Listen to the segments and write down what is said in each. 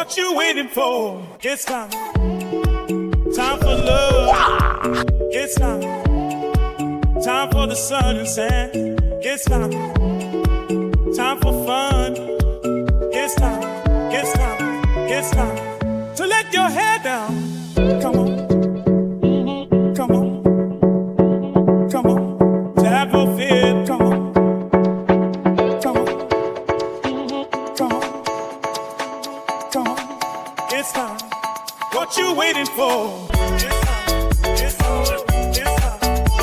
What you waiting for? It's time. Time for love. It's time. Time for the sun and sand. It's time. Time for fun. It's time. It's time. It's time to let your hair down. Come on. Come on. Come on. To have no fear. Come on. Come on. Come on. Come on. It's time. What you waiting for? It's time. It's time.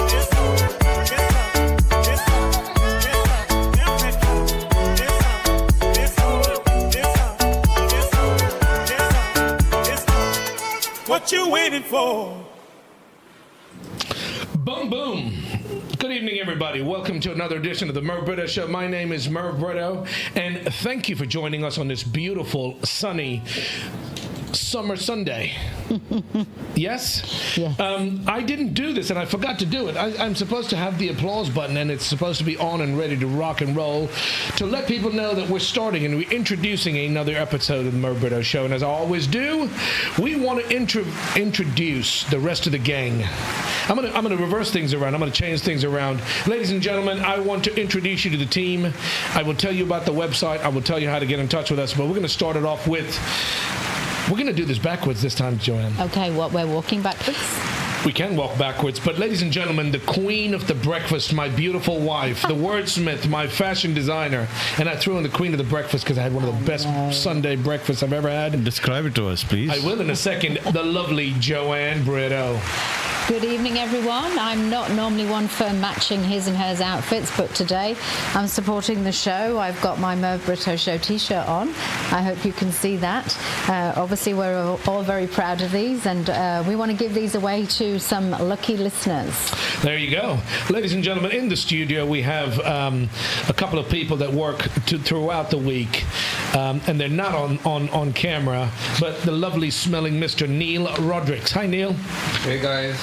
It's time. It's time. It's time. It's time. It's time. It's time. What you waiting for? Boom, boom. Good evening, everybody. Welcome to another edition of the Merv Britto Show. My name is Merv Britto, and thank you for joining us on this beautiful, sunny summer Sunday. Yes? Yes. I didn't do this, and I forgot to do it. I'm supposed to have the applause button, and it's supposed to be on and ready to rock and roll to let people know that we're starting and we're introducing another episode of the Merv Britto Show. And as I always do, we want to introduce the rest of the gang. I'm gonna reverse things around. I'm gonna change things around. Ladies and gentlemen, I want to introduce you to the team. I will tell you about the website. I will tell you how to get in touch with us. But we're gonna start it off with. We're gonna do this backwards this time, Joanne. Okay, what, we're walking backwards? We can walk backwards, but ladies and gentlemen, the queen of the breakfast, my beautiful wife, the wordsmith, my fashion designer, and I threw in the queen of the breakfast because I had one of the best Sunday breakfasts I've ever had. Describe it to us, please. I will in a second. The lovely Joanne Britto. Good evening, everyone. I'm not normally one for matching his and hers outfits, but today I'm supporting the show. I've got my Merv Britto Show t-shirt on. I hope you can see that. Obviously, we're all very proud of these, and we want to give these away to some lucky listeners. There you go. Ladies and gentlemen, in the studio we have a couple of people that work throughout the week, and they're not on camera, but the lovely smelling Mr. Neil Rodricks. Hi, Neil. Hey, guys.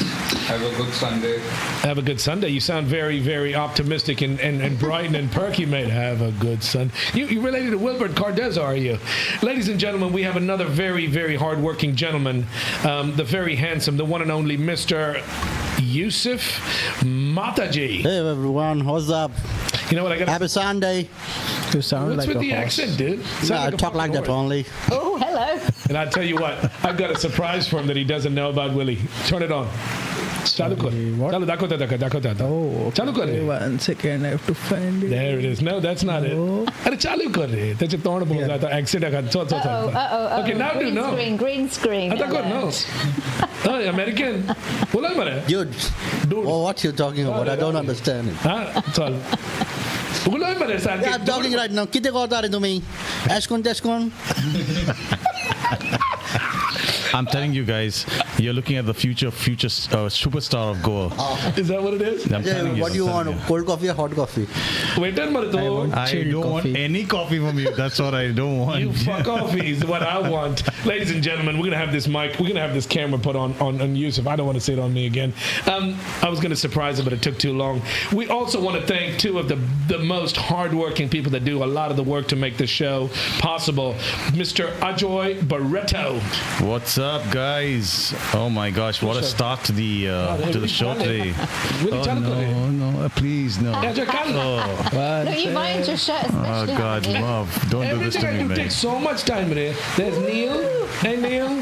Have a good Sunday. Have a good Sunday. You sound very, very optimistic and bright and perky, mate. Have a good Sunday. You related to Wilbert Cardez, are you? Ladies and gentlemen, we have another very, very hard-working gentleman, the very handsome, the one and only Mr. Yusuf Mataji. Hey everyone, what's up? You know what I got? Happy Sunday. You sound What's like with a the horse. accent, dude? Yeah, I talk like that only. Oh, hello. And I tell you what, I've got a surprise for him that he doesn't know about Willie. Turn it on. Chalu kar. What? Chalu, dako ta. Oh, Chalu kar okay. re. 1 second, I have to find it. There it is. No, that's not it. No. Are chalu kar re. That's a thorn bowl. That accent. Okay, now do know. Green screen. I thought no. Oh, American. Wala mara. Dude, oh, what you talking about? I don't understand it. Ah, chal. Wala mara sa. Yeah, I'm talking right now. Kite ko tare tumi. Eskon teskon. I'm telling you guys, you're looking at the future superstar of Goa. Is that what it is? I'm Yeah, telling you. what do you want? Cold coffee or hot coffee? Waiter mara to. I Chilled don't want coffee. any coffee from you. That's what I don't want. You fuck off is what I want. Ladies and gentlemen, we're going to have this mic, we're going to have this camera put on Yusuf. I don't want to see it on me again. I was going to surprise him, but it took too long. We also want to thank two of the most hardworking people that do a lot of the work to make this show possible. Mr. Ajoy Barreto. What's up, guys? Oh my gosh, what a start to the show today. No, please, no. No, you buying your shirt Oh especially. God, love, don't do this Everything to I me, do man. takes so much time in here. There's Neil. Hey, Neil.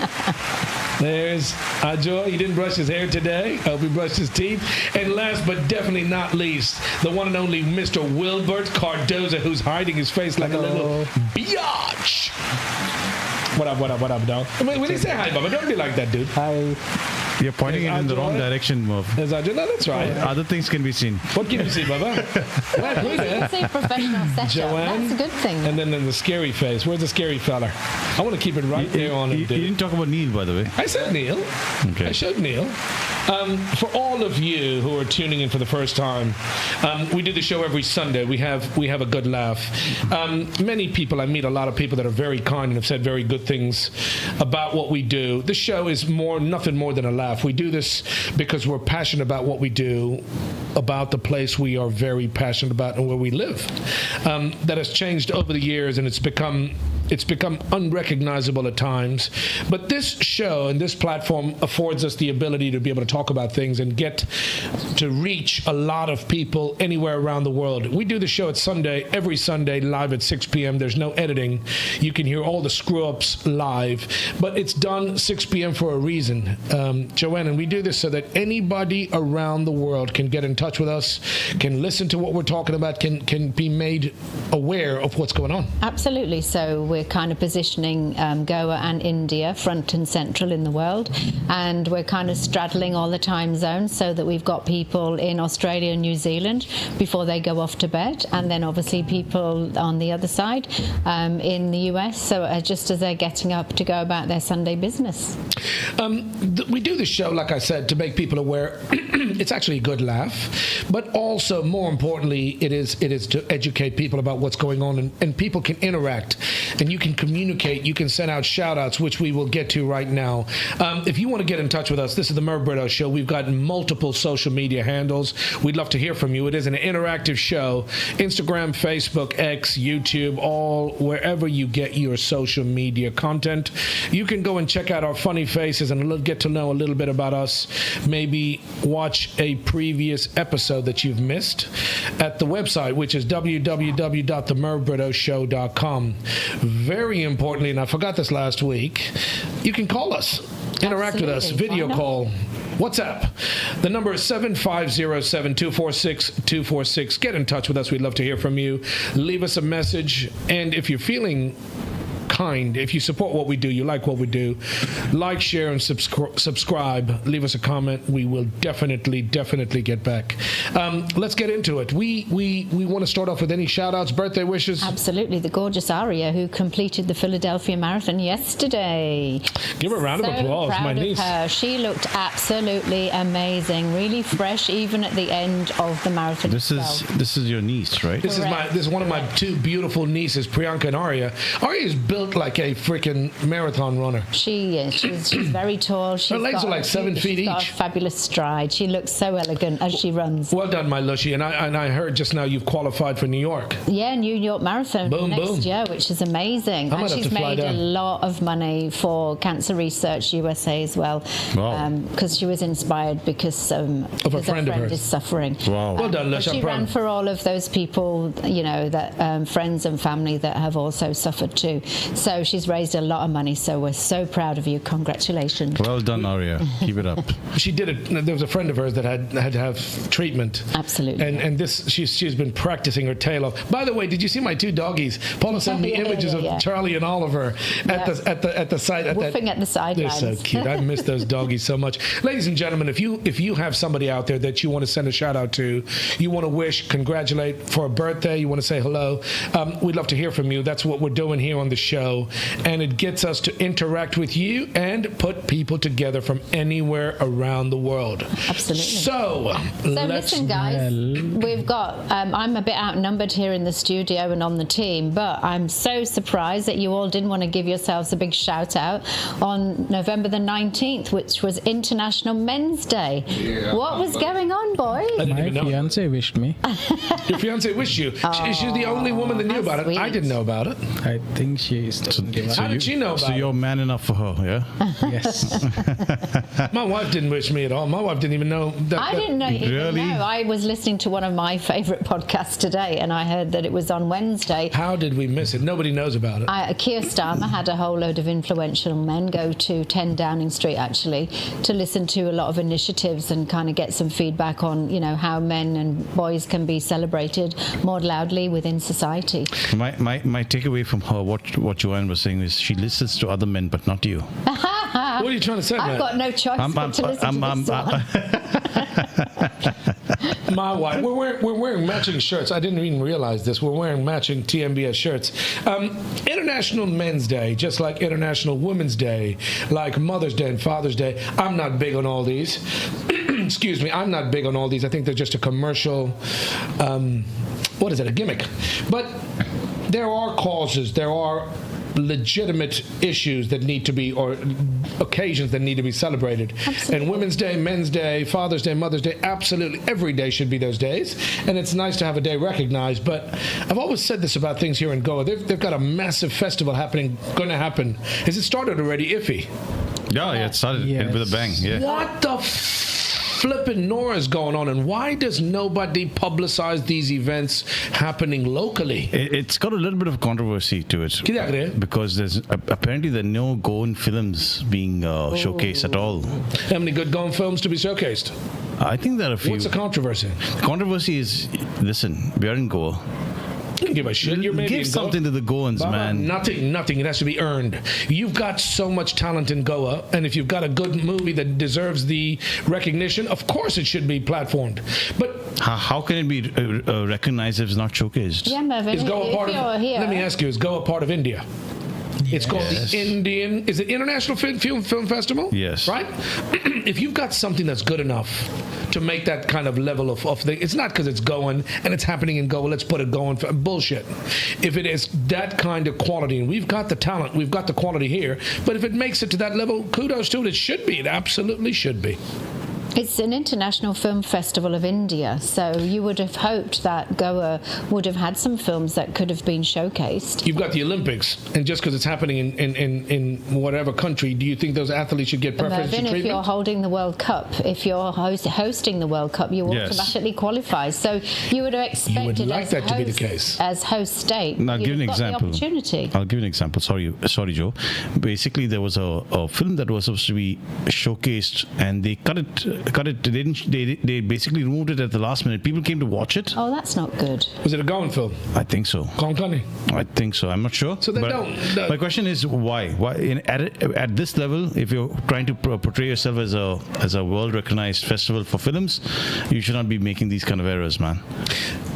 There's Ajoy. He didn't brush his hair today. I hope he brushed his teeth. And last but definitely not least, the one and only Mr. Wilbert Cardoza, who's hiding his face like a little biatch. What up, dog? When you say hi, Baba, don't be like that, dude. Hi. You're pointing it in the wrong direction, Merv. There's Ajoy. No, that's right. Other things can be seen. What can you see, Baba? Right, who's there? It's a professional setup. Joanne? That's a good thing. And then the scary face. Where's the scary fella? I want to keep it right there on him, You dude. didn't talk about Neil, by the way. I said Neil. Okay. I showed Neil. For all of you who are tuning in for the first time, we do the show every Sunday. We have a good laugh. Many people, I meet a lot of people that are very kind and have said very good things about what we do. The show is nothing more than a laugh. We do this because we're passionate about what we do, about the place we are very passionate about and where we live. That has changed over the years, and it's become it's become unrecognizable at times. But this show and this platform affords us the ability to be able to talk about things and get to reach a lot of people anywhere around the world. We do the show every Sunday, live at 6 p.m. There's no editing. You can hear all the screw-ups live, but it's done 6 p.m. for a reason, Joanne, and we do this so that anybody around the world can get in touch with us, can listen to what we're talking about, can be made aware of what's going on. Absolutely. So we're kind of positioning Goa and India front and central in the world, and we're kind of straddling all the time zones so that we've got people in Australia and New Zealand before they go off to bed, and then obviously people on the other side in the US, so just as they're getting up to go about their Sunday business. We do this show, like I said, to make people aware. It's actually a good laugh, but also, more importantly, it is to educate people about what's going on, and people can interact, and you can communicate. You can send out shout-outs, which we will get to right now. If you want to get in touch with us, this is the Merv Britto Show. We've got multiple social media handles. We'd love to hear from you. It is an interactive show. Instagram, Facebook, X, YouTube, all wherever you get your social media content. You can go and check out our funny faces and get to know a little bit about us. Maybe watch a previous episode that you've missed at the website, which is www.themervbrittoshow.com. Very importantly, and I forgot this last week, you can call us, interact with us, video call, WhatsApp. The number is 750-7246-246. Get in touch with us. We'd love to hear from you. Leave us a message, and if you're feeling kind, if you support what we do, you like what we do, like, share, and subscribe. Leave us a comment. We will definitely get back. Let's get into it. We want to start off with any shout-outs, birthday wishes. Absolutely. The gorgeous Arya, who completed the Philadelphia Marathon yesterday. Give her a round of applause, my niece. Her. She looked absolutely amazing, really fresh, even at the end of the marathon. This is your niece, right? This is one of my two beautiful nieces, Priyanka and Arya. Arya is built like a freaking marathon runner. She is. She's very tall. Her legs are like 7 feet she's got each. A fabulous stride. She looks so elegant as she runs. Well done, my Lushy. And I heard just now you've qualified for New York. Yeah, New York Marathon next year, which is amazing. And she's made a lot of money for Cancer Research USA as well. Wow. Because she was inspired because of a friend of hers is suffering. Wow. Well done, Lush. She ran for all of those people, that friends and family that have also suffered too. So she's raised a lot of money, so we're so proud of you. Congratulations. Well done, Arya. Keep it up. She did it. There was a friend of hers that had to have treatment. Absolutely. And she's been practicing her tail off. By the way, did you see my two doggies? Paula sent me images of Charlie and Oliver at the site. Woofing at the sidelines. They're so cute. I miss those doggies so much. Ladies and gentlemen, if you have somebody out there that you want to send a shout out to, you want to wish, congratulate for a birthday, you want to say hello, we'd love to hear from you. That's what we're doing here on the show. And it gets us to interact with you and put people together from anywhere around the world. Absolutely. So listen, guys, we've got, I'm a bit outnumbered here in the studio and on the team, but I'm so surprised that you all didn't want to give yourselves a big shout out on November the 19th, which was International Men's Day. Yeah. What was going on, boys? My fiance wished me. Your fiance wished you. She's the only woman that knew about it. I didn't know about it. I think she is. How did she know about it? So you're man enough for her, yeah? Yes. My wife didn't wish me at all. My wife didn't even know. I didn't know. Really? No, I was listening to one of my favourite podcasts today, and I heard that it was on Wednesday. How did we miss it? Nobody knows about it. Keir Starmer had a whole load of influential men go to 10 Downing Street, actually, to listen to a lot of initiatives and kind of get some feedback on, how men and boys can be celebrated more loudly within society. My takeaway from her, what Joanne was saying, is she listens to other men, but not you. What are you trying to say, man? I've got no choice but to listen to this one. My wife, we're wearing matching shirts. I didn't even realize this. We're wearing matching TMBS shirts. International Men's Day, just like International Women's Day, like Mother's Day and Father's Day. I'm not big on all these. Excuse me, I'm not big on all these. I think they're just a commercial, a gimmick. But there are causes, there are legitimate issues that need to be, or occasions that need to be celebrated. Absolutely. And Women's Day, Men's Day, Father's Day, Mother's Day, absolutely every day should be those days. And it's nice to have a day recognized. But I've always said this about things here in Goa. They've got a massive festival going to happen. Has it started already, IFFI? Yeah, it started with a bang. Yeah. What the flipping Nora is going on, and why does nobody publicize these events happening locally? It's got a little bit of controversy to it because there's apparently there are no Goan films being showcased at all. How many good Goan films to be showcased? I think there are a few. What's the controversy? The controversy is, listen, we are in Goa. You don't give a shit. You're maybe Give something to the Goans, man. Nothing. It has to be earned. You've got so much talent in Goa, and if you've got a good movie that deserves the recognition, of course it should be platformed. But how can it be recognized if it's not showcased? Yeah, Mervyn, is Goa part of? here, Let me ask you: is Goa part of India? It's called the Indian. Is it International Film Festival? Yes. Right. If you've got something that's good enough to make that kind of level of thing, it's not because it's going and it's happening in Goa. Let's put it going. Bullshit. If it is that kind of quality, and we've got the talent, we've got the quality here. But if it makes it to that level, kudos to it. It should be. It absolutely should be. It's an international film festival of India, so you would have hoped that Goa would have had some films that could have been showcased. You've got the Olympics, and just because it's happening in whatever country, do you think those athletes should get preferential treatment? If you're holding the World Cup, if you're hosting the World Cup, you automatically qualify. So you would have expected you would like that to be the case. As host state. Now, I'll give you an example. I'll give you an example. Sorry, Joe. Basically, there was a film that was supposed to be showcased, and they cut it. They basically removed it at the last minute. People came to watch it. Oh, that's not good. Was it a Goan film? I think so. Konkani? I think so. I'm not sure. So they don't. My question is why? Why at this level, if you're trying to portray yourself as a world-recognized festival for films, you should not be making these kind of errors, man.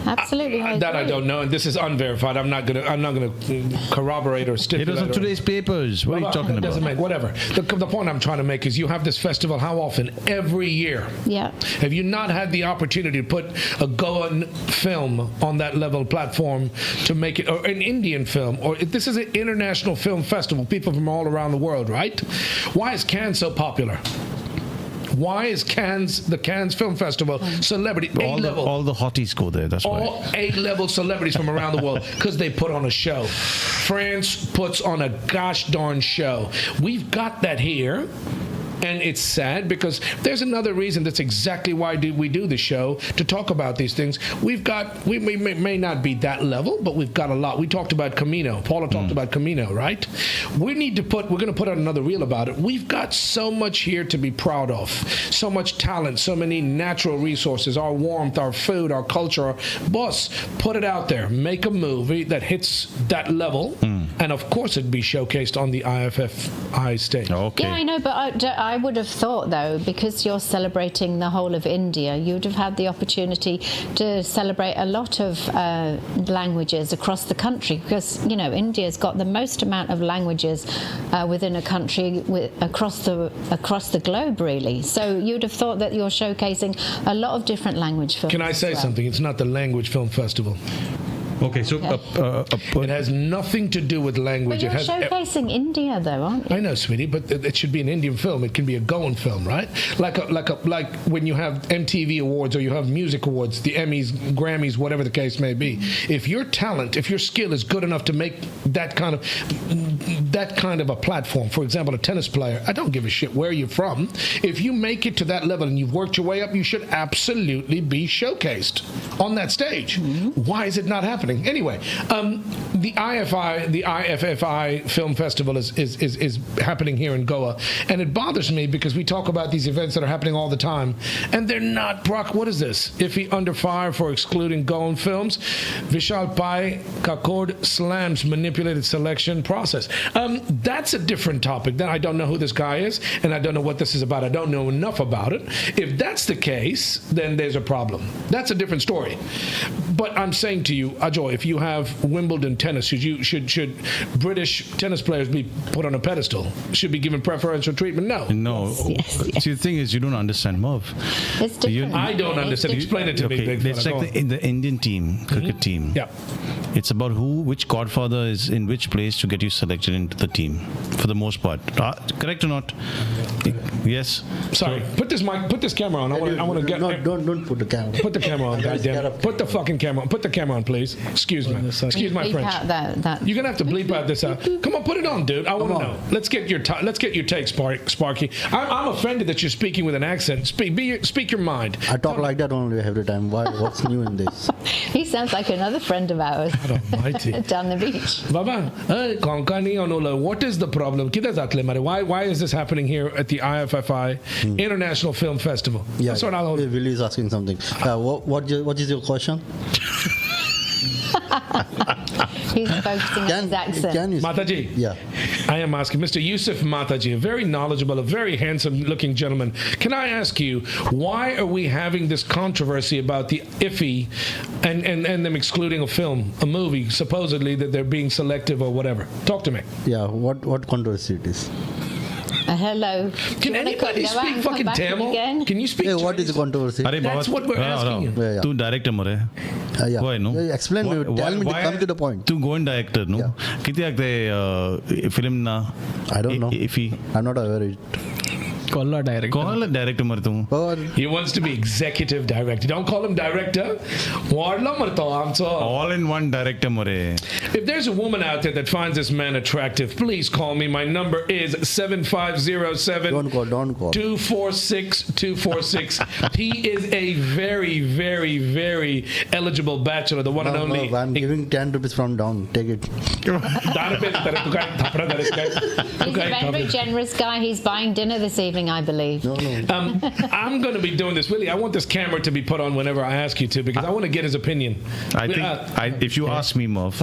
Absolutely. I don't know, and this is unverified. I'm not gonna corroborate or stipulate. It was on today's papers. What are you talking about? Doesn't make whatever. The point I'm trying to make is you have this festival how often? Every year. Yeah. Have you not had the opportunity to put a Goan film on that level platform to make it, or an Indian film, or this is an international film festival, people from all around the world, right? Why is Cannes so popular? Why is the Cannes Film Festival celebrity A-level? All the hotties go there. That's why. All A-level celebrities from around the world because they put on a show. France puts on a gosh darn show. We've got that here. And it's sad because there's another reason. That's exactly why we do the show, to talk about these things. We may not be that level, but we've got a lot. We talked about Camino. Paula talked about Camino, right? We're going to put out another reel about it. We've got so much here to be proud of. So much talent, so many natural resources, our warmth, our food, our culture. Boss, put it out there. Make a movie that hits that level. And of course it'd be showcased on the IFFI stage. Okay. Yeah, I know, but I would have thought, though, because you're celebrating the whole of India, you'd have had the opportunity to celebrate a lot of languages across the country, because, you know, India's got the most amount of languages within a country across the globe, really. So you'd have thought that you're showcasing a lot of different language films. Can I say something? It's not the Language Film Festival. Okay, so it has nothing to do with language. But you're showcasing India, though, aren't you? I know, sweetie, but it should be an Indian film. It can be a Goan film, right? Like when you have MTV awards or you have music awards, the Emmys, Grammys, whatever the case may be. If your talent, if your skill is good enough to make that kind of a platform, for example, a tennis player, I don't give a shit where you're from. If you make it to that level and you've worked your way up, you should absolutely be showcased on that stage. Mm-hmm. Why is it not happening? Anyway, the IFFI Film Festival is happening here in Goa, and it bothers me because we talk about these events that are happening all the time, and they're not. Brock, what is this? IFFI under fire for excluding Goan films. Vishal Pai Kakord slams manipulated selection process. That's a different topic. Then I don't know who this guy is, and I don't know what this is about. I don't know enough about it. If that's the case, then there's a problem. That's a different story. But I'm saying to you, Ajoy, if you have Wimbledon tennis, should British tennis players be put on a pedestal? Should be given preferential treatment? No. Yes. See, the thing is, you don't understand, Merv. It's different. I don't understand. Explain it to me, big It's fella. like the Indian team, cricket team. Yeah. It's about which godfather is in which place to get you selected. integrated into the team for the most part. Correct or not? Yes. Sorry. Put this camera on. I want to get. No, don't put the camera. Put the camera on, goddamn. Put the fucking camera on. Put the camera on, please. Excuse me. Excuse my Bleep French. out that. You're gonna have to bleep out this out. Come on, put it on, dude. I want to know. Let's get your take, Sparky. I'm offended that you're speaking with an accent. Speak your mind. I talk like that only every time. What's new in this? He sounds like another friend of ours. God almighty. Down the beach. Baba, what is the problem? Why is this happening here at the IFFI International Film Festival? Yeah, That's what I Willie is asking something. What is your question? He's focusing on his accent. Mataji. Yeah. I am asking Mr. Yusuf Mataji, a very knowledgeable, a very handsome-looking gentleman. Can I ask you, why are we having this controversy about the IFFI and them excluding a movie, supposedly that they're being selective or whatever? Talk to me. Yeah. What controversy it is? Hello. Can anybody speak fucking Tamil? Can you speak? Hey, what is the controversy? That's what we're asking you. Yeah. Tu director more. Yeah. Why no? Yeah, explain me. Tell me. Come to the point. Tu Goan director no? Kiti agde film na? I don't know. Iffy. I'm not aware of it. Kolla director. He wants to be executive director. Don't call him director. All in one director more. If there's a woman out there that finds this man attractive, please call me. My number is 7507 Don't call. 246. He is a very, very, very eligible bachelor, the one and only. No, I'm giving 10 rupees from down. Take it. He's a very generous guy. He's buying dinner this evening, I believe. No. I'm going to be doing this, Willie. I want this camera to be put on whenever I ask you to, because I want to get his opinion. I think if you ask me, Merv,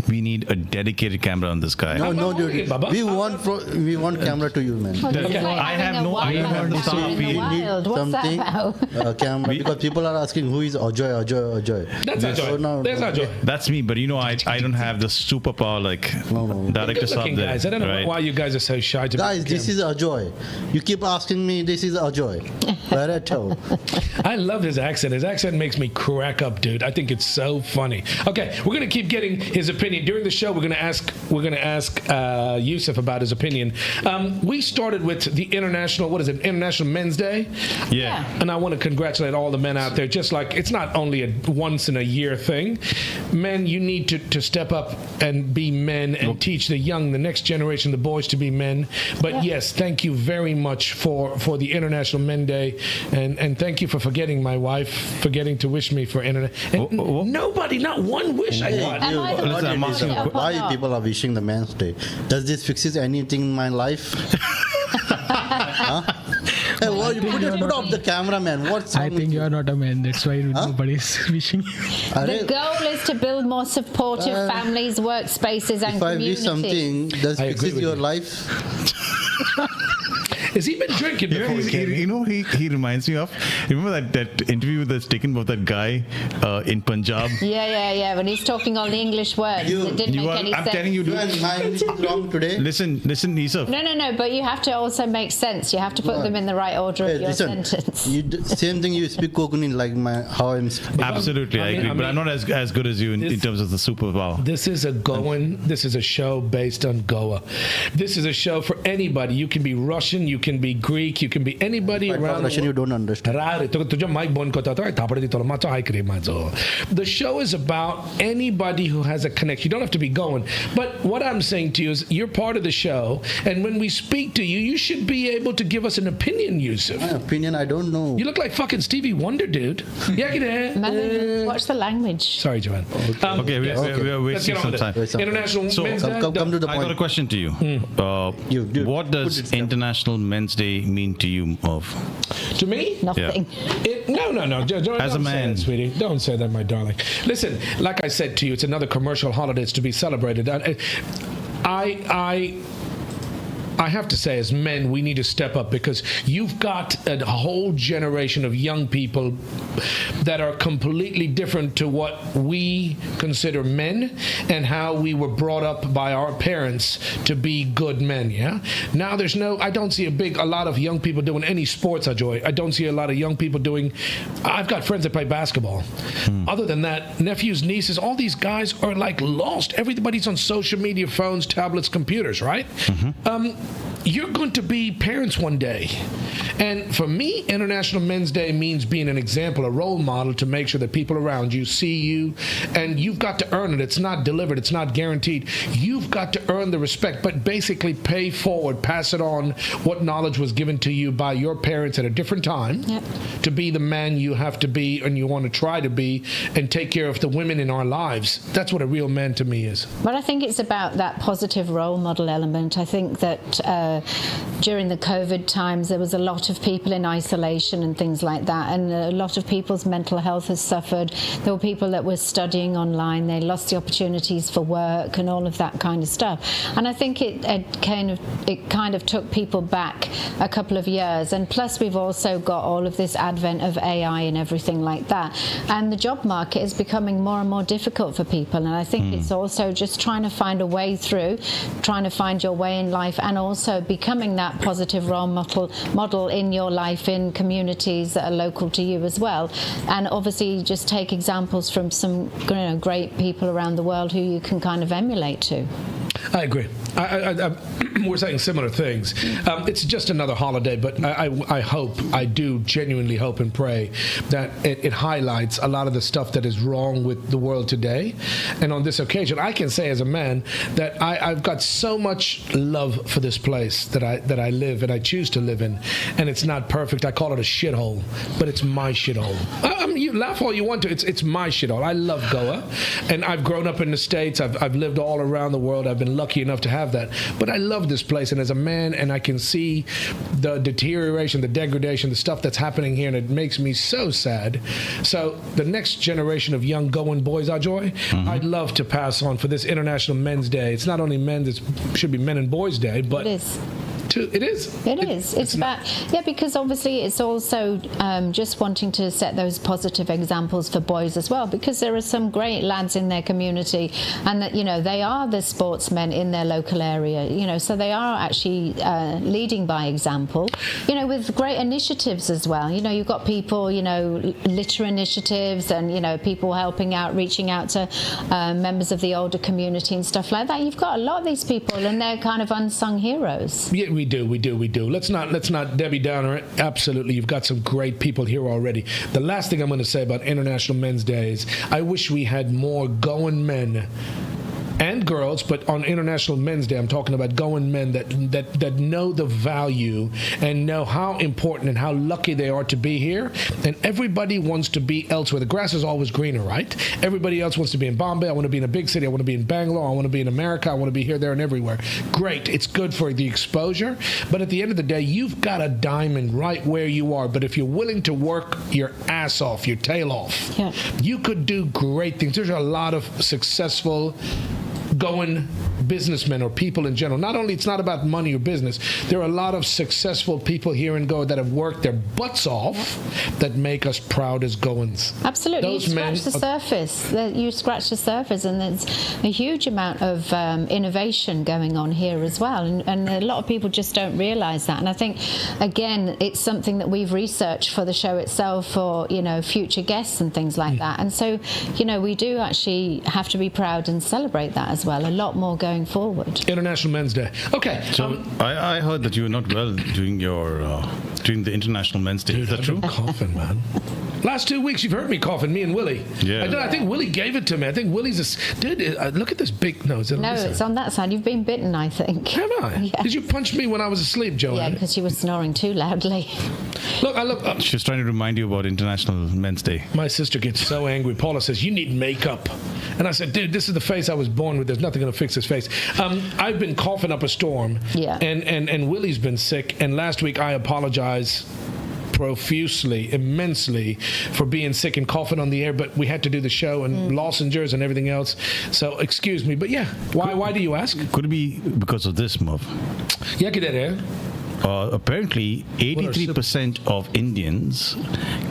we need a dedicated camera on this guy. No, dude. We want camera to you, man. I have no idea what to say. We need something camera because people are asking who is Ajoy. That's Ajoy. There's Ajoy. That's me, but I don't have the superpower like directors up there. Guys. I don't know why you guys are so shy to guys, this is Ajoy. You keep asking me, this is Ajoy. I love his accent. His accent makes me crack up, dude. I think it's so funny. Okay, we're gonna keep getting his opinion. During the show, we're going to ask Yusuf about his opinion. We started with the International Men's Day. Yeah. And I want to congratulate all the men out there. Just like it's not only a once in a year thing. Men, you need to step up and be men and teach the next generation, the boys, to be men. But yes, thank you very much for the International Men's Day, and thank you for forgetting my wife, forgetting to wish me for internet. Nobody, not one wish I got. Why people are wishing the Men's Day? Does this fixes anything in my life? Hey, you put off the camera, man. I think you are not a man. That's why nobody is wishing you. The goal is to build more supportive families, workspaces, and communities. If I wish something, does fixes your life? Has he been drinking before he came in? He reminds me of, remember that interview that's taken of that guy in Punjab? Yeah. When he's talking all the English words, it didn't make any sense. I'm telling you, My English is wrong today. Listen, Esuf. No, but you have to also make sense. You have to put them in the right order of your sentence. Same thing, you speak Konkani like how I'm speaking. Absolutely, I agree. But I'm not as good as you in terms of the superpower. This is a show based on Goa. This is a show for anybody. You can be Russian, you can be Greek, you can be anybody around. Russian, you don't understand. The show is about anybody who has a connection. You don't have to be going. But what I'm saying to you is you're part of the show, and when we speak to you, you should be able to give us an opinion, Yusuf. My opinion, I don't know. You look like fucking Stevie Wonder, dude. Watch the language. Sorry, Joanne. Okay, we're wasting some time. International Men's Day. Come to the point. I got a question to you. What does International Men's Day mean to you, Merv? To me? Nothing. No. As a man. Say that, sweetie. Don't say that, my darling. Listen, like I said to you, it's another commercial holiday. It's to be celebrated. I have to say, as men, we need to step up because you've got a whole generation of young people that are completely different to what we consider men and how we were brought up by our parents to be good men, yeah? Now I don't see a lot of young people doing any sports, Ajoy. I don't see a lot of young people I've got friends that play basketball. Other than that, nephews, nieces, all these guys are like lost. Everybody's on social media, phones, tablets, computers, right? You're going to be parents one day. And for me, International Men's Day means being an example, a role model to make sure that people around you see you, and you've got to earn it. It's not delivered. It's not guaranteed. You've got to earn the respect, but basically pay forward, pass it on what knowledge was given to you by your parents at a different time to be the man you have to be and you want to try to be and take care of the women in our lives. That's what a real man to me is. But I think it's about that positive role model element. I think that during the COVID times, there was a lot of people in isolation and things like that, and a lot of people's mental health has suffered. There were people that were studying online, they lost the opportunities for work and all of that kind of stuff. And I think it kind of took people back a couple of years. And plus, we've also got all of this advent of AI and everything like that. And the job market is becoming more and more difficult for people. And I think it's also just trying to find a way through, trying to find your way in life, and also becoming that positive role model in your life, in communities that are local to you as well. And obviously just take examples from some great people around the world who you can kind of emulate to. I agree. We're saying similar things. It's just another holiday, but I do genuinely hope and pray that it highlights a lot of the stuff that is wrong with the world today. And on this occasion, I can say as a man that I've got so much love for this place that I live and I choose to live in. And it's not perfect. I call it a shithole, but it's my shithole. You laugh all you want to. It's my shithole. I love Goa, and I've grown up in the States. I've lived all around the world. I've been lucky enough to have that. But I love this place, and as a man, and I can see the deterioration, the degradation, the stuff that's happening here, and it makes me so sad. So the next generation of young Goan boys, Ajoy, I'd love to pass on for this International Men's Day. It's not only men's, it should be Men and Boys Day, but it is. It is. It's about, because obviously it's also just wanting to set those positive examples for boys as well, because there are some great lads in their community, and that they are the sportsmen in their local area, so they are actually leading by example, with great initiatives as well. You've got people, litter initiatives, and people helping out, reaching out to members of the older community and stuff like that. You've got a lot of these people, and they're kind of unsung heroes. Yeah, we do. Let's not Debbie Downer it. Absolutely, you've got some great people here already. The last thing I'm going to say about International Men's Day is I wish we had more Goan men and girls, but on International Men's Day, I'm talking about Goan men that know the value and know how important and how lucky they are to be here. And everybody wants to be elsewhere. The grass is always greener, right? Everybody else wants to be in Bombay. I want to be in a big city. I want to be in Bangalore. I want to be in America. I want to be here, there, and everywhere. Great. It's good for the exposure. But at the end of the day, you've got a diamond right where you are. But if you're willing to work your ass off, your tail off, you could do great things. There's a lot of successful Goan businessmen or people in general. Not only, it's not about money or business. There are a lot of successful people here in Goa that have worked their butts off that make us proud as Goans. Absolutely. You scratch the surface. You scratch the surface, and there's a huge amount of innovation going on here as well. And a lot of people just don't realise that. And I think, again, it's something that we've researched for the show itself, for future guests and things like that. And so, we do actually have to be proud and celebrate that as well. A lot more going forward. International Men's Day. Okay. So I heard that you were not well during the International Men's Day. Dude, is that true? I'm coughing, man. Last 2 weeks, you've heard me coughing, me and Willie. Yeah. I think Willie gave it to me. I think Willie's dude, look at this big nose. No, it's on that side. You've been bitten, I think. Have I? Yeah. Did you punch me when I was asleep, Joanne? Yeah, because you were snoring too loudly. Look. She was trying to remind you about International Men's Day. My sister gets so angry. Paula says, you need makeup. And I said, dude, this is the face I was born with. There's nothing going to fix this face. I've been coughing up a storm. Yeah. And Willie's been sick. And last week, I apologize profusely, immensely for being sick and coughing on the air, but we had to do the show and lozenges and everything else. So excuse me, but yeah, why do you ask? Could it be because of this, Merv? Yeah, get it. Apparently, 83% of Indians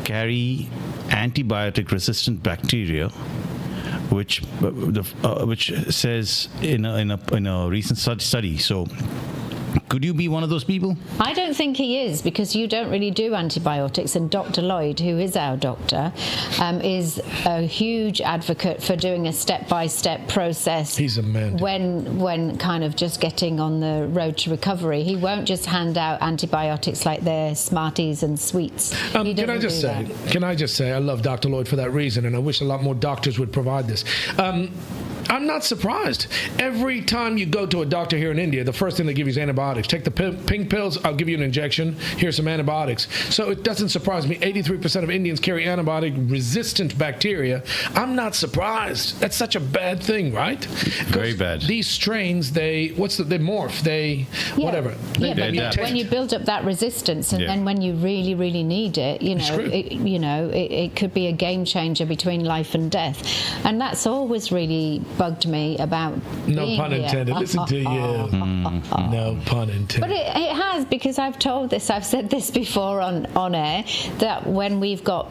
carry antibiotic-resistant bacteria, which says in a recent study. So, could you be one of those people? I don't think he is, because you don't really do antibiotics, and Dr. Lloyd, who is our doctor, is a huge advocate for doing a step-by-step process. He's a man. When kind of just getting on the road to recovery. He won't just hand out antibiotics like they're Smarties and sweets. Can I just say, I love Dr. Lloyd for that reason, and I wish a lot more doctors would provide this. I'm not surprised. Every time you go to a doctor here in India, the first thing they give you is antibiotics. Take the pink pills, I'll give you an injection. Here's some antibiotics. So it doesn't surprise me. 83% of Indians carry antibiotic-resistant bacteria. I'm not surprised. That's such a bad thing, right? Very bad. These strains, they morph. Whatever. When you build up that resistance, and then when you really, really need it, it could be a game changer between life and death. And that's always really bugged me about no pun intended. Listen to you. No pun intended. But it has, because I've said this before on air, that when we've got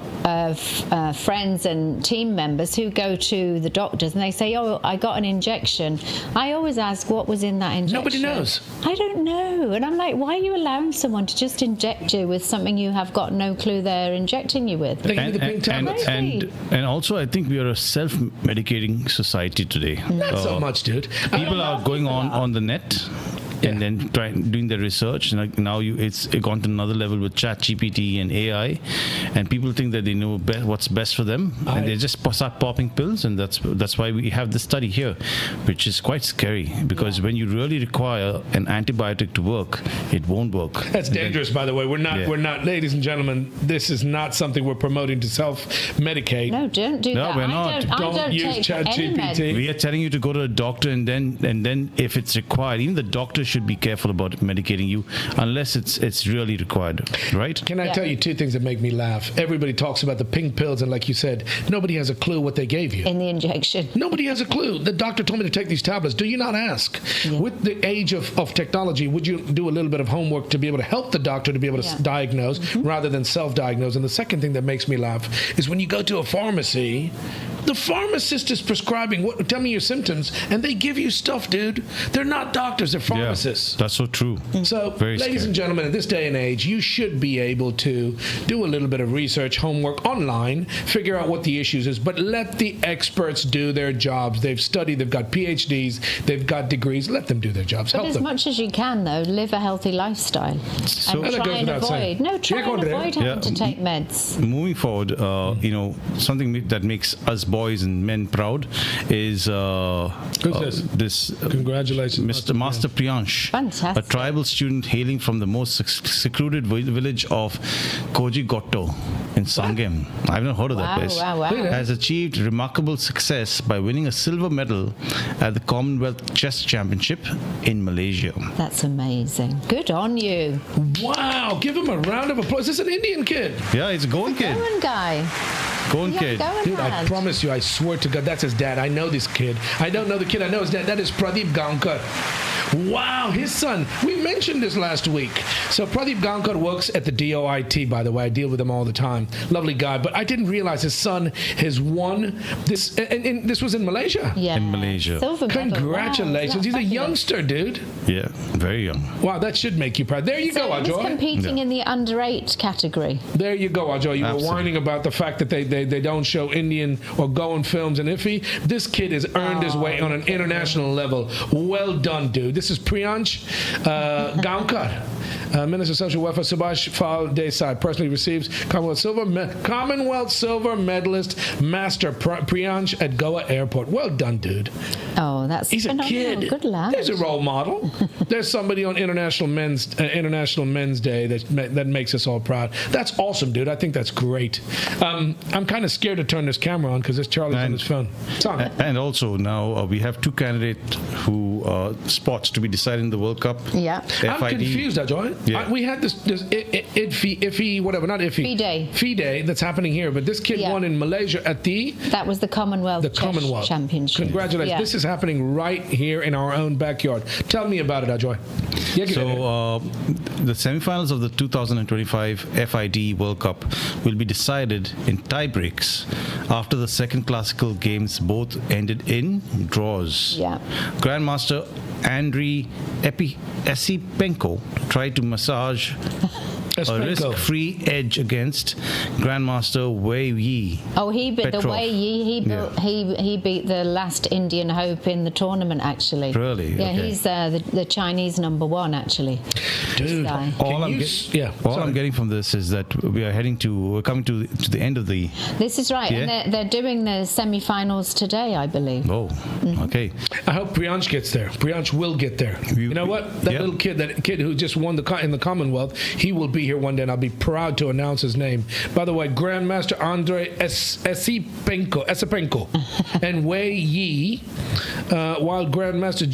friends and team members who go to the doctors and they say, oh, I got an injection, I always ask what was in that injection. Nobody knows. I don't know. And I'm like, why are you allowing someone to just inject you with something you have got no clue they're injecting you with? And also, I think we are a self-medicating society today. Not so much, dude. People are going on the net and then doing their research. And now it's gone to another level with ChatGPT and AI, and people think that they know what's best for them, and they just start popping pills, and that's why we have this study here, which is quite scary, because when you really require an antibiotic to work, it won't work. That's dangerous, by the way. We're not, ladies and gentlemen, this is not something we're promoting to self-medicate. No, don't do that. No, we're not. Don't use ChatGPT. We are telling you to go to a doctor, and then if it's required, even the doctor should be careful about medicating you unless it's really required, right? Can I tell you two things that make me laugh? Everybody talks about the pink pills, and like you said, nobody has a clue what they gave you. In the injection. Nobody has a clue. The doctor told me to take these tablets. Do you not ask? Yeah. With the age of technology, would you do a little bit of homework to be able to help the doctor to be able to diagnose rather than self-diagnose? And the second thing that makes me laugh is when you go to a pharmacy, the pharmacist is prescribing, tell me your symptoms, and they give you stuff, dude. They're not doctors, they're pharmacists. Yeah, that's so true. So, ladies and gentlemen, in this day and age, you should be able to do a little bit of research, homework online, figure out what the issues is, but let the experts do their jobs. They've studied, they've got PhDs, they've got degrees. Let them do their jobs. But help as them. much as you can, though, live a healthy lifestyle. So, and try and avoid. Having to take meds. Moving forward, something that makes us boys and men proud is this. Congratulations, Mr. Master Priyansh, fantastic. a tribal student hailing from the most secluded village of Kozhikode in Sangam. I've not heard of that place. Wow. Has achieved remarkable success by winning a silver medal at the Commonwealth Chess Championship in Malaysia. That's amazing. Good on you. Wow, give him a round of applause. This is an Indian kid. Yeah, it's a Goan kid. Goan guy. Goan kid. Dude, I promise you, I swear to God, that's his dad. I know this kid. I don't know the kid. I know his dad. That is Pradeep Gaonkar. Wow, his son. We mentioned this last week. So Pradeep Gaonkar works at the DOIT, by the way. I deal with him all the time. Lovely guy. But I didn't realize his son has won this. And this was in Malaysia. Yeah. In Malaysia. Silver medal. Congratulations. Wow, He's a youngster, dude. Yeah, very young. Wow, that should make you proud. There you go, Ajoy. He's competing in the under-8 category. There you go, Ajoy. You were whining about the fact that they don't show Indian or Goan films in IFFI. This kid has earned his way on an international level. Well done, dude. This is Priyansh Gaonkar. Minister of Social Welfare Subhash Pal Desai personally receives Commonwealth Silver Medalist Master Priyansh at Goa Airport. Well done, dude. Oh, that's He's phenomenal. a kid. Good lad. There's a role model. There's somebody on International Men's Day that makes us all proud. That's awesome, dude. I think that's great. I'm kind of scared to turn this camera on because this Charlie's on his phone. And also now we have two candidates who spots to be decided in the World Cup. Yeah. I'm confused, Ajoy. Yeah. We had this IFFI, whatever, not IFFI. FIDE that's happening here, but this kid won in Malaysia at That was the Commonwealth Chess Championship. Congratulations. Yeah. This is happening right here in our own backyard. Tell me about it, Ajoy. The semifinals of the 2025 FID World Cup will be decided in tie breaks after the second classical games both ended in draws. Yeah. Grandmaster Andriy Esipenko tried to massage a risk-free edge against Grandmaster Wei Yi. Oh, he beat Petrov. the Wei Yi. He beat the last Indian hope in the tournament. Actually, really? Yeah, Okay. he's the Chinese #1 actually. Dude, All I'm getting from this is that we're coming to the end of the. This is right, and they're doing the semi-finals today, I believe. Oh, okay. I hope Priyansh gets there. Priyansh will get there. You know what? That little kid, who just won in the Commonwealth, he will be here one day, and I'll be proud to announce his name. By the way, Grandmaster Andrei Esipenko and Wei Yi, while Grandmaster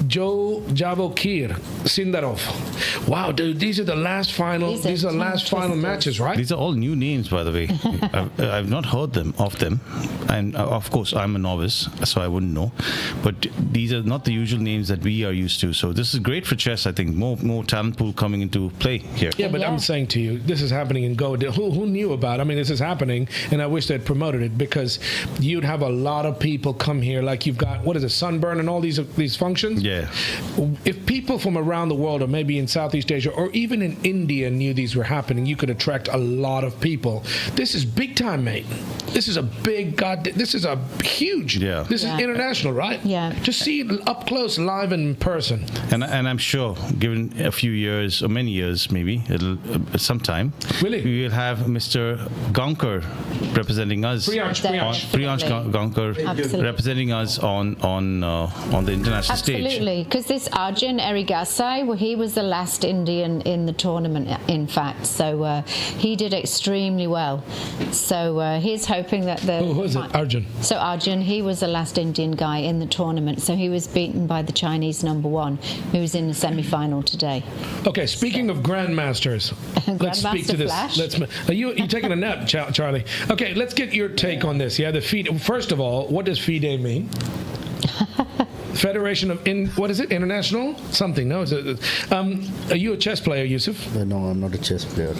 Javokir Sindarov. Wow, dude, these are the last final. These are the last final matches, right? These are all new names, by the way. I've not heard of them, and of course I'm a novice, so I wouldn't know. But these are not the usual names that we are used to. So this is great for chess. I think more talent pool coming into play here. Yeah, but I'm saying to you, this is happening in Goan. Who knew about it? I mean, this is happening, and I wish they'd promoted it, because you'd have a lot of people come here. Like you've got, Sunburn and all these functions? Yeah. If people from around the world, or maybe in Southeast Asia, or even in India, knew these were happening, you could attract a lot of people. This is big time, mate. This is a big this is a huge. Yeah. This is international, right? Yeah. Just see it up close, live in person. And I'm sure, given a few years or many years, maybe it'll sometime. Really? We will have Mr. Gaonkar representing us. Priyansh Gaonkar representing us on the international stage. Absolutely, because this Arjun Erigasai, he was the last Indian in the tournament, in fact. So he did extremely well. So he's hoping that Who was it? Arjun. So Arjun, he was the last Indian guy in the tournament. So he was beaten by the Chinese #1, who's in the semi-final today. Okay, speaking of grandmasters, let's speak to this. Flash. Are you taking a nap, Charlie? Okay, let's get your take on this. Yeah, the FIDE. First of all, what does FIDE mean? Federation of what is it? International something? No, are you a chess player, Yusuf? No, I'm not a chess player.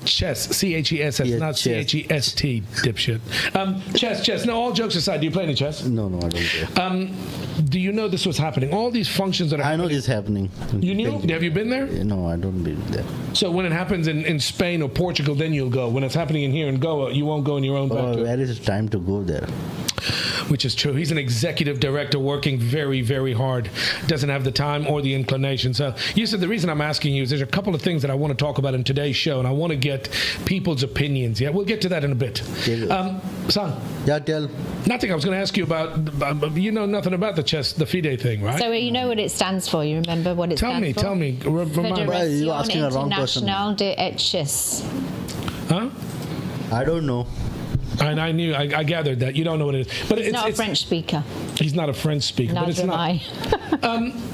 Chess, CHESS, not CHEST, dipshit. Chess. No, all jokes aside, do you play any chess? No, I don't play. Do you know this was happening? All these functions that are I know this is happening. You knew? Have you been there? No, I don't be there. So when it happens in Spain or Portugal, then you'll go. When it's happening in here in Goa, you won't go in your own backyard. Where is the time to go there? Which is true. He's an executive director working very, very hard. Doesn't have the time or the inclination. So you said the reason I'm asking you is there's a couple of things that I want to talk about in today's show, and I want to get people's opinions. Yeah, we'll get to that in a bit. Son. Yeah, tell. Nothing. I was going to ask you about, you know nothing about the FIDE thing, right? So you know what it stands for? You remember what it stands for? Tell me. You're asking a wrong person. International de Chess. Huh? I don't know. And I gathered that. You don't know what it is. But He's not a French speaker. He's not a French speaker. Neither but it's am not. I.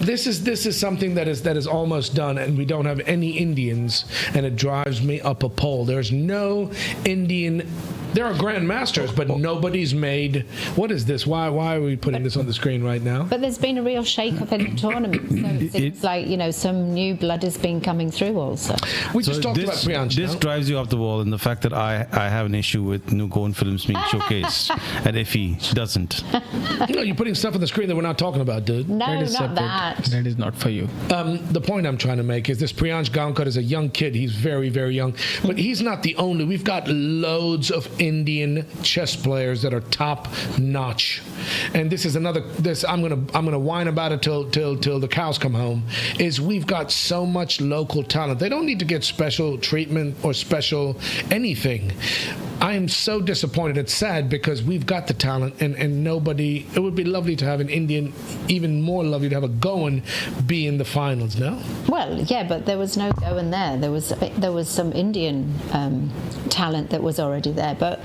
This is something that is almost done, and we don't have any Indians, and it drives me up a pole. There's no Indian. There are grandmasters, but nobody's made. What is this? Why are we putting this on the screen right now? But there's been a real shake-up in the tournament. So it seems like, some new blood has been coming through also. We just talked about Priyansh. This drives you off the wall, and the fact that I have an issue with new Goan films being showcased at FE doesn't. You're putting stuff on the screen that we're not talking about, dude. No, That is not separate. that. That is not for you. The point I'm trying to make is this Priyansh Gaonkar is a young kid. He's very, very young. But he's not the only. We've got loads of Indian chess players that are top notch. And this is another I'm gonna whine about it till the cows come home, is we've got so much local talent. They don't need to get special treatment or special anything. I am so disappointed. It's sad because we've got the talent and nobody. It would be lovely to have an Indian, even more lovely to have a Goan be in the finals. No. Well, yeah, but there was no Goan there. There was some Indian talent that was already there, but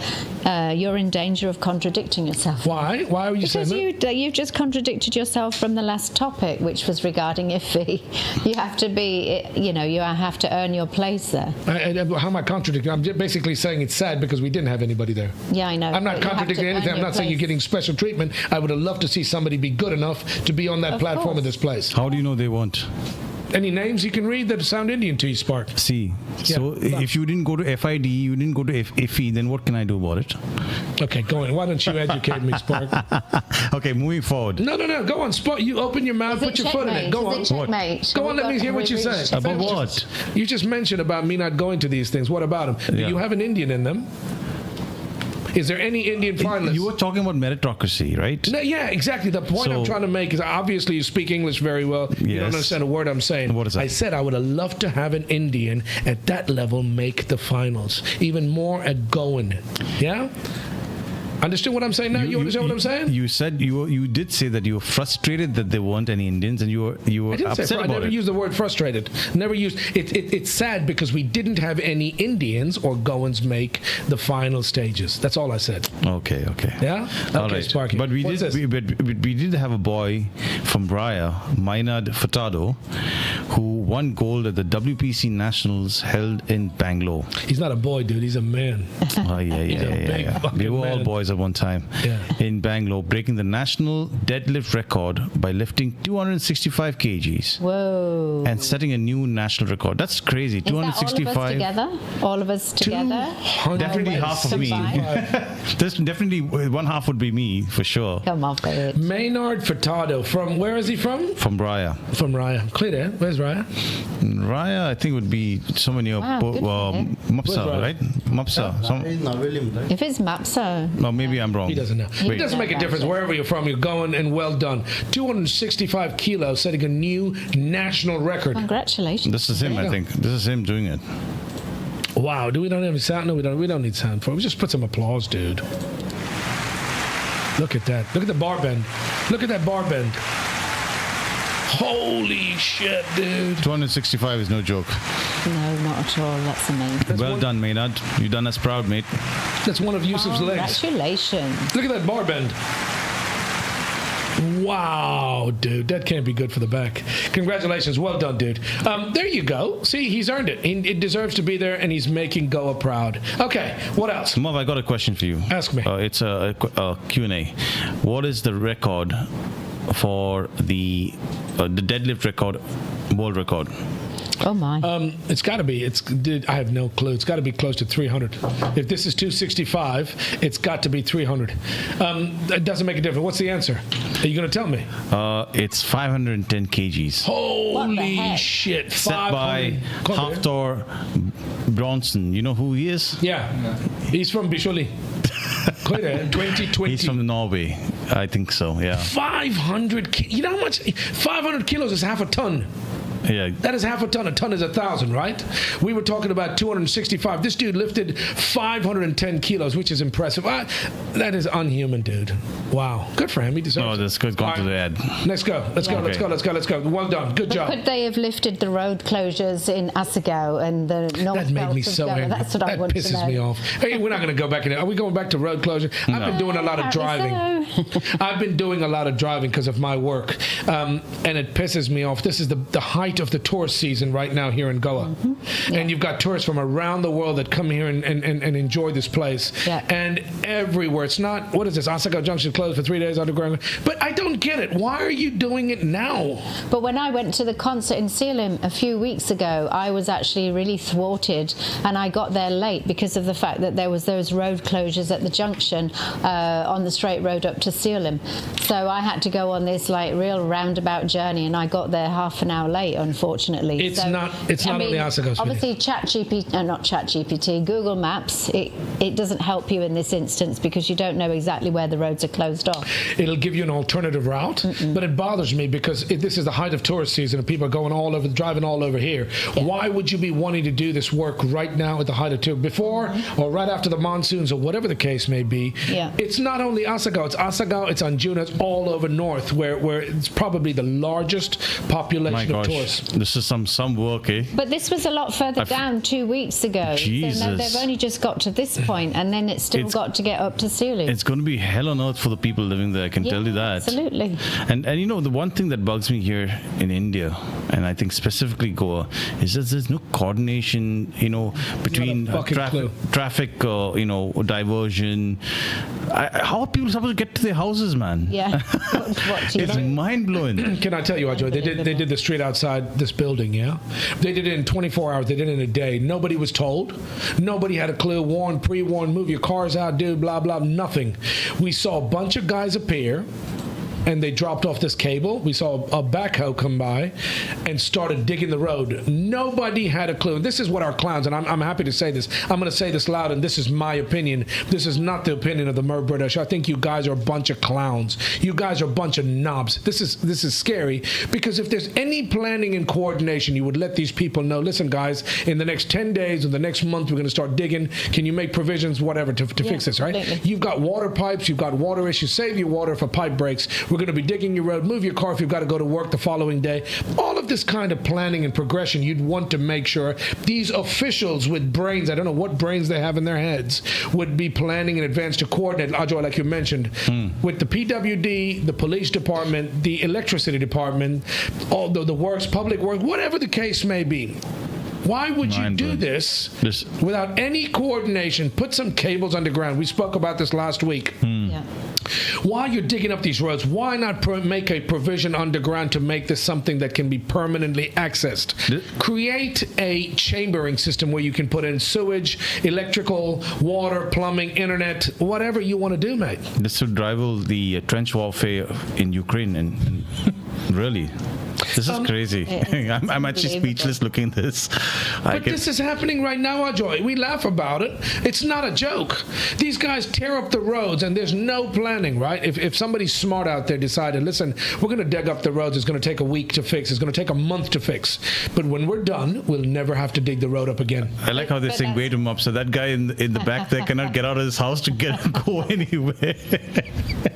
you're in danger of contradicting yourself. Why? Why are you saying that? Because you've just contradicted yourself from the last topic, which was regarding IFFI. You have to be, you have to earn your place there. How am I contradicting? I'm just basically saying it's sad because we didn't have anybody there. Yeah, I know. I'm not contradicting anything. I'm not saying you're getting special treatment. I would have loved to see somebody be good enough to be on that platform of this place. How do you know they won't? Any names you can read that sound Indian to you, Spark? See, so if you didn't go to FID, you didn't go to IFFI, then what can I do about it? Okay, go on. Why don't you educate me, Spark? Okay, moving forward. No. Go on, Spark. You open your mouth, put your foot in it. Go on. Go on, let me hear what you say. About what? You just mentioned about me not going to these things. What about them? Do you have an Indian in them? Is there any Indian finalists? You were talking about meritocracy, right? No, yeah, exactly. The point I'm trying to make is obviously you speak English very well. Yes. You don't understand a word I'm saying. What is that? I said I would have loved to have an Indian at that level make the finals. Even more at Goan. Yeah? Understand what I'm saying now? You understand what I'm saying? You said you did say that you were frustrated that there weren't any Indians, and you were upset about it. I never used the word frustrated. Never used it. It's sad because we didn't have any Indians or Goans make the final stages. That's all I said. Okay. Yeah. All okay, right. Sparky. But we did have a boy from Raya, Maynard Furtado, who won gold at the WPC Nationals held in Bangalore. He's not a boy, dude. He's a man. Oh yeah. We were all boys at one time in Bangalore, breaking the national deadlift record by lifting 265 kgs. Whoa! And setting a new national record. That's crazy. Is 265. All of us together. Definitely half of me. There's definitely one half would be me for sure. Come on, babe. Maynard Furtado. From where is he from? From Raya. From Raya. Clear. Where's Raya? Raya, I think would be somewhere near Mapsa, right? Mapsa. If it's Mapsa. No, maybe I'm wrong. He doesn't know. It doesn't make a difference wherever you're from. You're going, and well done. 265 kilos, setting a new national record. Congratulations. This is him, I think. This is him doing it. Wow. We don't have any sound? No, we don't. We don't need sound for it. We just put some applause, dude. Look at that. Look at the bar bend. Look at that bar bend. Holy shit, dude. 265 is no joke. No, not at all. That's amazing. Well done, Maynard. You done us proud, mate. That's one of Yusuf's legs. Congratulations. Look at that bar bend. Wow, dude. That can't be good for the back. Congratulations. Well done, dude. There you go. See, he's earned it. It deserves to be there, and he's making Goa proud. Okay, what else? Marv, I got a question for you. Ask me. It's a Q&A. What is the record for the deadlift record, world record? Oh my! It's got to be. I have no clue. It's got to be close to 300. If this is 265, it's got to be 300. It doesn't make a difference. What's the answer? Are you going to tell me? It's 510 kgs. Holy shit! Set by Haftor Bronson. You know who he is? Yeah. He's from Bisholi. 2020. He's from Norway. I think so. Yeah. 500. You know how much? 500 kilos is half a ton. Yeah. That is half a ton. A ton is 1,000, right? We were talking about 265. This dude lifted 510 kilos, which is impressive. That is unhuman, dude. Wow. Good for him. He deserves it. Oh, that's good. Gone to the ad. Let's go. Let's go. Well done. Good job. Could they have lifted the road closures in Assagao and the North That made me so angry. That's what I want to know. That pisses me off. Hey, we're not going to go back in there. Are we going back to road closure? No. I've been doing a lot of driving. I've been doing a lot of driving because of my work. And it pisses me off. This is the height of the tourist season right now here in Goa. Mm-hmm. Yeah. And you've got tourists from around the world that come here and enjoy this place. Yeah. And everywhere. It's not, what is this? Assagao Junction closed for 3 days underground. But I don't get it. Why are you doing it now? But when I went to the concert in Sealim a few weeks ago, I was actually really thwarted, and I got there late because of the fact that there was those road closures at the junction on the straight road up to Sealim. So I had to go on this like real roundabout journey, and I got there half an hour late unfortunately. It's not only Assagao. Obviously, Google Maps, it doesn't help you in this instance because you don't know exactly where the roads are closed off. It'll give you an alternative route, but it bothers me because this is the height of tourist season and people are driving all over here. Yeah. Why would you be wanting to do this work right now at the height of tour before or right after the monsoons or whatever the case may be? Yeah. It's not only Assagao, it's Anjuna, it's all over north where it's probably the largest population of tourists. This is some work, eh? But this was a lot further down 2 weeks ago. Jesus. So they've only just got to this point and then it's still got to get up to ceiling. It's going to be hell on earth for the people living there, I can tell you that. Absolutely. And the one thing that bugs me here in India, and I think specifically Goa, is that there's no coordination, between traffic, diversion. How are people supposed to get to their houses, man? Yeah. It's mind-blowing. Can I tell you, Ajay, they did the street outside this building, yeah? They did it in 24 hours. They did it in a day. Nobody was told. Nobody had a clue. Pre-warned, move your cars out, dude, blah, blah, nothing. We saw a bunch of guys appear, and they dropped off this cable. We saw a backhoe come by and started digging the road. Nobody had a clue. And this is what our clowns, and I'm happy to say this. I'm going to say this loud, and this is my opinion. This is not the opinion of the Merv Britto Show. I think you guys are a bunch of clowns. You guys are a bunch of knobs. This is scary because if there's any planning and coordination, you would let these people know, listen, guys, in the next 10 days or the next month, we're going to start digging. Can you make provisions, whatever, to fix this, right? Completely. You've got water pipes. You've got water issues. Save your water if a pipe breaks. We're going to be digging your road. Move your car if you've got to go to work the following day. All of this kind of planning and progression, you'd want to make sure these officials with brains, I don't know what brains they have in their heads, would be planning in advance to coordinate, Ajay, like you mentioned, with the PWD, the police department, the electricity department, all the works, public works, whatever the case may be. Why would you do this without any coordination? Put some cables underground. We spoke about this last week. Yeah. While you're digging up these roads, why not make a provision underground to make this something that can be permanently accessed? Create a chambering system where you can put in sewage, electrical, water, plumbing, internet, whatever you want to do, mate. This would rival the trench warfare in Ukraine, and really. This is crazy. I'm actually speechless looking at this. But this is happening right now, Ajay. We laugh about it. It's not a joke. These guys tear up the roads and there's no planning, right? If somebody smart out there decided, listen, we're going to dig up the roads. It's going to take a week to fix. It's going to take a month to fix. But when we're done, we'll never have to dig the road up again. I like how they sing wait him up. So that guy in the back there cannot get out of his house to go anywhere.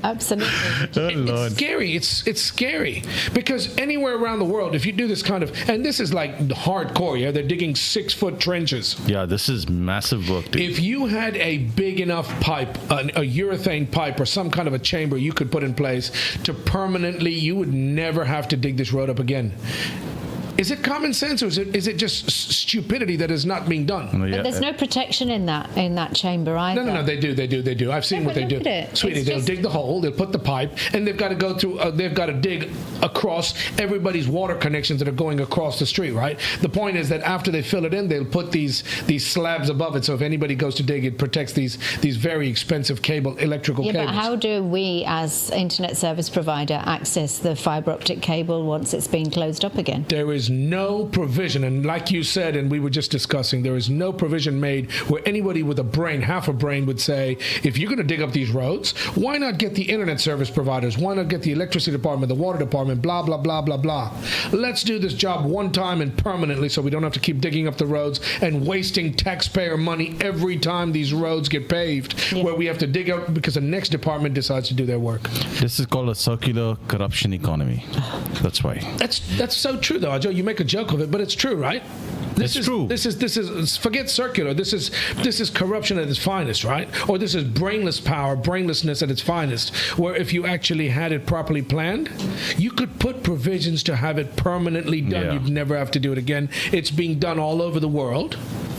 Absolutely. Oh, Lord. It's scary. It's scary because anywhere around the world, if you do this kind of, and this is like hardcore, yeah, they're digging 6-foot trenches. Yeah, this is massive work, dude. If you had a big enough pipe, a urethane pipe or some kind of a chamber you could put in place to permanently, you would never have to dig this road up again. Is it common sense or is it just stupidity that is not being done? But there's no protection in that chamber either. No, they do. I've seen what they do. Sweetie, they'll dig the hole, they'll put the pipe, and they've got to go through, they've got to dig across everybody's water connections that are going across the street, right? The point is that after they fill it in, they'll put these slabs above it, so if anybody goes to dig, it protects these very expensive electrical cables. But how do we, as internet service provider, access the fibre optic cable once it's been closed up again? There is no provision, and like you said, and we were just discussing, there is no provision made where anybody with a brain, half a brain, would say, if you're going to dig up these roads, why not get the internet service providers? Why not get the electricity department, the water department, blah, blah, blah, blah, blah. Let's do this job one time and permanently so we don't have to keep digging up the roads and wasting taxpayer money every time these roads get paved, where we have to dig up because the next department decides to do their work. This is called a circular corruption economy. That's why. That's so true, though, Joe. You make a joke of it, but it's true, right? This is true. This is forget circular. This is corruption at its finest, right? Or this is brainless power, brainlessness at its finest. Where if you actually had it properly planned, you could put provisions to have it permanently done. Yeah. You'd never have to do it again. It's being done all over the world.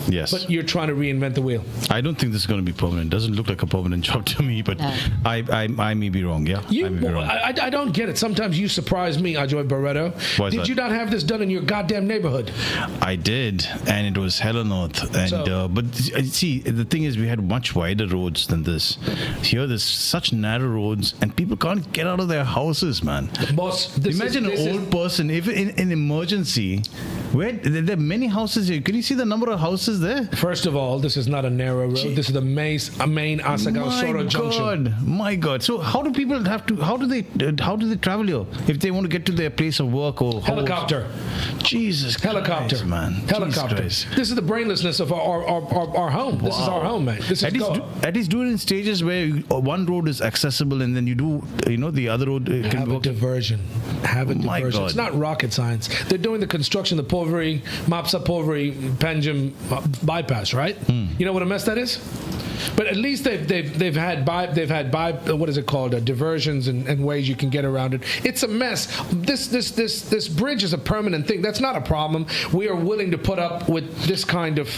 Yes. But you're trying to reinvent the wheel. I don't think this is going to be permanent. Doesn't look like a permanent job to me, but No. I may be wrong. Yeah, I may be wrong. I don't get it. Sometimes you surprise me, Ajoy Barreto. Why is Did that? you not have this done in your goddamn neighborhood? I did, and it was hell on earth. And but see, the thing is, we had much wider roads than this. Here, there's such narrow roads, and people can't get out of their houses, man. Boss, Imagine an old person, if in emergency, where there are many houses here. Can you see the number of houses there? First of all, this is not a narrow road. This is the main Assagao Soro junction. My God! So how do people have to? How do they travel here if they want to get to their place of work or Helicopter. Jesus Helicopter, Christ, man! Helicopter. Jesus Christ. This is the brainlessness of our home. This is our home, man. This is At least do it in stages where one road is accessible and then you do, the other road can have a work. diversion. Have a My diversion. God. It's not rocket science. They're doing the construction, the Poveri, Mapsa Poveri, Panjim bypass, right? You know what a mess that is? But at least they've had what is it called, diversions and ways you can get around it. It's a mess. This bridge is a permanent thing. That's not a problem. We are willing to put up with this kind of,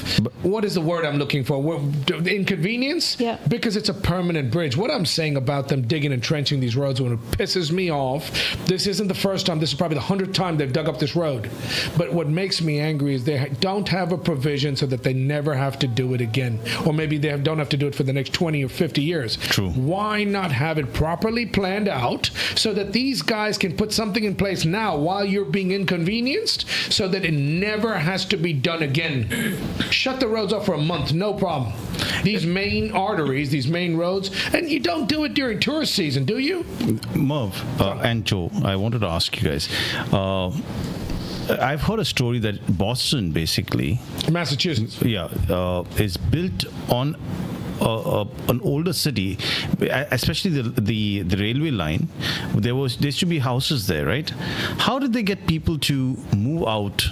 what is the word I'm looking for? The inconvenience. Yeah. Because it's a permanent bridge. What I'm saying about them digging and trenching these roads, when it pisses me off, this isn't the first time. This is probably the 100th time they've dug up this road. But what makes me angry is they don't have a provision so that they never have to do it again, or maybe they don't have to do it for the next 20 or 50 years. True. Why not have it properly planned out so that these guys can put something in place now while you're being inconvenienced, so that it never has to be done again? Shut the roads off for a month, no problem. These main arteries, these main roads, and you don't do it during tourist season, do you? Merv and Joe, I wanted to ask you guys. I've heard a story that Boston, basically, Massachusetts, is built on an older city, especially the railway line. There should be houses there, right? How did they get people to move out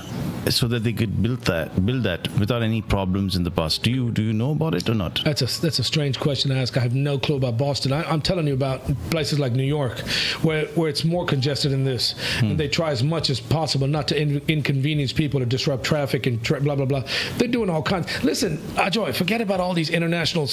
so that they could build that without any problems in the past? Do you know about it or not? That's a strange question to ask. I have no clue about Boston. I'm telling you about places like New York, where it's more congested than this. And they try as much as possible not to inconvenience people or disrupt traffic and blah blah blah. They're doing all kinds. Listen, Ajoy, forget about all these international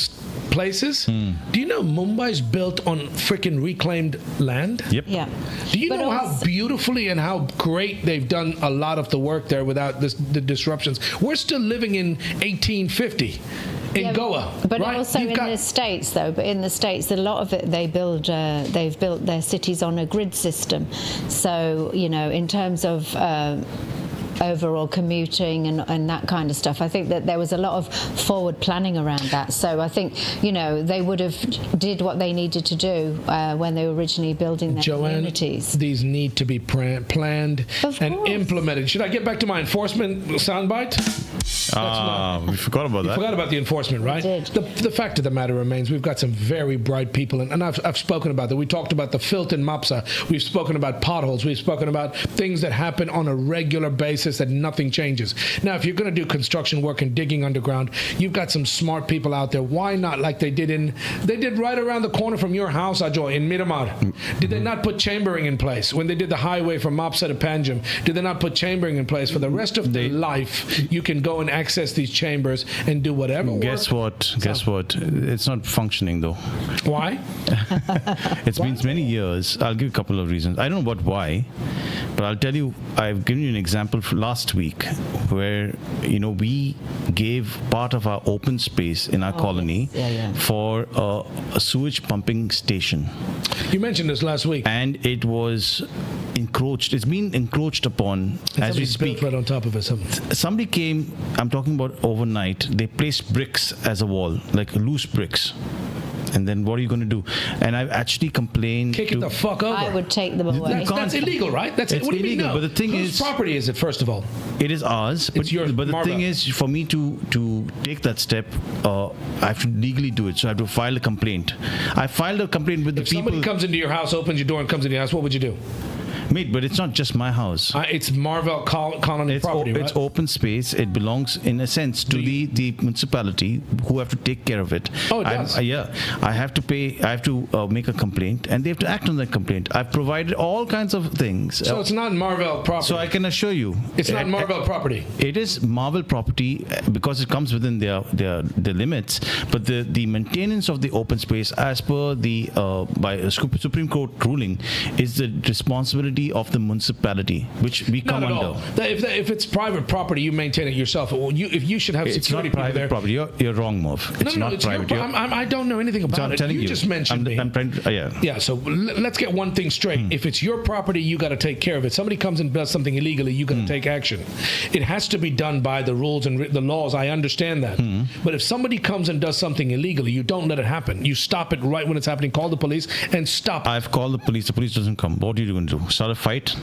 places. Do you know Mumbai's built on freaking reclaimed land? Yep. Yeah. Do you But know how also- beautifully and how great they've done a lot of the work there without the disruptions? We're still living in 1850 in Yeah, Goa, but right? also You've in got- the States, though. But in the States, a lot of it they've built their cities on a grid system. So in terms of overall commuting and that kind of stuff, I think that there was a lot of forward planning around that. So I think they would have did what they needed to do when they were originally building their communities. These need to be planned Of and course. implemented. Should I get back to my enforcement soundbite? We forgot about that. Forgot about the enforcement, right? did. The fact of the matter remains, we've got some very bright people, and I've spoken about that. We talked about the filth in Mapsa. We've spoken about potholes. We've spoken about things that happen on a regular basis that nothing changes. Now, if you're going to do construction work and digging underground, you've got some smart people out there. Why not, like they did right around the corner from your house, Ajoy, in Miramar? Did they not put chambering in place when they did the highway from Mapsa to Panjim? Did they not put chambering in place for the rest of their life? You can go and access these chambers and do whatever work. Guess what? It's not functioning though. Why? It's been many years. I'll give you a couple of reasons. I don't know about why, but I'll tell you. I've given you an example last week where we gave part of our open space in our colony for a sewage pumping station. You mentioned this last week. And it was encroached. It's been encroached upon as we speak. Built right on top of it. Somebody came. I'm talking about overnight. They placed bricks as a wall, like loose bricks. And then what are you going to do? And I've actually complained. Kick it the fuck over. I would take them away. That's illegal, right? That's It's what do you mean, illegal, no? but the thing Whose is, property is it? First of all, it is ours. It's yours, But the Marva. thing is, for me to take that step, I have to legally do it. So I have to file a complaint. I filed a complaint with the if people. somebody comes into your house, opens your door, and comes into your house, what would you do? Mate, but it's not just my house. It's Marvell Colony property, right? It's open space. It belongs, in a sense, to the municipality who have to take care of it. Oh, it does? I have to pay. I have to make a complaint, and they have to act on that complaint. I've provided all kinds of things. So it's not Marvell property. So I can assure you, it's not Marvell property. It is Marvell property because it comes within their limits. But the maintenance of the open space, as per the by a Supreme Court ruling, is the responsibility of the municipality, which we come Not at under. all. If it's private property, you maintain it yourself. If you should have It's security not people there. private property. You're wrong, Merv. It's not private. I don't know anything about it. telling You just mentioned me. I'm trying to, Yeah, so let's get one thing straight. If it's your property, you got to take care of it. Somebody comes and does something illegally, you got to take action. It has to be done by the rules and the laws. I understand that. But if somebody comes and does something illegally, you don't let it happen. You stop it right when it's happening. Call the police and stop. I've called the police. The police doesn't come. What are you going to do? Start a fight?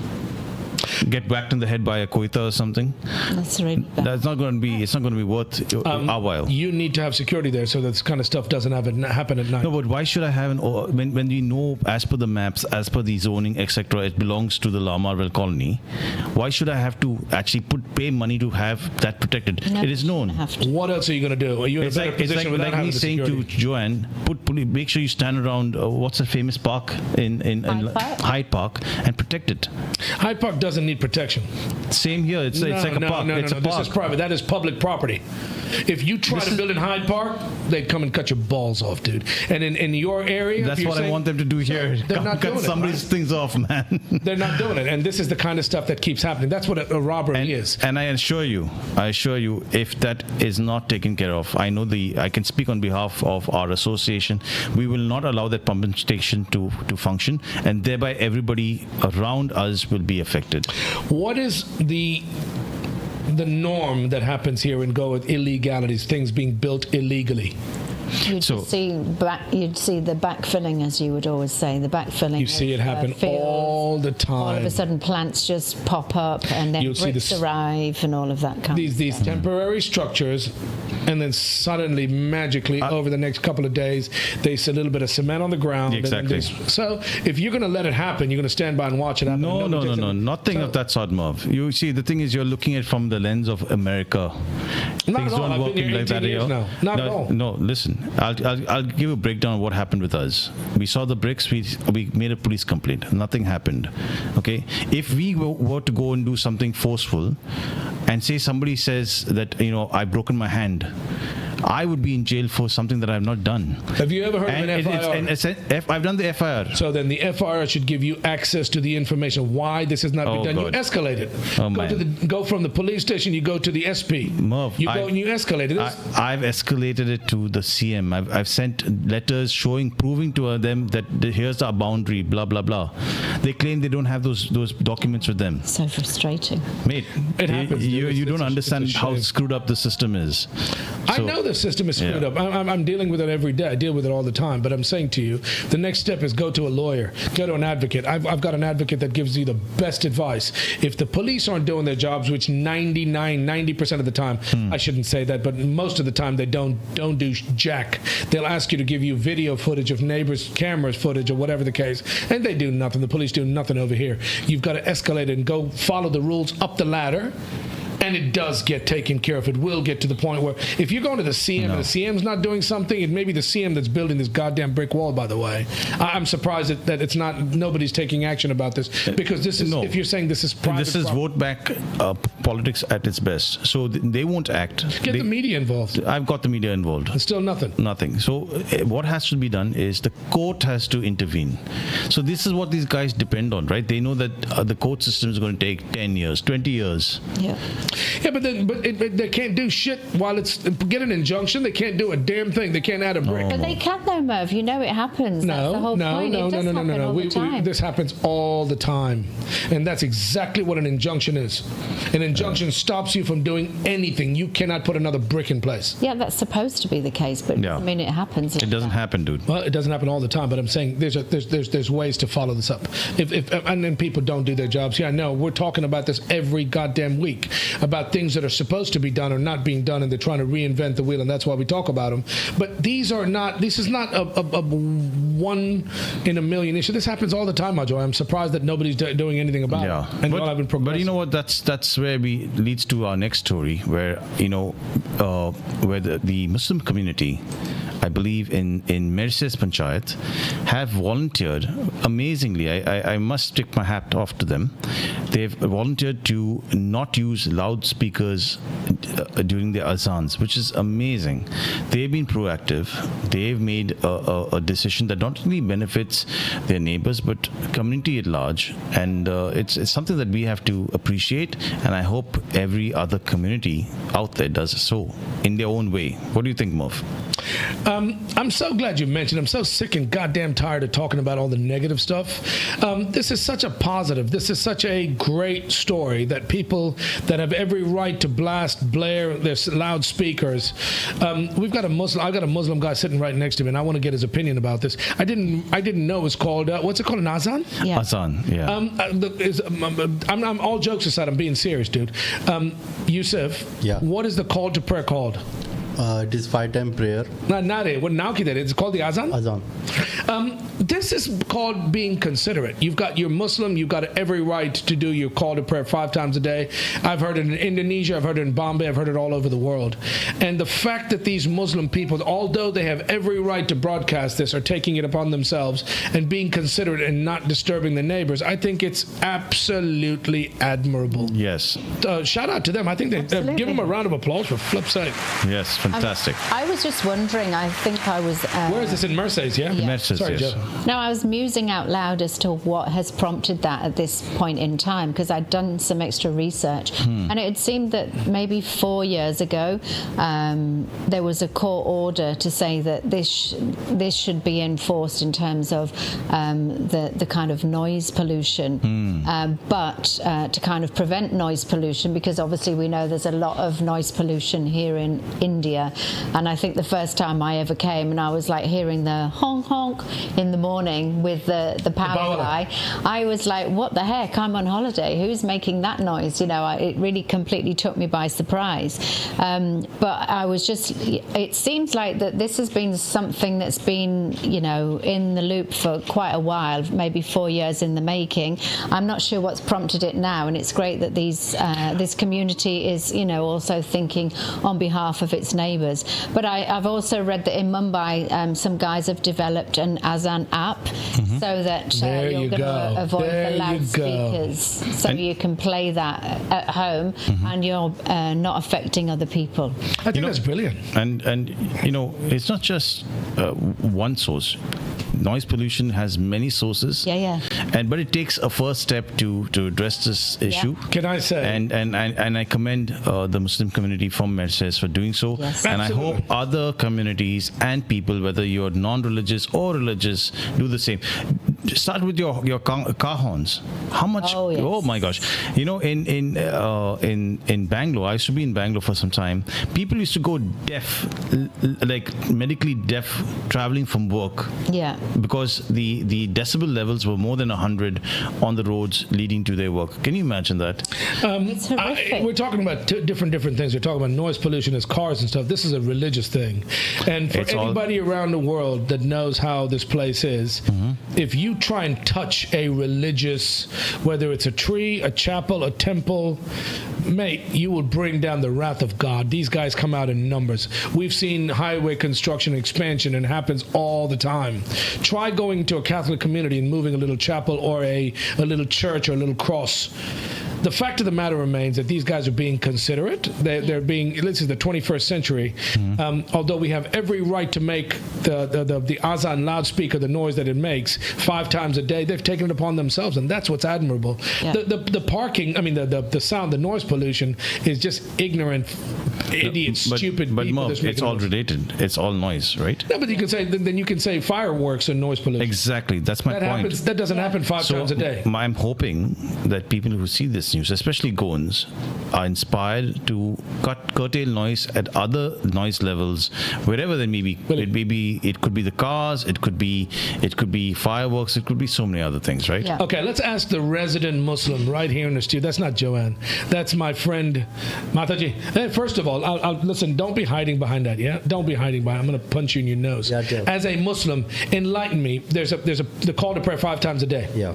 Get whacked in the head by a koita or something? That's really bad. That's not going to be. It's not going to be worth our while. You need to have security there so that this kind of stuff doesn't happen at night. No, but why should I have when we know, as per the maps, as per the zoning, etc., it belongs to the Marvell colony? Why should I have to actually pay money to have that protected? No, it is known. What else are you going to do? Are you in a better position without having me the saying security? to Joanne, make sure you stand around. What's the famous park in Hyde Park and protect it. Hyde Park doesn't need protection. Same here. It's like a park. It's a park. This is private. That is public property. If you try to build in Hyde Park, they'd come and cut your balls off, dude. And in your area, that's what I want them to do here. They're not cut doing somebody's things off, man. They're not doing it, and this is the kind of stuff that keeps happening. That's what a robbery is. And I assure you, if that is not taken care of, I can speak on behalf of our association. We will not allow that pumping station to function, and thereby everybody around us will be affected. What is the norm that happens here in Goa with illegalities, things being built illegally? You'd see the backfilling, as you would always say, the backfilling. You see it happen fields. all the time. All of a sudden, plants just pop up, and then bricks arrive, and all of that kind of stuff. These temporary structures, and then suddenly, magically, over the next couple of days, they see a little bit of cement on the ground. Exactly. So, if you're going to let it happen, you're going to stand by and watch it happen. No, nothing of that sort, Merv. You see, the thing is, you're looking at it from the lens of America. Not Things at all. don't work like that here. Not at all. No, listen. I'll give a breakdown of what happened with us. We saw the bricks. We made a police complaint. Nothing happened. Okay. If we were to go and do something forceful, and say somebody says that I've broken my hand, I would be in jail for something that I have not done. Have you ever heard of an FIR? I've done the FIR. So then the FIR should give you access to the information why this has not been done. God. You escalate it. Go from the police station, you go to the SP. Merv, you go and you escalate it. I've escalated it to the CM. I've sent letters proving to them that here's our boundary, blah, blah, blah. They claim they don't have those documents with them. So frustrating. Mate, it happens. You don't understand how screwed up the system is. I know the system is screwed up. I'm dealing with it every day. I deal with it all the time. But I'm saying to you, the next step is go to a lawyer, go to an advocate. I've got an advocate that gives you the best advice. If the police aren't doing their jobs, which 90% of the time, I shouldn't say that, but most of the time they don't do jack. They'll ask you to give you video footage of neighbors' cameras footage or whatever the case, and they do nothing. The police do nothing over here. You've got to escalate it and go follow the rules up the ladder. And it does get taken care of. It will get to the point where if you're going to the CM and the CM's not doing something, it may be the CM that's building this goddamn brick wall, by the way. I'm surprised that it's not, nobody's taking action about this, because this is, if you're saying this is private. This is vote back politics at its best. So they won't act. Get the media involved. I've got the media involved. And still nothing. Nothing. So what has to be done is the court has to intervene. So this is what these guys depend on, right? They know that the court system is going to take 10 years, 20 years. Yeah. Yeah, but they can't do shit while get an injunction. They can't do a damn thing. They can't add a brick. But they can though, Merv. You know it happens. That's the whole point. No. This happens all the time. And that's exactly what an injunction is. An injunction stops you from doing anything. You cannot put another brick in place. Yeah, that's supposed to be the case, but I mean it happens. It doesn't happen, dude. Well, it doesn't happen all the time, but I'm saying there's ways to follow this up. And then people don't do their jobs. Yeah, I know. We're talking about this every goddamn week. about things that are supposed to be done or not being done, and they're trying to reinvent the wheel, and that's why we talk about them. But this is not a one in a million issue. This happens all the time, Ajoy. I'm surprised that nobody's doing anything about it. And but you know what? That's where we leads to our next story, where where the Muslim community, I believe in Merces Panchayat, have volunteered amazingly. I must take my hat off to them. They've volunteered to not use loudspeakers during their azaans, which is amazing. They've been proactive. They've made a decision that not only benefits their neighbors but community at large, and it's something that we have to appreciate, and I hope every other community out there does so in their own way. What do you think, Merv? I'm so glad you mentioned. I'm so sick and goddamn tired of talking about all the negative stuff. This is such a positive. This is such a great story that people that have every right to blare their loudspeakers. I've got a Muslim guy sitting right next to me, and I want to get his opinion about this. I didn't know it was called what's it called, an azan? Yeah. Azaan, yeah. I'm all jokes aside. I'm being serious, dude. Yusuf, Yeah. What is the call to prayer called? It is 5-time prayer. It's called the Azaan? Azaan. This is called being considerate. You're Muslim, you've got every right to do your call to prayer 5 times a day. I've heard it in Indonesia, I've heard it in Bombay, I've heard it all over the world. And the fact that these Muslim people, although they have every right to broadcast this, are taking it upon themselves and being considerate and not disturbing the neighbors, I think it's absolutely admirable. Yes. Shout out to them. I think they give them a round of applause for flip's sake. Yes, fantastic. I was just wondering, I think I was... Where is this, in Merces, yeah? Merces, Sorry, yes. Joe. No, I was musing out loud as to what has prompted that at this point in time, because I'd done some extra research. And it had seemed that maybe 4 years ago, there was a court order to say that this should be enforced in terms of the kind of noise pollution, but to kind of prevent noise pollution, because obviously we know there's a lot of noise pollution here in India. And I think the first time I ever came and I was like hearing the honk honk in the morning with the power guy, I was like, what the heck, I'm on holiday, who's making that noise? It really completely took me by surprise. But I was just, it seems like that this has been something that's been, in the loop for quite a while, maybe 4 years in the making. I'm not sure what's prompted it now, and it's great that this community is, also thinking on behalf of its neighbours. But I've also read that in Mumbai, some guys have developed an Azaan app, so that you're going to avoid the loudspeakers, so you can play that at home, and you're not affecting other people. I think that's brilliant. And it's not just one source. Noise pollution has many sources. But it takes a first step to address this issue. Can I say? And I commend the Muslim community from Merces for doing so. Yes. And I hope other communities and people, whether you're non-religious or religious, do the same. Start with your car horns. How much? Oh, yes. Oh my gosh! In Bangalore, I used to be in Bangalore for some time. People used to go deaf, like medically deaf, traveling from work. Yeah. Because the decibel levels were more than 100 on the roads leading to their work. Can you imagine that? It's horrific. We're talking about different things. We're talking about noise pollution as cars and stuff. This is a religious thing. And for anybody around the world that knows how this place is, if you try and touch a religious, whether it's a tree, a chapel, a temple, mate, you will bring down the wrath of God. These guys come out in numbers. We've seen highway construction expansion, and it happens all the time. Try going to a Catholic community and moving a little chapel or a little church or a little cross. The fact of the matter remains that these guys are being considerate. They're being. This is the 21st century. Although we have every right to make the Azaan loudspeaker, the noise that it makes 5 times a day, they've taken it upon themselves, and that's what's admirable. Yeah. The parking, the sound, the noise pollution is just ignorant, idiot, stupid. But people. Merv, it's all related. It's all noise, right? No, but you can say then you can say fireworks and noise pollution. Exactly. That's my point. That doesn't happen 5 times a day. I'm hoping that people who see this this news, especially Goans, are inspired to curtail noise at other noise levels, wherever they may be. It could be the cars, it could be fireworks, it could be so many other things, right? Yeah. Okay, let's ask the resident Muslim right here in the studio. That's not Joanne. That's my friend Mataji. Hey, first of all, I'll listen. Don't be hiding behind that. Yeah, don't be hiding behind. I'm going to punch you in your nose. Yeah, yeah. As a Muslim, enlighten me. There's the call to prayer 5 times a day. Yeah.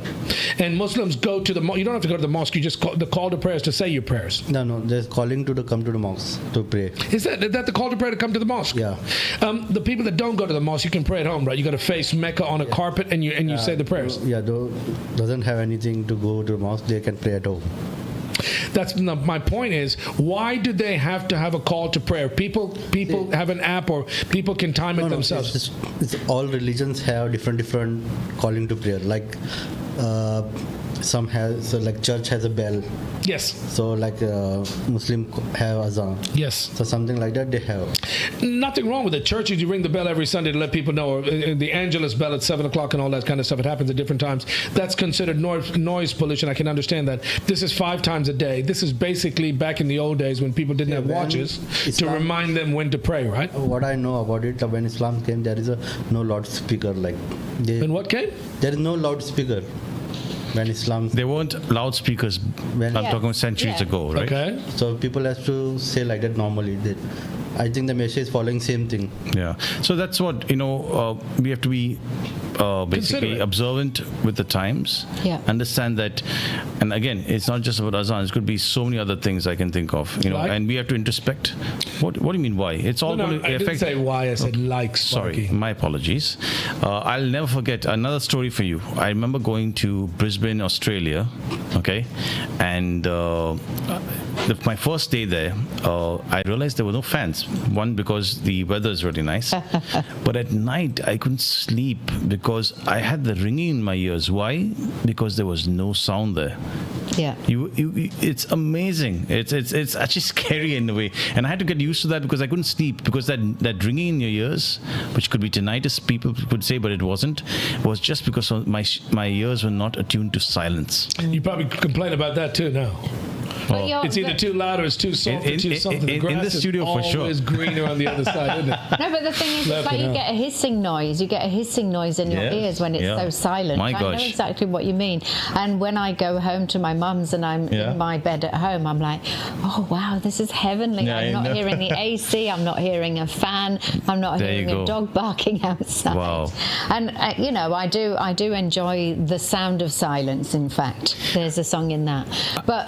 And Muslims go to the you don't have to go to the mosque. You just the call to prayers to say your prayers. No, they're calling to come to the mosque to pray. Is that the call to prayer to come to the mosque? Yeah. The people that don't go to the mosque, you can pray at home, right? You got to face Mecca on a carpet and you say the prayers. Yeah, doesn't have anything to go to the mosque. They can pray at home. That's my point is, why do they have to have a call to prayer? People have an app, or people can time it themselves. It's all religions have different calling to prayer. Like some has like church has a bell. Yes. So like Muslim have Azaan. Yes. So something like that they have. Nothing wrong with it. Churches, you ring the bell every Sunday to let people know, or the Angelus bell at 7 o'clock and all that kind of stuff. It happens at different times. That's considered noise pollution. I can understand that. This is 5 times a day. This is basically back in the old days when people didn't have watches to remind them when to pray, right? What I know about it, when Islam came, there is no loudspeaker. When what came? There is no loudspeaker. When Islam, there weren't loudspeakers. I'm talking about centuries ago, right? Okay. So people have to say like that normally. I think the message is following same thing. Yeah. So that's what we have to be basically observant with the times. Yeah. Understand that, and again, it's not just about Azaan. It could be so many other things I can think of. Like? And we have to introspect. What do you mean why? It's all going to I didn't say why. I said Sorry, my apologies. I'll never forget another story for you. I remember going to Brisbane, Australia. Okay, and my first day there, I realized there were no fans. One, because the weather is really nice, but at night I couldn't sleep because I had the ringing in my ears. Why? Because there was no sound there. Yeah. It's amazing. It's actually scary in a way, and I had to get used to that because I couldn't sleep because that ringing in your ears, which could be tinnitus, people could say, but it wasn't. Was just because my ears were not attuned to silence. You probably complain about that too now. It's either too loud or it's too soft or too soft. The grass in the studio is for sure. always greener on the other side, isn't it? No, but the thing is, it's like you get a hissing noise. You get a hissing noise in your ears when it's so silent. My gosh. I know exactly what you mean. And when I go home to my mum's and I'm in my bed at home, I'm like, oh, wow, this is heavenly. Yeah, I'm not hearing the AC. I'm not hearing a fan. I'm not hearing a dog barking outside. Wow. And, I do enjoy the sound of silence, in fact. There's a song in that. But,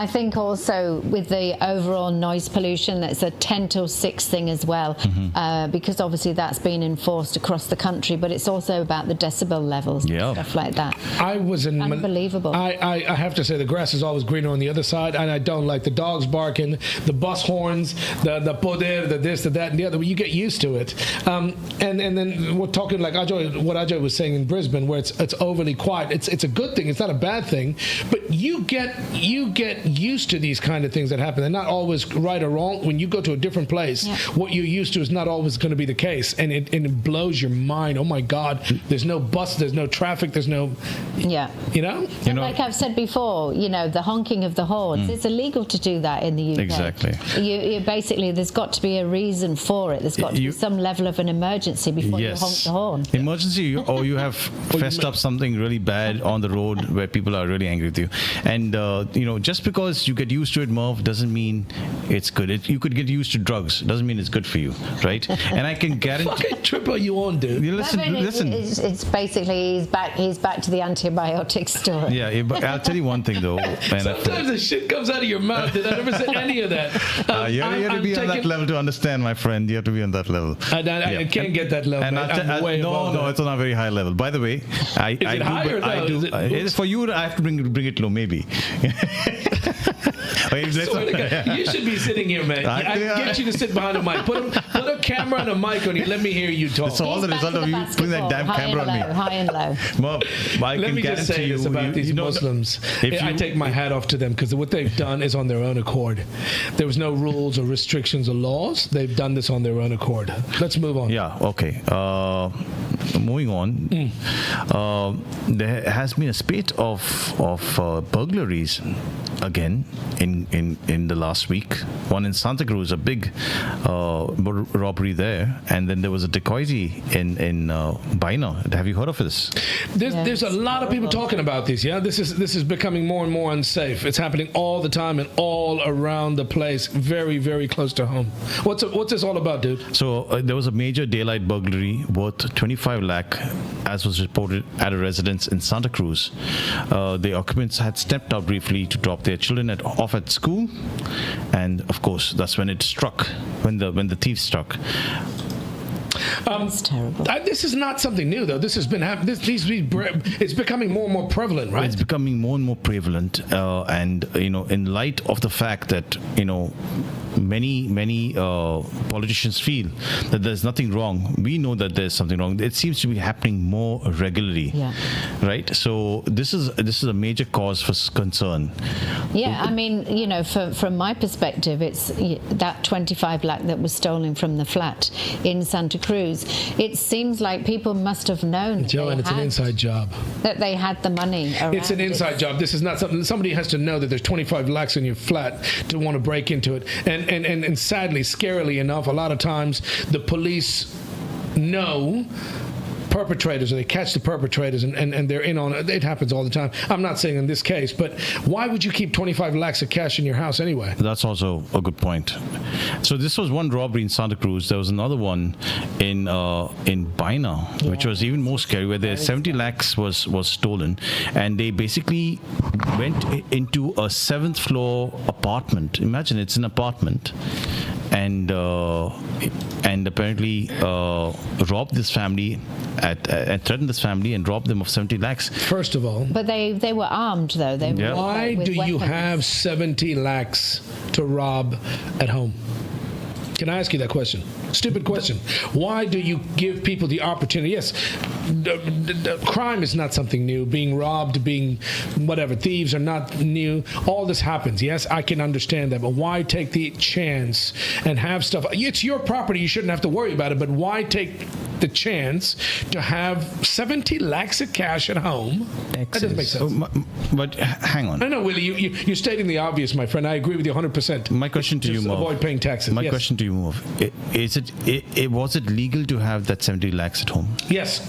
I think also with the overall noise pollution, that's a 10 till 6 thing as well, because obviously that's been enforced across the country, but it's also about the decibel levels and stuff like that. I was in unbelievable. I have to say the grass is always greener on the other side, and I don't like the dogs barking, the bus horns, the poder, the this, the that, and the other. You get used to it, and then we're talking like what Ajay was saying in Brisbane, where it's overly quiet. It's a good thing. It's not a bad thing, but you get used to these kind of things that happen. They're not always right or wrong. When you go to a different place, what you're used to is not always going to be the case, and it blows your mind. Oh my God, there's no bus, there's no traffic, there's no like I've said before, the honking of the horns, it's illegal to do that in the UK. Exactly. You basically, there's got to be a reason for it. There's got to be some level of an emergency before you honk the horn. Emergency, or you have fessed up something really bad on the road where people are really angry with you, and just because you get used to it, Merv, doesn't mean it's good. You could get used to drugs. Doesn't mean it's good for you, right? And I can guarantee. Fucking trip are you on, dude? Listen. It's basically he's back to the antibiotic story. Yeah, but I'll tell you one thing though. Sometimes the shit comes out of your mouth, and I never said any of that. You have to be on that level to understand, my friend. You have to be on that level. I can't get that level. No, it's on a very high level. By the way, I do. For you, I have to bring it low, maybe. You should be sitting here, man. I get you to sit behind the mic. Put a camera camera and a mic on you. Let me hear you talk. It's all the He's back result to of the you putting that damn basketball. camera on me. High and low. Merv, I Let can me just say guarantee this you, about these Muslims. I take my hat off to them because what they've done is on their own accord. There was no rules or restrictions or laws. They've done this on their own accord. Let's move on. Yeah, okay. Moving on, there has been a spate of burglaries again in the last week. One in Santa Cruz, a big robbery there, and then there was a dacoity in Baina. Have you heard of this? There's a lot of people talking about this. Yeah, this is becoming more and more unsafe. It's happening all the time and all around the place. Very, very close to home. What's this all about, dude? So there was a major daylight burglary worth 25 lakh, as was reported at a residence in Santa Cruz. The occupants had stepped out briefly to drop their children off at school, and of course that's when it struck, when the thief struck. That's terrible. This is not something new, though. This has been happening. It's becoming more and more prevalent, right? It's becoming more and more prevalent, and in light of the fact that many politicians feel that there's nothing wrong. We know that there's something wrong. It seems to be happening more regularly, right? So this is a major cause for concern. Yeah, I mean, from my perspective, it's that 25 lakh that was stolen from the flat in Santa Cruz. It seems like people must have known. Joanne, it's an inside job. That they had the money around. It's an inside job. This is not something. Somebody has to know that there's 25 lakhs in your flat to want to break into it. And sadly, scarily enough, a lot of times the police know perpetrators, or they catch the perpetrators and they're in on it. It happens all the time. I'm not saying in this case, but why would you keep 25 lakhs of cash in your house anyway? That's also a good point. So this was one robbery in Santa Cruz. There was another one in Baina, which was even more scary, where their 70 lakhs was stolen, and they basically went into a 7th floor apartment. Imagine, it's an apartment, and apparently robbed this family and threatened this family and robbed them of 70 lakhs. First of all, but they were armed, though. Why do you have 70 lakhs to rob at home? Can I ask you that question? Stupid question. Why do you give people the opportunity? Yes, crime is not something new. Being robbed, being whatever, thieves are not new. All this happens. Yes, I can understand that. But why take the chance and have stuff? It's your property. You shouldn't have to worry about it. But why take the chance to have 70 lakhs of cash at home? That doesn't make sense. But hang on. No, Willie, you're stating the obvious, my friend. I agree with you 100%. My question to you, Merv. Avoid paying taxes. My question to you, Merv. Was it legal to have that 70 lakhs at home? Yes.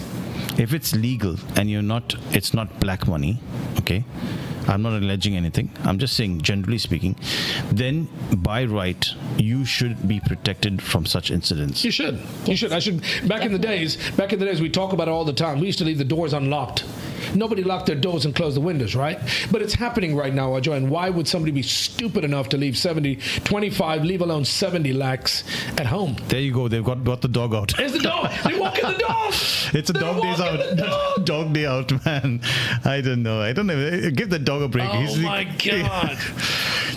If it's legal and it's not black money, okay? I'm not alleging anything. I'm just saying, generally speaking, then by right, you should be protected from such incidents. You should. You should. I should. Back in the days, we talk about it all the time. We used to leave the doors unlocked. Nobody locked their doors and closed the windows, right? But it's happening right now, Ajay. And why would somebody be stupid enough to leave 25, leave alone 70 lakhs at home? There you go. They've got the dog out. There's the dog. They walk in the dog. It's a dog days out. Dog day out, man. I don't know. Give the dog a break. Oh, my God.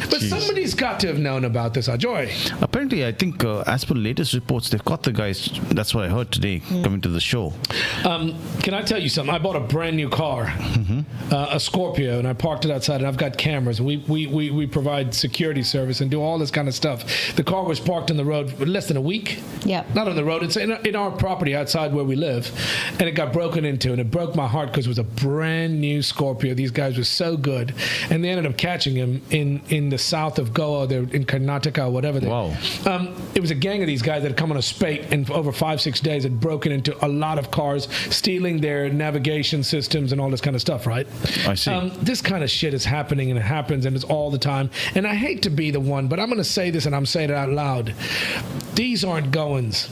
But somebody's got to have known about this, Ajay. Apparently, I think as per latest reports, they've caught the guys. That's what I heard today coming to the show. Can I tell you something? I bought a brand new car, a Scorpio, and I parked it outside, and I've got cameras. We provide security service and do all this kind of stuff. The car was parked on the road for less than a week. Yeah. Not on the road. It's in our property outside where we live, and it got broken into, and it broke my heart because it was a brand new Scorpio. These guys were so good, and they ended up catching him in the south of Goa. They're in Karnataka or whatever. Wow. It was a gang of these guys that had come on a spate and over 5-6 days had broken into a lot of cars, stealing their navigation systems and all this kind of stuff, right? I see. This kind of shit is happening, and it happens, and it's all the time. And I hate to be the one, but I'm going to say this, and I'm saying it out loud. These aren't Goans.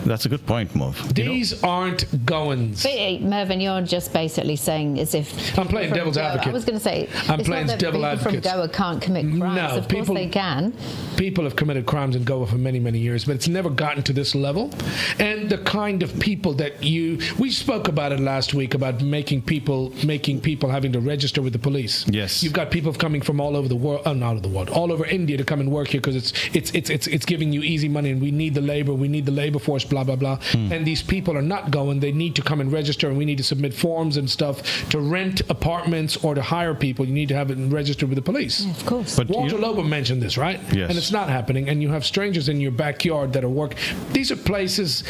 That's a good point, Merv. These aren't Goans. But, Mervyn, you're just basically saying as if I'm playing people from devil's Goa- advocate. I was going to say I'm it's playing not that devil people advocate. from Goa can't commit crimes. No, of course they can. People have committed crimes in Goa for many, many years, but it's never gotten to this level. And the kind of people that we spoke about it last week about making people having to register with the police. Yes. You've got people coming from all over the world, not of the world, all over India to come and work here because it's giving you easy money, and we need the labor force, blah blah blah. And these people are not going. They need to come and register, and we need to submit forms and stuff to rent apartments or to hire people. You need to have it registered with the police. Yeah, of course. But Walter Lobo mentioned this, right? Yes. And it's not happening, and you have strangers in your backyard that are working. These are places,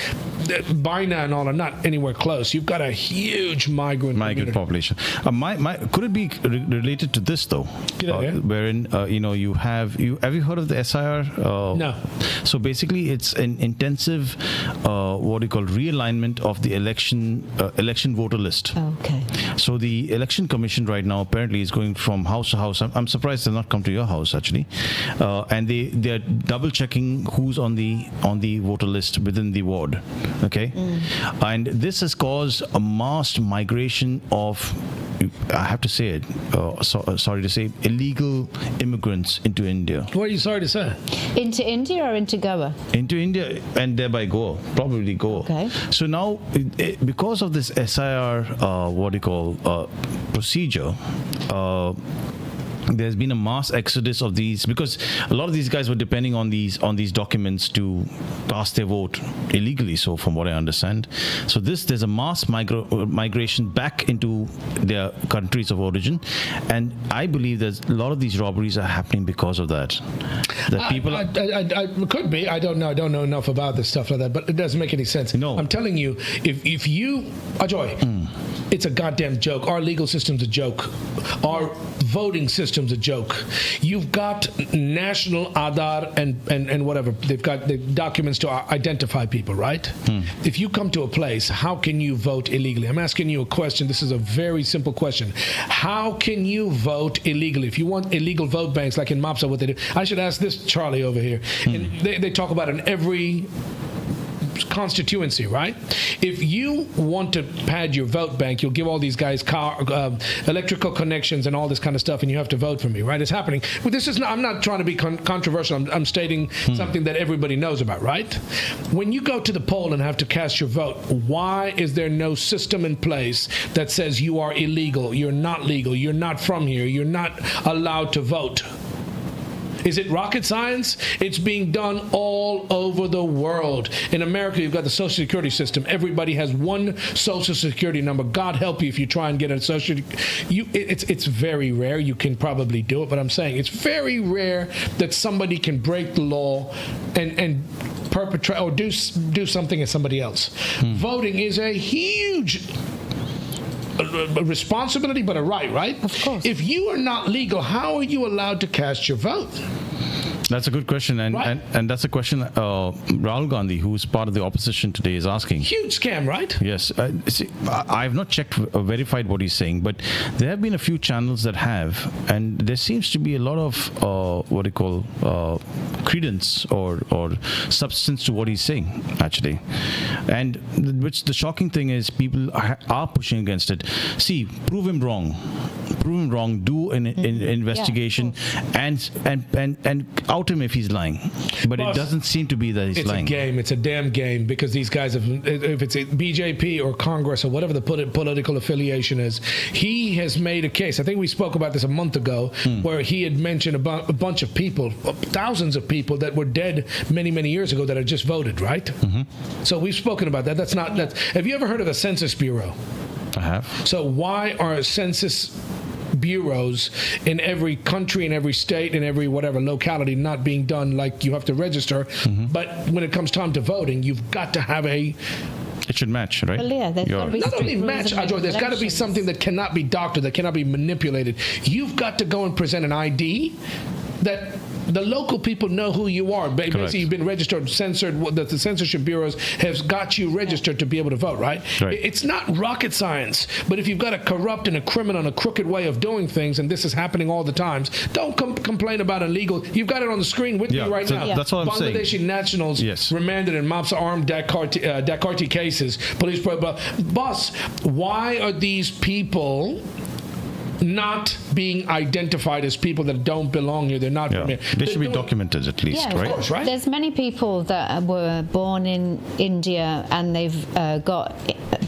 Baina and all are not anywhere close. You've got a huge migrant community. Population. Could it be related to this though? Wherein have you heard of the S.I.R? No. So basically, it's an intensive realignment of the election voter list. Okay. So the election commission right now apparently is going from house to house. I'm surprised they've not come to your house actually, and they're double checking who's on the voter list within the ward. Okay, and this has caused a mass migration of, I have to say it, sorry to say, illegal immigrants into India. What are you sorry to say? Into India or into Goa? Into India and thereby Goa, probably Goa. Okay. So now, because of this S.I.R. Procedure, there's been a mass exodus of these, because a lot of these guys were depending on these documents to cast their vote illegally. So from what I understand, there's a mass migration back into their countries of origin, and I believe that a lot of these robberies are happening because of that. People could be. I don't know. I don't know enough about this stuff like that, but it doesn't make any sense. No. I'm telling you, if you, Ajoy, it's a goddamn joke. Our legal system's a joke. Our voting system's a joke. You've got national Aadhaar and whatever. They've got the documents to identify people, right? If you come to a place, how can you vote illegally? I'm asking you a question. This is a very simple question. How can you vote illegally? If you want illegal vote banks, like in MOPSA, what they do, I should ask this Charlie over here. And they talk about it in every constituency, right? If you want to pad your vote bank, you'll give all these guys electrical connections and all this kind of stuff, and you have to vote for me, right? It's happening. But this is not, I'm not trying to be controversial. I'm stating something that everybody knows about, right? When you go to the poll and have to cast your vote, why is there no system in place that says you are illegal, you're not legal, you're not from here, you're not allowed to vote? Is it rocket science? It's being done all over the world. In America, you've got the Social Security system. Everybody has one Social Security number. God help you if you try and get a Social Security. It's very rare. You can probably do it, but I'm saying it's very rare that somebody can break the law and perpetrate or do something as somebody else. Voting is a huge responsibility, but a right? Of course. If you are not legal, how are you allowed to cast your vote? That's a good question, and that's a question Rahul Gandhi, who's part of the opposition today, is asking. Huge scam, right? Yes. I have not checked or verified what he's saying, but there have been a few channels that have, and there seems to be a lot of credence or substance to what he's saying, actually. And which the shocking thing is, people are pushing against it. See, prove him wrong. Do an investigation, and out him if he's lying. But it doesn't seem to be that he's lying. It's a game. It's a damn game, because these guys, if it's a BJP or Congress or whatever the political affiliation is, he has made a case. I think we spoke about this a month ago, where he had mentioned a bunch of people, thousands of people that were dead many, many years ago that had just voted, right? So we've spoken about that. Have you ever heard of a Census Bureau? I have. So why are census bureaus in every country, in every state, in every whatever locality not being done like you have to register? But when it comes time to voting, you've got to have it should match, right? Well, yeah, there's got to be not only match, Ajoy, there's got to be something that cannot be doctored, that cannot be manipulated. You've got to go and present an ID that the local people know who you are. Basically, you've been registered, censored. The censorship bureaus have got you registered to be able to vote, right? It's not rocket science. But if you've got a corrupt and a criminal and a crooked way of doing things, and this is happening all the times, don't complain about illegal. You've got it on the screen with you right now. That's what I'm saying. Bangladeshi nationals remanded in MAPSA armed Dakarti cases. Police boss, why are these people not being identified as people that don't belong here? They're not. They should be documented at least, right? Of course, right? There's many people that were born in India and they've got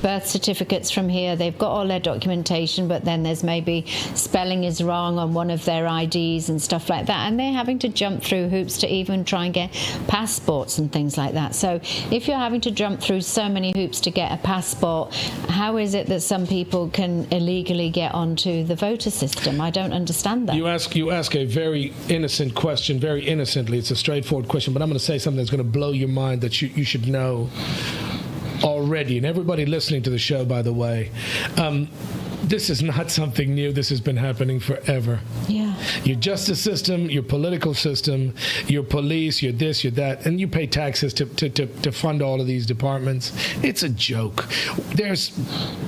birth certificates from here. They've got all their documentation, but then there's maybe spelling is wrong on one of their IDs and stuff like that, and they're having to jump through hoops to even try and get passports and things like that. So if you're having to jump through so many hoops to get a passport, how is it that some people can illegally get onto the voter system? I don't understand that. You ask a very innocent question, very innocently. It's a straightforward question, but I'm going to say something that's going to blow your mind that you should know already. And everybody listening to the show, by the way, this is not something new. This has been happening forever. Yeah. Your justice system, your political system, your police, your this, your that, and you pay taxes to fund all of these departments. It's a joke. There's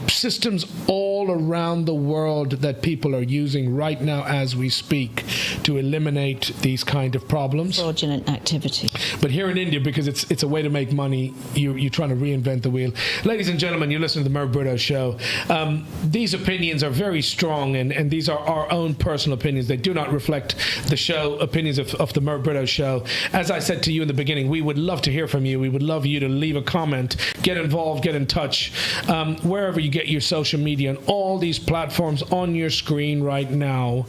systems all around the world that people are using right now as we speak to eliminate these kind of problems. Fraudulent activity. But here in India, because it's a way to make money, you're trying to reinvent the wheel. Ladies and gentlemen, you listen to the Merv Britto Show. These opinions are very strong, and these are our own personal opinions. They do not reflect the show opinions of the Merv Britto Show. As I said to you in the beginning, we would love to hear from you. We would love you to leave a comment, get involved, get in touch, wherever you get your social media, on all these platforms on your screen right now.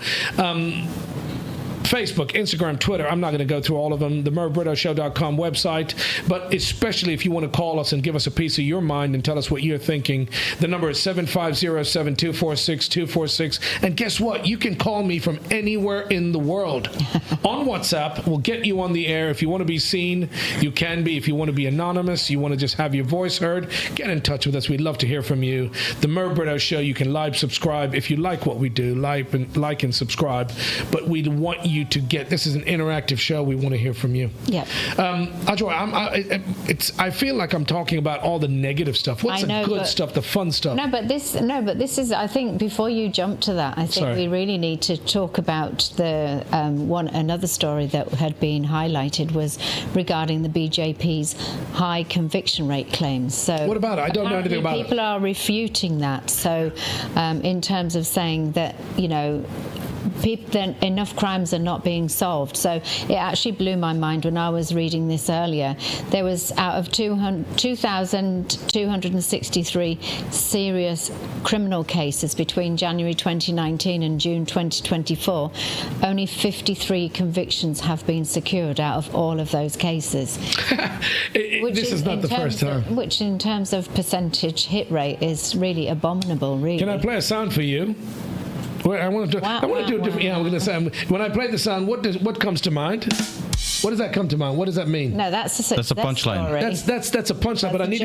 Facebook, Instagram, Twitter. I'm not going to go through all of them. The MervBrittoShow.com website. But especially if you want to call us and give us a piece of your mind and tell us what you're thinking, the number is 750-7246-246. And guess what? You can call me from anywhere in the world. On WhatsApp, we'll get you on the air. If you want to be seen, you can be. If you want to be anonymous, you want to just have your voice heard, get in touch with us. We'd love to hear from you. The Merv Britto Show, you can live subscribe. If you like what we do, like and subscribe. But we want you to get, this is an interactive show. We want to hear from you. Yeah. Ajwa, I feel like I'm talking about all the negative stuff. What's the good stuff, the fun stuff? No, but this is, I think before you jump to that, I think we really need to talk about the another story that had been highlighted was regarding the BJP's high conviction rate claims. So what about it? I don't know anything about it. People are refuting that. So in terms of saying that, enough crimes are not being solved. So it actually blew my mind when I was reading this earlier. There was, out of 2,263 serious criminal cases between January 2019 and June 2024, only 53 convictions have been secured out of all of those cases. This is not the first time. Which in terms of percentage hit rate is really abominable, really. Can I play a sound for you? I want to do a different. Yeah, I'm going to say, when I play the sound, what comes to mind? What does that come to mind? What does that mean? No, that's a punchline. That's a punchline. But I need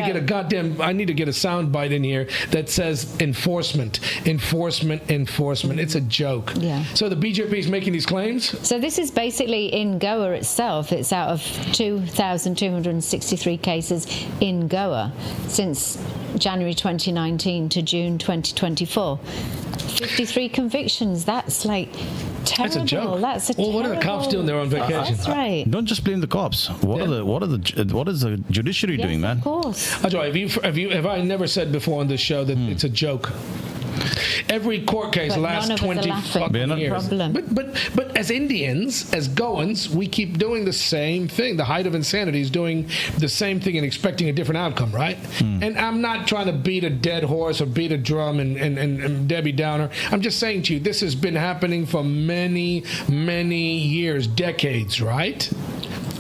to get a sound bite in here that says enforcement. It's a joke. Yeah. So the BJP is making these claims. So this is basically in Goa itself. It's out of 2,263 cases in Goa since January 2019 to June 2024 53 convictions. That's like terrible. That's a joke. Well, what are the cops doing? They're on vacation. That's right. Don't just blame the cops. What is the judiciary doing, man? Of course. Ajay, have I never said before on this show that it's a joke? Every court case lasts 20 fucking years. But as Indians, as Goans, we keep doing the same thing. The height of insanity is doing the same thing and expecting a different outcome, right? And I'm not trying to beat a dead horse or beat a drum and Debbie Downer. I'm just saying to you, this has been happening for many, many years, decades, right?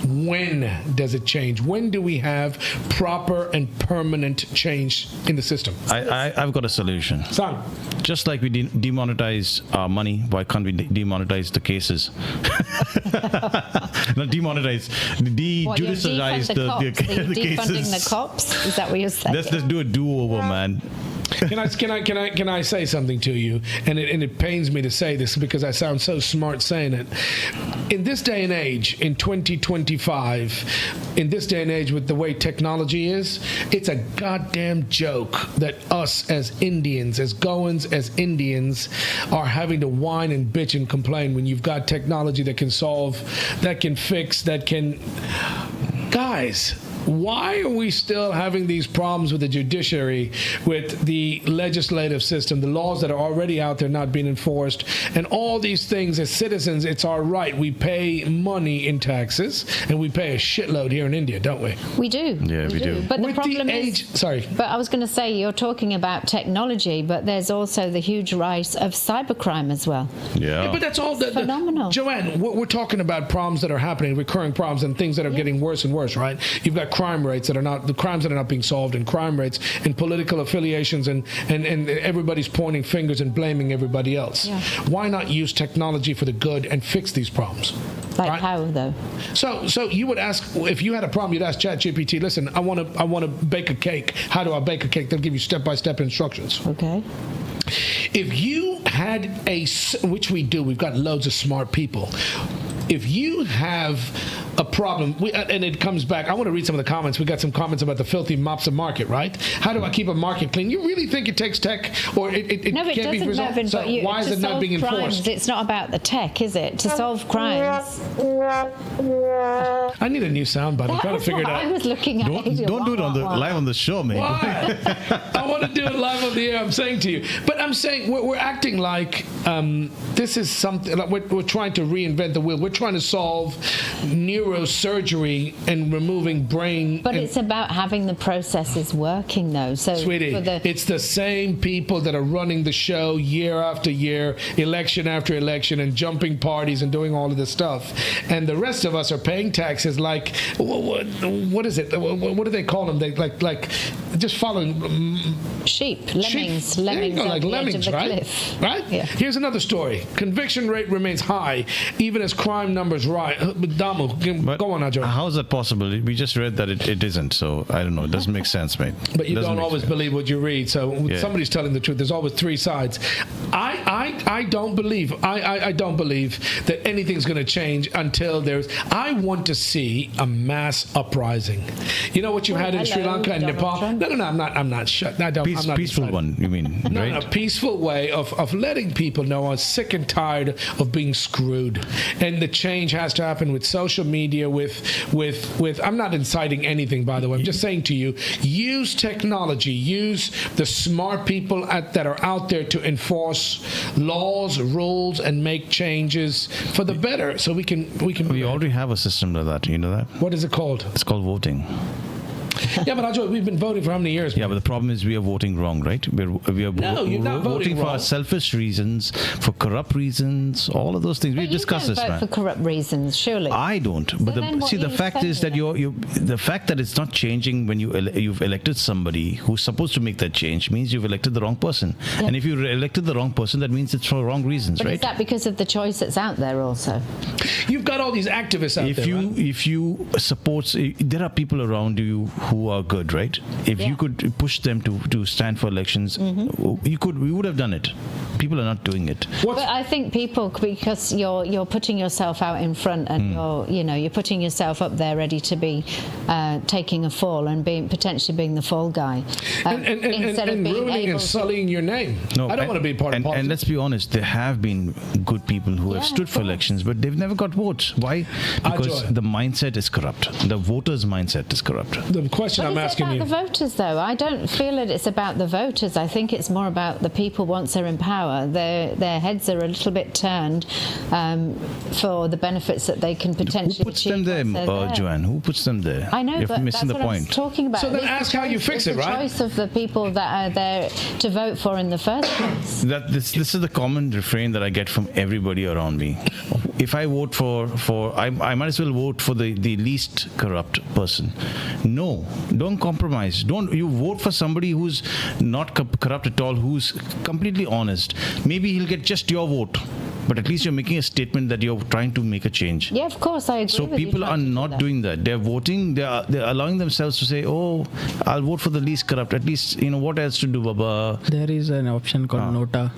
When does it change? When do we have proper and permanent change in the system? I've got a solution. Son. Just like we demonetize our money, why can't we demonetize the cases? Not demonetize, de-judicialize the cases. Defunding the cops? Is that what you're saying? Let's do a do-over, man. Can I say something to you? And it pains me to say this because I sound so smart saying it. In this day and age, in 2025, in this day and age with the way technology is, it's a goddamn joke that us as Indians, as Goans, as Indians, are having to whine and bitch and complain when you've got technology that can solve, that can fix, that can... Guys, why are we still having these problems with the judiciary, with the legislative system, the laws that are already out there not being enforced, and all these things? As citizens, it's our right. We pay money in taxes, and we pay a shitload here in India, don't we? We do. Yeah, we do. But With the problem is... Sorry. But I was going to say, you're talking about technology, but there's also the huge rise of cybercrime as well. Yeah, but that's all... Phenomenal. Joanne, we're talking about problems that are happening, recurring problems, and things that are getting worse and worse, right? You've got crime rates that are not, the crimes that are not being solved, and crime rates and political affiliations, and everybody's pointing fingers and blaming everybody else. Yeah. Why not use technology for the good and fix these problems? Like right? how though? So you would ask, if you had a problem, you'd ask ChatGPT, listen, I want to bake a cake. How do I bake a cake? They'll give you step-by-step instructions. Okay. If you had which we do, we've got loads of smart people. If you have a problem, and it comes back, I want to read some of the comments. We got some comments about the filthy mops of market, right? How do I keep a market clean? You really think it takes tech, or it no, it can't be doesn't, resolved? Mervyn, So but you, why is to it not solve being enforced? crimes, it's not about the tech, is it? To solve crimes. I need a new soundbite. I'm trying to figure it out. I was looking at Don't do it live on the show, mate. Why? I want to do it live on the air. I'm saying to you, but I'm saying we're acting like this is something. Like we're trying to reinvent the wheel. We're trying to solve neurosurgery and removing brain. But it's about having the processes working, though. So, sweetie, it's the same people that are running the show year after year, election after election, and jumping parties and doing all of this stuff. And the rest of us are paying taxes like what is it? What do they call them? They like just following sheep, lemmings, There you go, like at the lemmings, edge of the right? cliff. Right? Yeah. Here's another story. Conviction rate remains high, even as crime numbers rise. Damu, go on, Ajo. How is that possible? We just read that it isn't, so I don't know. It doesn't make sense, mate. But you Doesn't don't make always sense. believe what you read. So when somebody's telling the truth, there's always three sides. I don't believe that anything's going to change until there's. I want to see a mass uprising. You know what you had in Sri Lanka and Nepal? Trump. No, I'm not shut. I'm not Peaceful deciding. one, you mean? No, right? a peaceful way of letting people know I'm sick and tired of being screwed, and the change has to happen with social media. With I'm not inciting anything, by the way. I'm just saying to you, use technology, use the smart people that are out there to enforce laws, rules, and make changes for the better, so we can. We already have a system like that. You know that? What is it called? It's called voting. Yeah, but Ajay, we've been voting for how many years? Yeah, but the problem is we are voting wrong, right? We are No, you're not voting for wrong. selfish reasons, for corrupt reasons, all of those things. We discussed this, vote man. for corrupt reasons, surely. I don't. But then what the are you fact is that saying the fact that it's not changing when you've elected somebody who's supposed to make that change means you've elected the wrong person. Yeah. And if you elected the wrong person, that means it's for wrong reasons, But right? is that because of the choice that's out there also? You've got all these activists out there. Right? If you support, there are people around you who are good, right? If you could push them to stand for elections, we would have done it. People are not doing it. But I think people, because you're putting yourself out in front, and you're putting yourself up there ready to be taking a fall and potentially being the fall guy, instead of being ruining able and sullying your name. No, I don't want to be part of politics. And let's be honest, there have been good people who have stood for elections, but they've never got votes. Why? Because the mindset is corrupt. The voters' mindset is corrupt. The question I'm asking about you. the voters, though, I don't feel that it's about the voters. I think it's more about the people once they're in power. Their heads are a little bit turned for the benefits that they can potentially Who puts them achieve there, once they're Joanne? Who puts them there? I know, You're but missing that's the what point. I'm talking about. So then ask how you fix it, right? The choice of the people that are there to vote for in the first place. This is the common refrain that I get from everybody around me. If I vote for I might as well vote for the least corrupt person. No, don't compromise. You vote for somebody who's not corrupt at all, who's completely honest. Maybe he'll get just your vote. but at least you're making a statement that you're trying to make a change. Yeah, of course, I agree. So with you people are trying to do not that. doing that. They're voting. They're allowing themselves to say, "Oh, I'll vote for the least corrupt." At least what else to do, Baba? There is an option called Nota.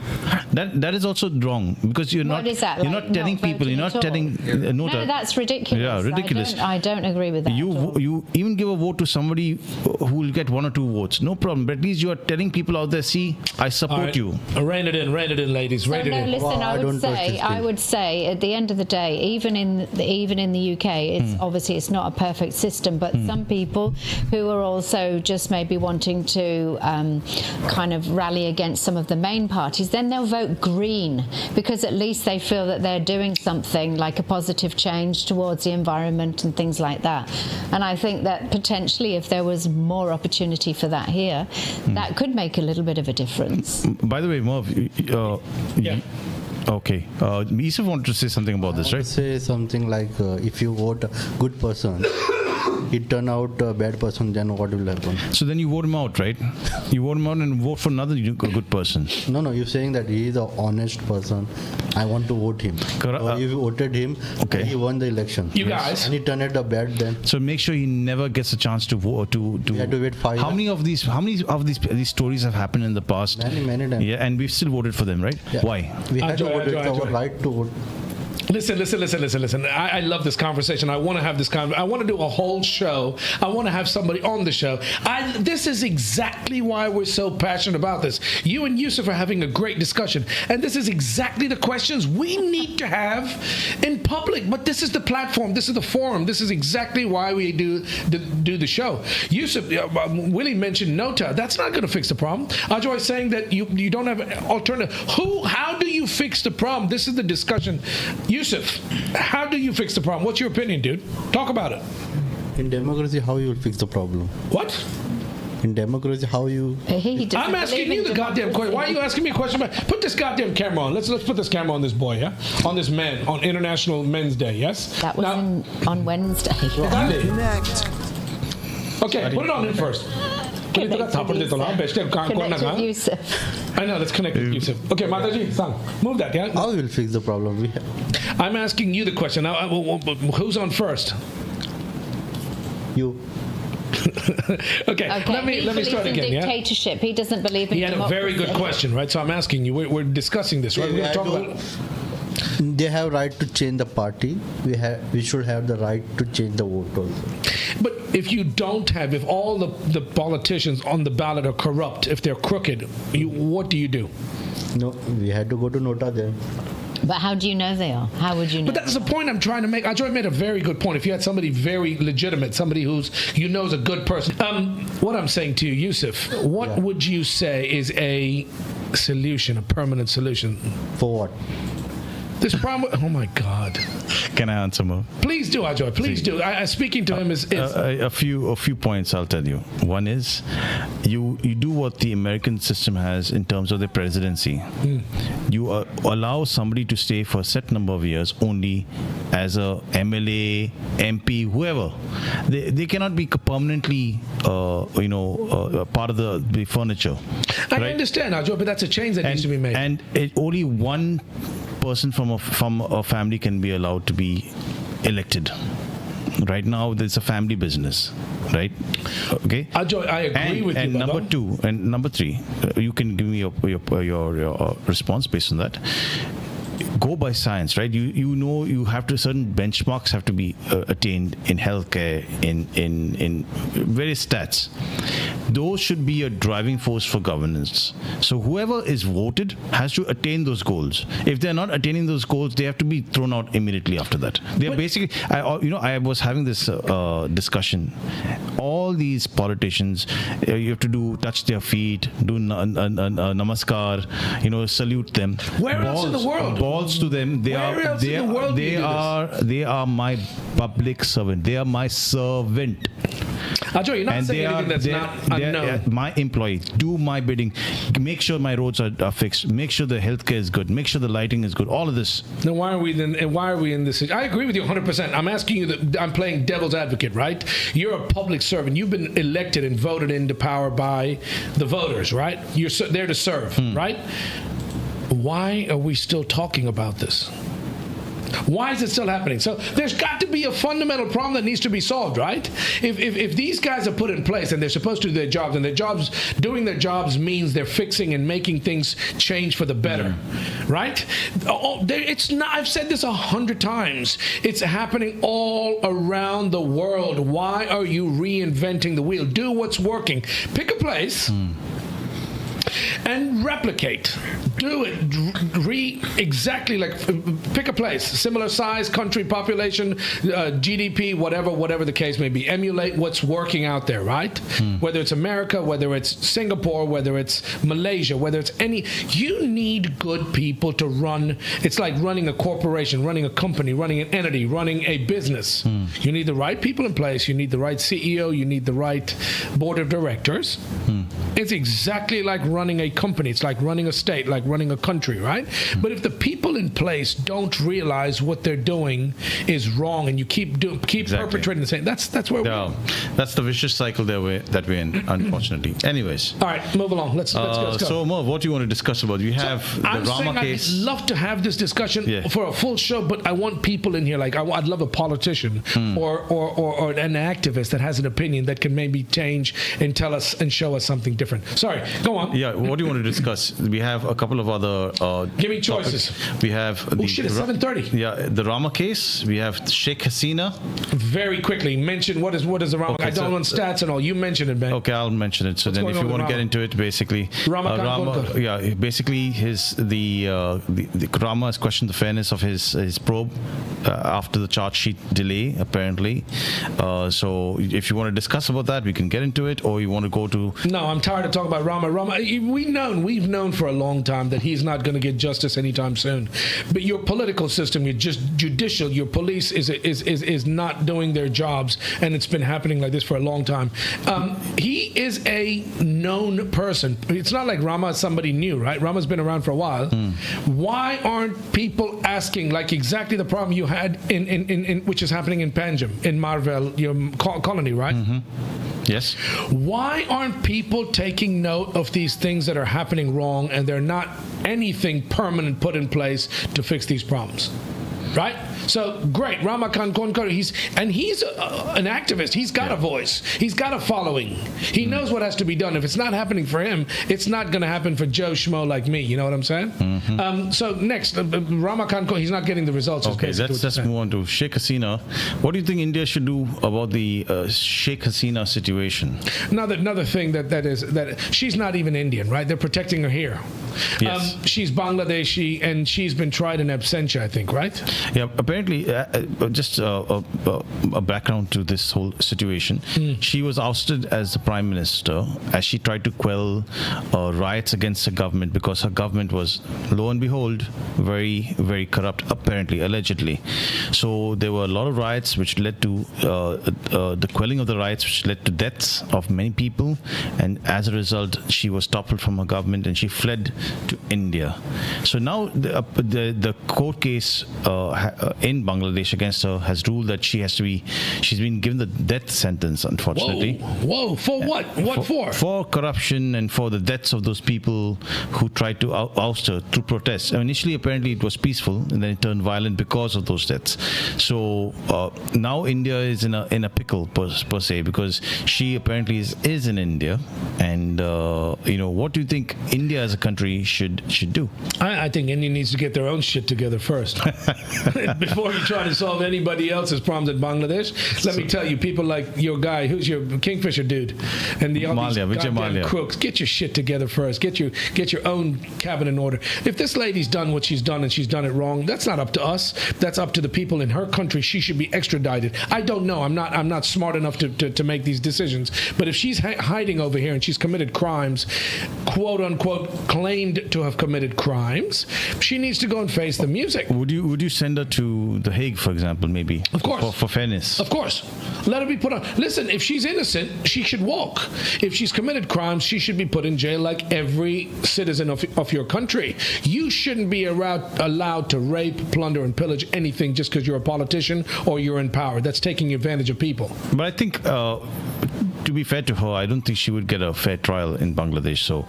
That is also wrong because you're What not. is that, You're like not telling not people. You're voting not at all? telling. No, that's ridiculous. Yeah, ridiculous. I don't agree with that. at all. You even give a vote to somebody who will get 1 or 2 votes. No problem. But at least you are telling people out there, see, I support All right. you. Rein it in, ladies. Rein it No, in. listen. Well, I don't trust this I thing. would say, at the end of the day, even in the UK, it's obviously it's not a perfect system, but some people who are also just maybe wanting to kind of rally against some of the main parties, then they'll vote Green because at least they feel that they're doing something like a positive change towards the environment and things like that. And I think that potentially, if there was more opportunity for that here, that could make a little bit of a difference. By the way, Merv, Yeah. okay. Esuf wanted to say something about this, right? Say something like, if you vote a good person, it turn out a bad person, then what will happen? So then you vote him out, right? You vote him out and vote for another good person. No, you're saying that he is an honest person. I want to vote him. Correct. So if you voted him, Okay. he won the election. You guys. And he turned out a bad, then So make sure he never gets a chance to vote. you have to wait 5 How many of these stories have happened in the past? Many times. Yeah, and we've still voted for them, right? Yeah. Why? We had to vote. It's Enjoy. our right to vote. Listen. I love this conversation. I want to have this I want to do a whole show. I want to have somebody on the show. This is exactly why we're so passionate about this. You and Yusuf are having a great discussion, and this is exactly the questions we need to have in public. But this is the platform. This is the forum. This is exactly why we do the show. Yusuf, Willie mentioned Nota. That's not going to fix the problem. Ajoy is saying that you don't have an alternative. How do you fix the problem? This is the discussion. Yusuf, how do you fix the problem? What's your opinion, dude? Talk about it. In democracy, how you will fix the problem? What? In democracy, how you... He doesn't I'm asking believe you in the goddamn democracy. question. Why are you asking me a question? Put this goddamn camera on. Let's put this camera on this boy, yeah? On this man, on International Men's Day, yes? That was on Wednesday. Okay, put it on him first. Connect with Yusuf. I know, let's connect with Yusuf. Okay, Mataji, Sang, move that, yeah? How we will fix the problem? I'm asking you the question. Now, who's on first? You. Okay, let me start again, yeah? Dictatorship. He doesn't believe in He had a democracy. very good question, right? So I'm asking you, we're discussing this, right? We're going to talk about it. They have right to change the party. We should have the right to change the vote also. But if all the politicians on the ballot are corrupt, if they're crooked, what do you do? No, we had to go to Nota then. But how do you know they are? How would you know? But that's the point I'm trying to make. Ajoy made a very good point. If you had somebody very legitimate, somebody who's is a good person. What I'm saying to you, Yusuf, what would you say is a solution, a permanent solution? For what? This problem. Oh my God! Can I answer more? Please do, Ajoy. Please do. Speaking to him is a few points I'll tell you. One is you do what the American system has in terms of the presidency. You allow somebody to stay for a set number of years only as a MLA, MP, whoever. They cannot be permanently part of the furniture. I right? understand, Ajoy, but that's a change that needs to be made. And only one person from a family can be allowed to be elected. Right now, there's a family business, right? Okay. Ajoy, I agree with you. And number three, you can give me your response based on that. Go by science, right? You have to, certain benchmarks have to be attained in healthcare, in various stats. Those should be a driving force for governance. So whoever is voted has to attain those goals. If they're not attaining those goals, they have to be thrown out immediately after that. They're basically, I was having this discussion. All these politicians, you have to touch their feet, do namaskar, salute them. Where else in the world? Balls to them. They are my public servant. They are my servant. Ajoy, you're not saying anything that's not unknown. My employee, do my bidding. Make sure my roads are fixed. Make sure the healthcare is good. Make sure the lighting is good. All of this. Then why are we in this? I agree with you 100%. I'm asking you that I'm playing devil's advocate, right? You're a public servant. You've been elected and voted into power by the voters, right? You're there to serve, right? why are we still talking about this? Why is it still happening? So there's got to be a fundamental problem that needs to be solved, right? If these guys are put in place and they're supposed to do their jobs, and doing their jobs means they're fixing and making things change for the better, right? It's not. I've said this 100 times. It's happening all around the world. Why are you reinventing the wheel? Do what's working. Pick a place. And replicate. Do it. Exactly like, pick a place, similar size, country, population, GDP, whatever the case may be. Emulate what's working out there, right? Whether it's America, whether it's Singapore, whether it's Malaysia, whether it's any. You need good people to run. It's like running a corporation, running a company, running an entity, running a business. You need the right people in place. You need the right CEO. You need the right board of directors. It's exactly like running a company. It's like running a state, like running a country, right? But if the people in place don't realize what they're doing is wrong, and you keep perpetrating the same, that's where we're. That's the vicious cycle that we're in, unfortunately. Anyways. All right, move along. Let's go. So, Merv, what do you want to discuss about? We have the Rama case. I'd love to have this discussion for a full show, but I want people in here. Like, I'd love a politician or an activist that has an opinion that can maybe change and tell us and show us something different. Sorry, go on. Yeah, what do you want to discuss? We have a couple of other give me choices. Topics. We have it's 7:30. Yeah, the Rama case. We have Sheikh Hasina. Very quickly, mention what is the Rama. I don't want stats and all. You mention it, man. Okay, I'll mention it. So then, if you want to get into it, basically, Rama Kankonkar. Basically, the Rama has questioned the fairness of his probe after the charge sheet delay, apparently. So if you want to discuss about that, we can get into it, or you want to go to. No, I'm tired of talking about Rama. We've known for a long time that he's not going to get justice anytime soon. But your political system, your judicial, your police is not doing their jobs, and it's been happening like this for a long time. He is a known person. It's not like Rama is somebody new, right? Rama's been around for a while. Why aren't people asking, like exactly the problem you had in which is happening in Panjim, in Marvel, your colony, right? Yes. Why aren't people taking note of these things that are happening wrong, and they're not anything permanent put in place to fix these problems? Right? So, great. Rama Kankonkar, he's an activist. He's got a voice. He's got a following. He knows what has to be done. If it's not happening for him, it's not going to happen for Joe Schmo like me. You know what I'm saying? So, next, Rama Kankonkar, he's not getting the results. Okay, let's move on to Sheikh Hasina. What do you think India should do about the Sheikh Hasina situation? Another thing that she's not even Indian, right? They're protecting her here. Yes. She's Bangladeshi, and she's been tried in absentia, I think, right? Yeah, apparently, just a background to this whole situation. She was ousted as the prime minister as she tried to quell riots against the government, because her government was, lo and behold, very, very corrupt, apparently, allegedly. So there were a lot of riots which led to the quelling of the riots, which led to deaths of many people, and as a result, she was toppled from her government and she fled to India. So now the court case in Bangladesh against her has ruled that she's been given the death sentence, unfortunately. Whoa, for what? What for? For corruption and for the deaths of those people who tried to oust her through protests. Initially, apparently, it was peaceful, and then it turned violent because of those deaths. So now India is in a pickle per se, because she apparently is in India. And what do you think India as a country should do? I think India needs to get their own shit together first. Before you try to solve anybody else's problems in Bangladesh. Let me tell you, people like your guy, who's your Kingfisher dude, and the other goddamn crooks, get your shit together first. Get your own cabinet in order. If this lady's done what she's done and she's done it wrong, that's not up to us. That's up to the people in her country. She should be extradited. I don't know. I'm not smart enough to make these decisions. But if she's hiding over here and she's committed crimes, quote unquote, claimed to have committed crimes, she needs to go and face the music. Would you send her to The Hague, for example, maybe? Of course. For fairness. Of course. Let her be put on. Listen, if she's innocent, she should walk. If she's committed crimes, she should be put in jail like every citizen of your country. You shouldn't be allowed to rape, plunder, and pillage anything just because you're a politician or you're in power. That's taking advantage of people. But I think to be fair to her, I don't think she would get a fair trial in Bangladesh. So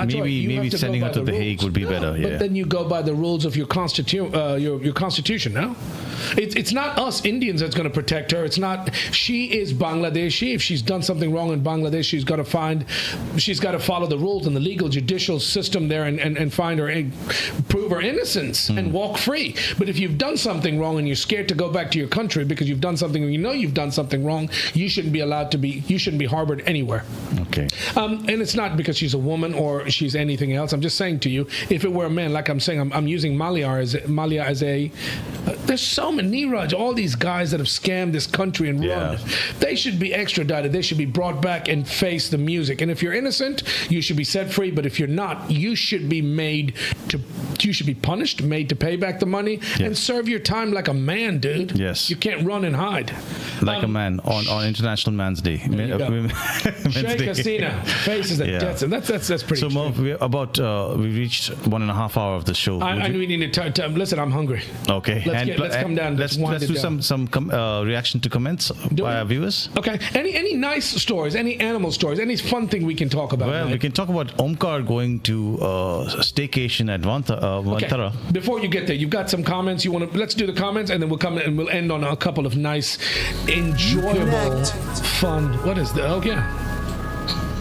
maybe sending her to The Hague would be better. But then you go by the rules of your constitution. No, it's not us Indians that's going to protect her. It's not. She is Bangladeshi. If she's done something wrong in Bangladesh, she's got to follow the rules and the legal judicial system there and find her, prove her innocence and walk free. But if you've done something wrong and you're scared to go back to your country because you've done something, you've done something wrong, you shouldn't be harbored anywhere. Okay. And it's not because she's a woman or she's anything else. I'm just saying to you, if it were a man, like I'm saying, I'm using Malia as a. There's so many, Niraj, all these guys that have scammed this country and run. They should be extradited. They should be brought back and face the music. And if you're innocent, you should be set free. But if you're not, you should be punished, made to pay back the money and serve your time like a man, dude. Yes. You can't run and hide. Like a man on International Man's Day. Sheikh Hasina faces the death, and that's pretty. So Merv, we reached 1.5 hours of the show. We need to listen. I'm hungry. Okay. Let's come down. Let's do some reaction to comments by our viewers. Okay. Any nice stories? Any animal stories? Any fun thing we can talk about? Well, we can talk about Omkar going to staycation at Vantara. Okay. Before you get there, you've got some comments. Let's do the comments, and then we'll come and we'll end on a couple of nice, enjoyable, fun. What is the? Oh yeah.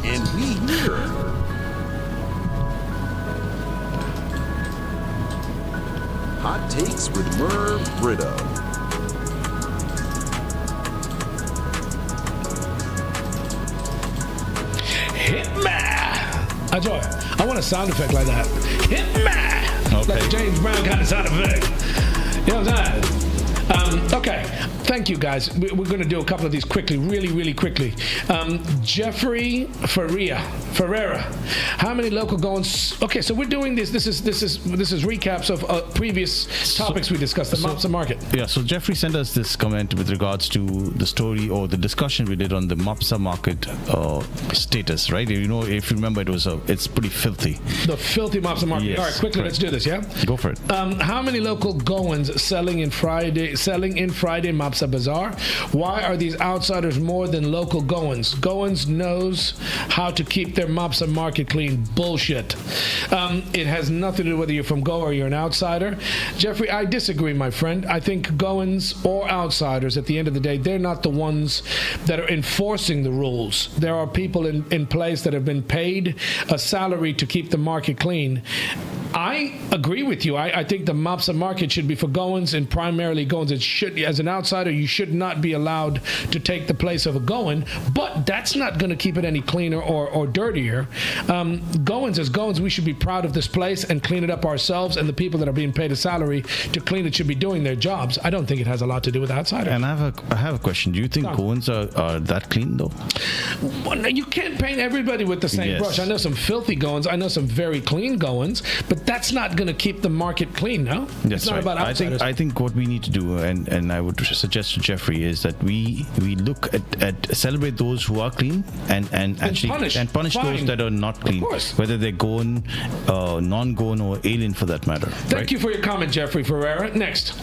And we hear. Hot Takes with Merv Britto. Hit me! Enjoy. I want a sound effect like that. Hit me! Okay. Like a James Brown kind of sound effect. You know what I'm saying? Okay, thank you guys. We're going to do a couple of these quickly, really quickly. Jeffrey Ferreira. How many local Goans? Okay, so we're doing this. This is recaps of previous topics we discussed. The Mopsa market. Yeah. So Jeffrey sent us this comment with regards to the story or the discussion we did on the Mopsa market status, right? You know, if you remember, it's pretty filthy. The filthy Mopsa market. Yes, all right, quickly, let's do this. Yeah. Go for it. How many local Goans selling in Friday Mopsa Bazaar? Why are these outsiders more than local Goans? Goans knows how to keep their Mopsa market clean. Bullshit. It has nothing to do whether you're from Goa or you're an outsider. Jeffrey, I disagree, my friend. I think Goans or outsiders, at the end of the day, they're not the ones that are enforcing the rules. There are people in place that have been paid a salary to keep the market clean. I agree with you. I think the Mopsa market should be for Goans and primarily Goans. It should, as an outsider, you should not be allowed to take the place of a Goan, but that's not going to keep it any cleaner or dirtier. Goans, as Goans, we should be proud of this place and clean it up ourselves, and the people that are being paid a salary to clean it should be doing their jobs. I don't think it has a lot to do with outsiders. And I have a question. Do you think Goans are that clean, though? Well, you can't paint everybody with the same brush. I know some filthy Goans. I know some very clean Goans, but that's not going to keep the market clean, no? That's right. About outsiders. I think what we need to do, and I would suggest to Jeffrey, is that we look at celebrate those who are clean and punish those that are not clean, whether they're Goan, non-Goan, or alien for that matter. Thank you for your comment, Jeffrey Ferreira. Next.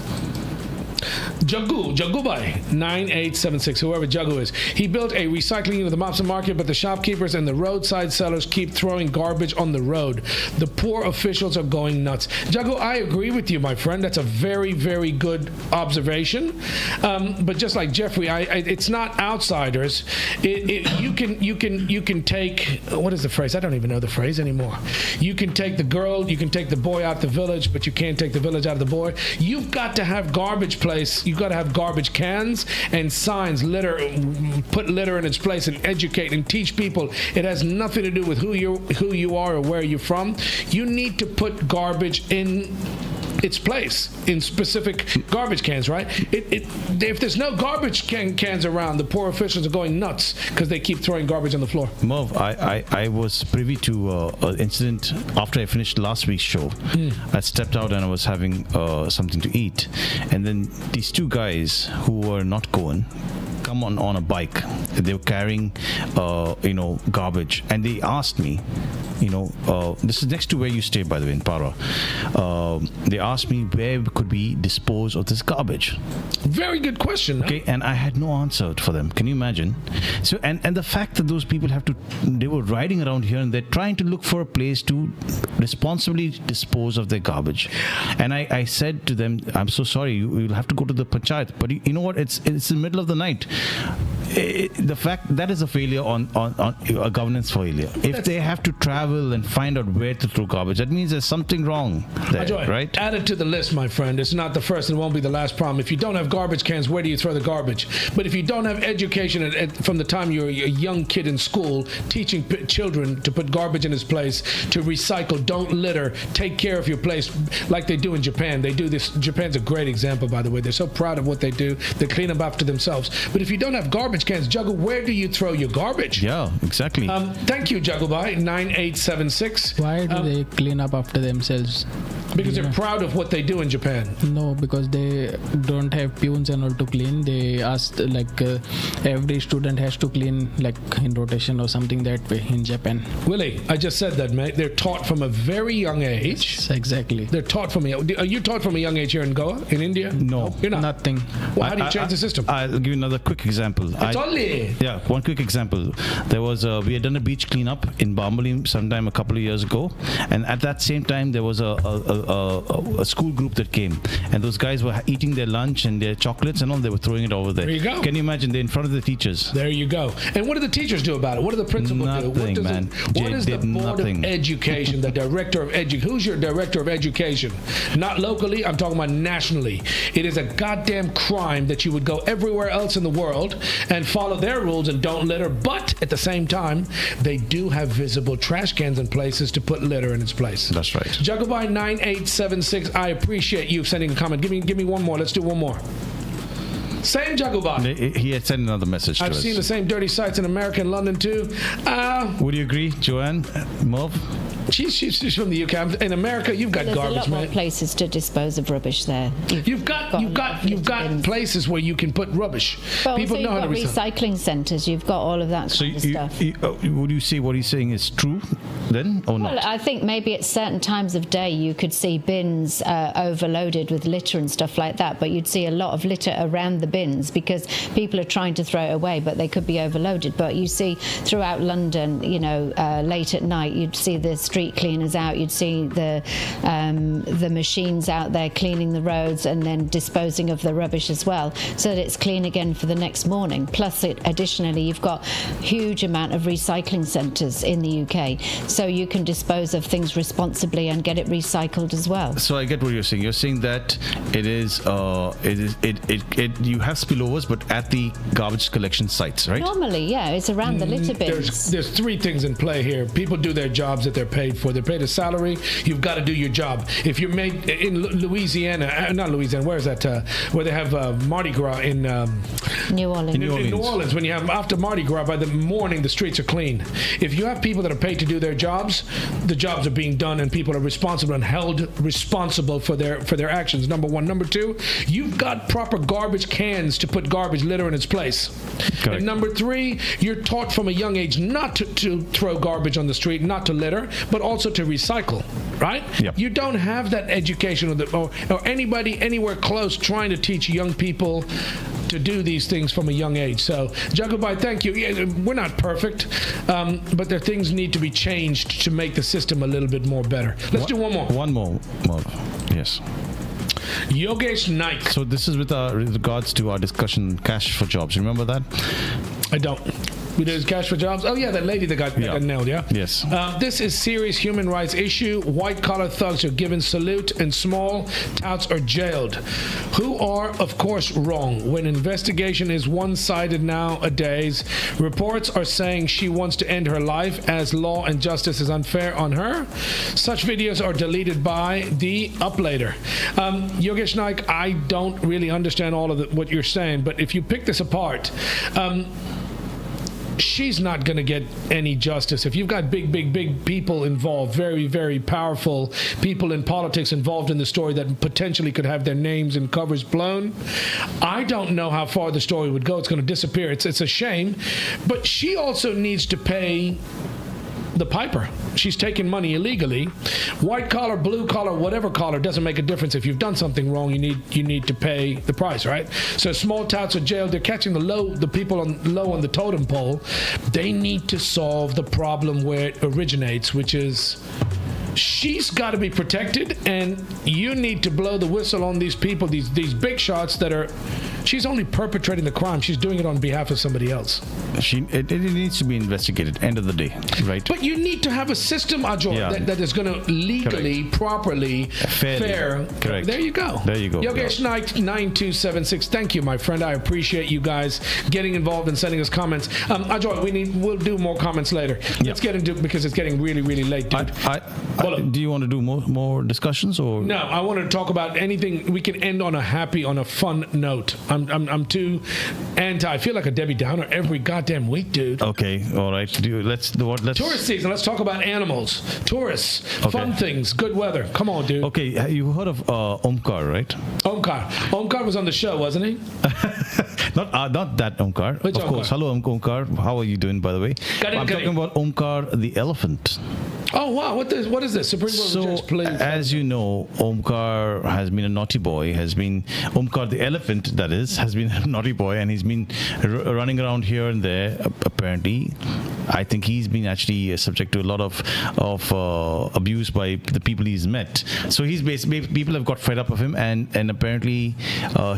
Jagubai 9876, whoever Jagu is. He built a recycling unit at the Mopsa market, but the shopkeepers and the roadside sellers keep throwing garbage on the road. The poor officials are going nuts. Jagu, I agree with you, my friend. That's a very, very good observation. But just like Jeffrey, it's not outsiders. You can take, what is the phrase? I don't even know the phrase anymore. You can take the girl, you can take the boy out the village, but you can't take the village out of the boy. You've got to have garbage place. You've got to have garbage cans and signs, put litter in its place, and educate and teach people. It has nothing to do with who you are or where you're from. You need to put garbage in its place in specific garbage cans, right? If there's no garbage cans around, the poor officials are going nuts because they keep throwing garbage on the floor. Merv, I was privy to an incident after I finished last week's show. I stepped out and I was having something to eat, and then these two guys who were not Goan come on a bike. They were carrying, garbage, and they asked me, this is next to where you stay, by the way, in Para. They asked me where could we dispose of this garbage. Very good question. Okay, and I had no answer for them. Can you imagine? So, and the fact that those people they were riding around here and they're trying to look for a place to responsibly dispose of their garbage. And I said to them, I'm so sorry, you'll have to go to the panchayat. But you know what? It's in the middle of the night. The fact that is a failure on a governance failure. If they have to travel and find out where to throw garbage, that means there's something wrong there, right? Add it to the list, my friend. It's not the first and won't be the last problem. If you don't have garbage cans, where do you throw the garbage? But if you don't have education from the time you're a young kid in school, teaching children to put garbage in its place, to recycle, don't litter, take care of your place, like they do in Japan. They do this. Japan's a great example, by the way. They're so proud of what they do. They clean up after themselves. But if you don't have garbage cans, Juggle, where do you throw your garbage? Yeah, exactly. Thank you, Juggleby 9876. Why do they clean up after themselves? Because they're proud of what they do in Japan. No, because they don't have peons and all to clean. They ask every student has to clean in rotation or something that way in Japan. Willie, I just said that, mate. They're taught from a very young age. Yes, exactly. They're taught from are you taught from a young age here in Goa, in India? No, you're not. Nothing. Well, how do you change the system? I'll give you another quick example. One quick example. There was we had done a beach cleanup in Bambali sometime a couple of years ago, and at that same time there was a school group that came, and those guys were eating their lunch and their chocolates and all. They were throwing it over there. There you go. Can you imagine? They're in front of the teachers. There you go. And what do the teachers do about it? What do the principals do? What does the board of education, the director of education? Who's your director of education? Not locally. I'm talking about nationally. It is a goddamn crime that you would go everywhere else in the world and follow their rules and don't litter, but at the same time they do have visible trash cans in places to put litter in its place. That's right. Juggleby 9876, I appreciate you sending a comment. Give me one more. Let's do one more. Same Juggleby. He had sent another message to us. I've seen the same dirty sites in America and London too. Would you agree, Joanne? Merv? She's from the UK. In America, you've got garbage, man. There's a lot more places to dispose of rubbish there. You've got places where you can put rubbish. But people also know how to you've got recycling centres. You've got all of that kind of stuff. Would you say what he's saying is true then, or not? Well, I think maybe at certain times of day you could see bins overloaded with litter and stuff like that, but you'd see a lot of litter around the bins because people are trying to throw it away, but they could be overloaded. But you see throughout London, late at night, you'd see the street cleaners out, you'd see the machines out there cleaning the roads and then disposing of the rubbish as well, so that it's clean again for the next morning. Plus, additionally, you've got huge amount of recycling centres in the UK, so you can dispose of things responsibly and get it recycled as well. So I get what you're saying. You're saying that you have spillovers, but at the garbage collection sites, right? Normally, yeah, it's around the litter bins. There's three things in play here. People do their jobs that they're paid for. They're paid a salary. You've got to do your job. If you're made in Louisiana, not Louisiana, where is that? Where they have Mardi Gras in New Orleans. In New Orleans, when you have after Mardi Gras, by the morning the streets are clean. If you have people that are paid to do their jobs, the jobs are being done, and people are responsible and held responsible for their actions. Number one. Number two, you've got proper garbage cans to put garbage litter in its place. Correct. And number three, you're taught from a young age not to throw garbage on the street, not to litter, but also to recycle, right? Yep. You don't have that education or anybody anywhere close trying to teach young people to do these things from a young age. So, Juggleby, thank you. Yeah, we're not perfect, but there things need to be changed to make the system a little bit more better. Let's do one more. One more. Yes. Yogesh Naik. So this is with regards to our discussion, cash for jobs. Remember that? I don't. We did cash for jobs. Oh yeah, that lady that got nailed. Yeah. Yes. This is serious human rights issue. White collar thugs are given salute, and small touts are jailed, who are of course wrong. When investigation is one-sided nowadays, reports are saying she wants to end her life as law and justice is unfair on her. Such videos are deleted by the uploader. Yogesh Naik, I don't really understand all of what you're saying, but if you pick this apart. she's not going to get any justice. If you've got big people involved, very, very powerful people in politics involved in the story that potentially could have their names and covers blown, I don't know how far the story would go. It's going to disappear. It's a shame. But she also needs to pay the piper. She's taking money illegally. White collar, blue collar, whatever collar, doesn't make a difference. If you've done something wrong, you need to pay the price, right? So small touts are jailed. They're catching the people low on the totem pole. They need to solve the problem where it originates, which is she's got to be protected, and you need to blow the whistle on these people, these big shots that are. She's only perpetrating the crime. She's doing it on behalf of somebody else. It needs to be investigated. End of the day, right? But you need to have a system, Ajoy, that is going to legally, properly, fair. Correct. There you go. Yogesh Knight 9276. Thank you, my friend. I appreciate you guys getting involved and sending us comments. Ajoy, we'll do more comments later. Let's get into it because it's getting really, really late, dude. Do you want to do more discussions or? No, I want to talk about anything. We can end on a fun note. I'm too anti. I feel like a Debbie Downer every goddamn week, dude. Okay, all right. Let's. Tourist season. Let's talk about animals, tourists, fun things, good weather. Come on, dude. Okay, you heard of Omkar, right? Omkar was on the show, wasn't he? not that Omkar. Which of Omkar? course. Hello, Omkar. How are you doing, by the way? I'm talking about Omkar the elephant. Oh wow! What is this? Supreme Court judge, please. As you know, Omkar has been a naughty boy. Omkar the elephant, that is, has been a naughty boy, and he's been running around here and there. Apparently, I think he's been actually subject to a lot of abuse by the people he's met. So people have got fed up of him, and apparently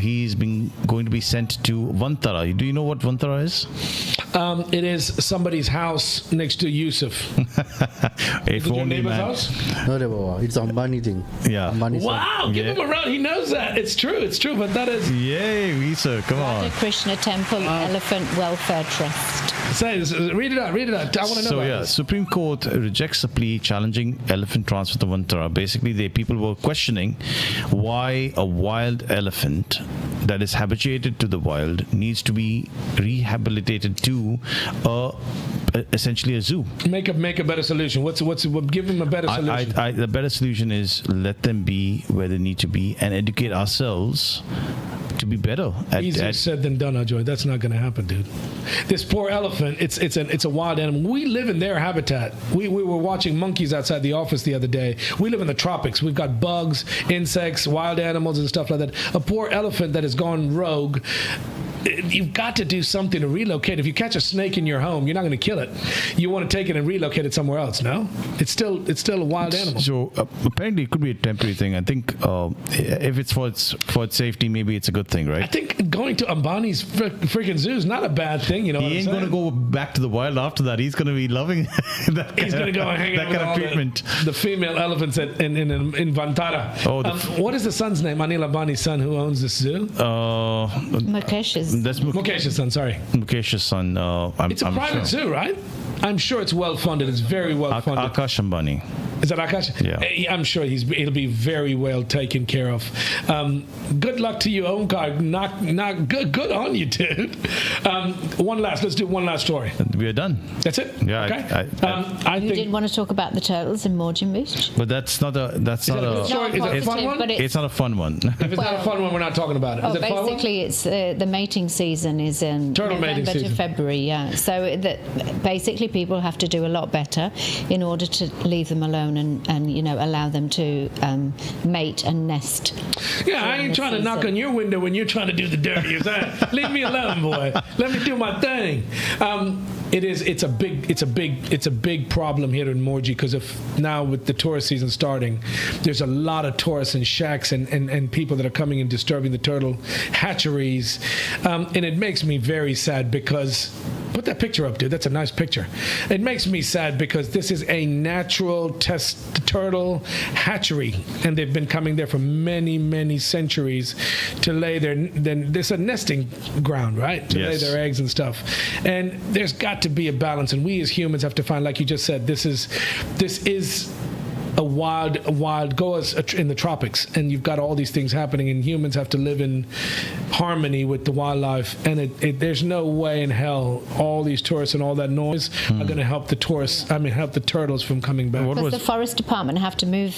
he's been going to be sent to Vantara. Do you know what Vantara is? It is somebody's house next to Yusuf. If your only, neighbor's man. house? No, Baba. It's Ambani thing. Yeah. Ambani Wow, give him a round. He knows that. It's true, but that is... Yay, Visa, come on. Radha Krishna Temple Elephant Welfare Trust. Read it out. I want to know about this. Supreme Court rejects a plea challenging elephant transfer to Vantara. Basically, people were questioning why a wild elephant that is habituated to the wild needs to be rehabilitated to essentially a zoo. Make a better solution. Give them a better solution. The better solution is let them be where they need to be and educate ourselves to be better. Easier said than done, Ajoy. That's not going to happen, dude. This poor elephant. It's a wild animal. We live in their habitat. We were watching monkeys outside the office the other day. We live in the tropics. We've got bugs, insects, wild animals, and stuff like that. A poor elephant that has gone rogue. You've got to do something to relocate. If you catch a snake in your home, you're not going to kill it. You want to take it and relocate it somewhere else. No, it's still a wild animal. So apparently, it could be a temporary thing. I think if it's for its safety, maybe it's a good thing, right? I think going to Ambani's freaking zoo is not a bad thing. You know, he ain't going to go back to the wild after that. He's going to be loving that. He's going to go and hang out with kind of treatment. The female elephants in Vantara. What is the son's name? Anil Ambani's son, who owns this zoo? Mukesh's. That's Mukesh's son. Sorry, Mukesh's son. It's a private zoo, right? I'm sure it's well funded. It's very well funded. Akash Ambani. Is that Akash? Yeah. I'm sure he'll be very well taken care of. Good luck to you, Omkar. Not good on you, dude. Let's do one last story. We are done. That's it? Yeah. Okay. I You think did want to talk about the turtles in Morjim Beach? But that's not a. Is it a fun one? But It's not a fun one. If it's not a fun one, we're not talking about it. Is it a fun one? Basically, it's the mating season is in Turtle mating November to season. February. Yeah. So basically, people have to do a lot better in order to leave them alone and allow them to mate and nest. Yeah, I ain't trying to knock on your window when you're trying to do the dirty. Leave me alone, boy. Let me do my thing. It's a big problem here in Morji because now with the tourist season starting, there's a lot of tourists and shacks and people that are coming and disturbing the turtle hatcheries, and it makes me very sad because. Put that picture up, dude. That's a nice picture. It makes me sad because this is a natural test turtle hatchery, and they've been coming there for many, many centuries to lay there's a nesting ground, right? To lay their eggs and stuff. And there's got to be a balance, and we as humans have to find, like you just said, this is a wild goas in the tropics, and you've got all these things happening, and humans have to live in harmony with the wildlife, and there's no way in hell all these tourists and all that noise are going to help the help the turtles from coming back. Because the forest department have to move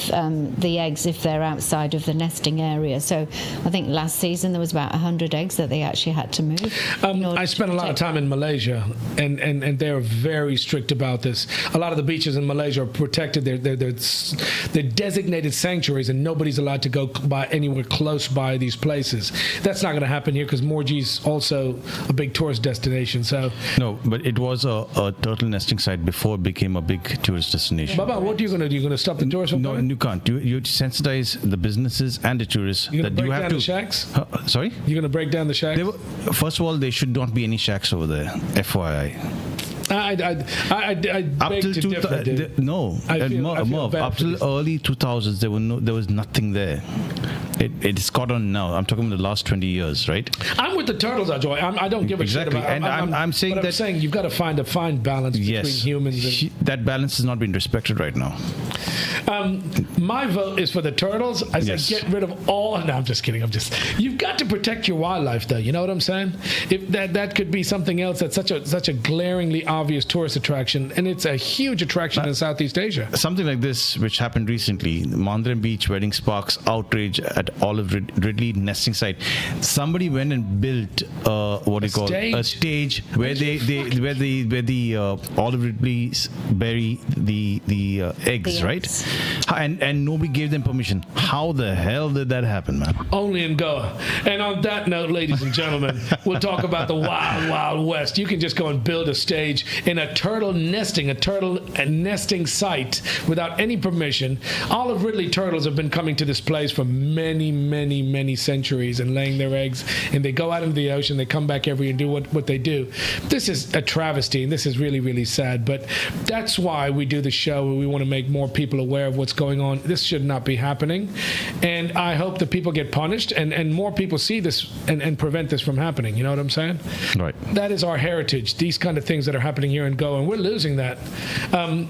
the eggs if they're outside of the nesting area. So I think last season there was about 100 eggs that they actually had to move. I spent a lot of time in Malaysia, and they're very strict about this. A lot of the beaches in Malaysia are protected. They're designated sanctuaries, and nobody's allowed to go by anywhere close by these places. That's not going to happen here because Morjim's also a big tourist destination. So no, but it was a turtle nesting site before it became a big tourist destination. Baba, what are you going to do? You're going to stop the tourists from coming? No, you can't. You sensitize the businesses and the tourists You're that going to you break have down to. the shacks? Sorry? You're going to break down the shacks? First of all, there should not be any shacks over there. FYI. I beg to differ, dude. No, I feel Merv, bad up for till this. early 2000s, there was nothing there. It's caught on now. I'm talking about the last 20 years, right? I'm with the turtles, Joy. I don't give a Exactly. shit about. And I'm saying but that. I'm saying you've got to find a fine balance between humans. And, that balance is not being respected right now. my vote is for the turtles. I say get rid of all. No, I'm just kidding. You've got to protect your wildlife, though. You know what I'm saying? If that could be something else that's such a glaringly obvious tourist attraction, and it's a huge attraction in Southeast Asia. Something like this, which happened recently, Mandalay Beach wedding sparks outrage at Olive Ridley nesting site. Somebody went and built a stage where the Olive Ridleys bury the eggs, right? And nobody gave them permission. How the hell did that happen, man? Only in Goa. And on that note, ladies and gentlemen, we'll talk about the wild, wild west. You can just go and build a stage in a turtle nesting site without any permission. Olive Ridley turtles have been coming to this place for many, many, many centuries and laying their eggs. And they go out into the ocean. They come back every year and do what they do. This is a travesty, and this is really, really sad. But that's why we do the show. We want to make more people aware of what's going on. This should not be happening. And I hope that people get punished and more people see this and prevent this from happening. You know what I'm saying? Right. That is our heritage. These kind of things that are happening here in Goa, and we're losing that. I'm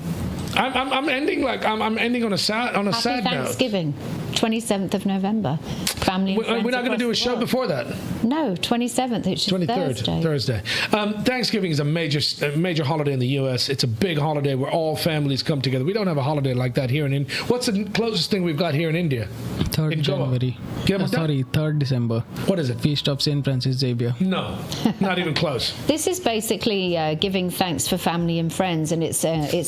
ending on a sad note. Happy Thanksgiving, 27th of November. Family. We're not going to do a show before that. No, 27th. It's 23rd, Thursday. Thanksgiving is a major holiday in the U.S. It's a big holiday where all families come together. We don't have a holiday like that here in India. What's the closest thing we've got here in India? 3rd January. 3rd December. What is it? Feast of St. Francis Xavier. No, not even close. This is basically giving thanks for family and friends, and it's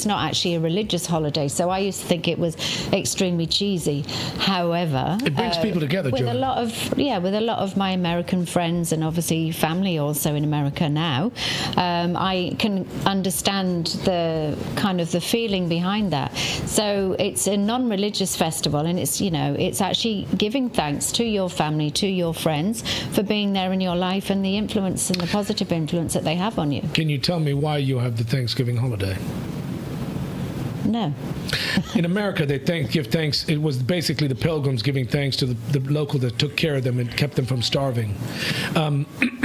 not actually a religious holiday. So I used to think it was extremely cheesy. However, it brings people together, with a lot of my American friends and obviously family also in America now. I can understand the kind of the feeling behind that. So it's a non-religious festival, and it's actually giving thanks to your family, to your friends for being there in your life and the influence and the positive influence that they have on you. Can you tell me why you have the Thanksgiving holiday? No. In America, they give thanks. It was basically the pilgrims giving thanks to the local that took care of them and kept them from starving.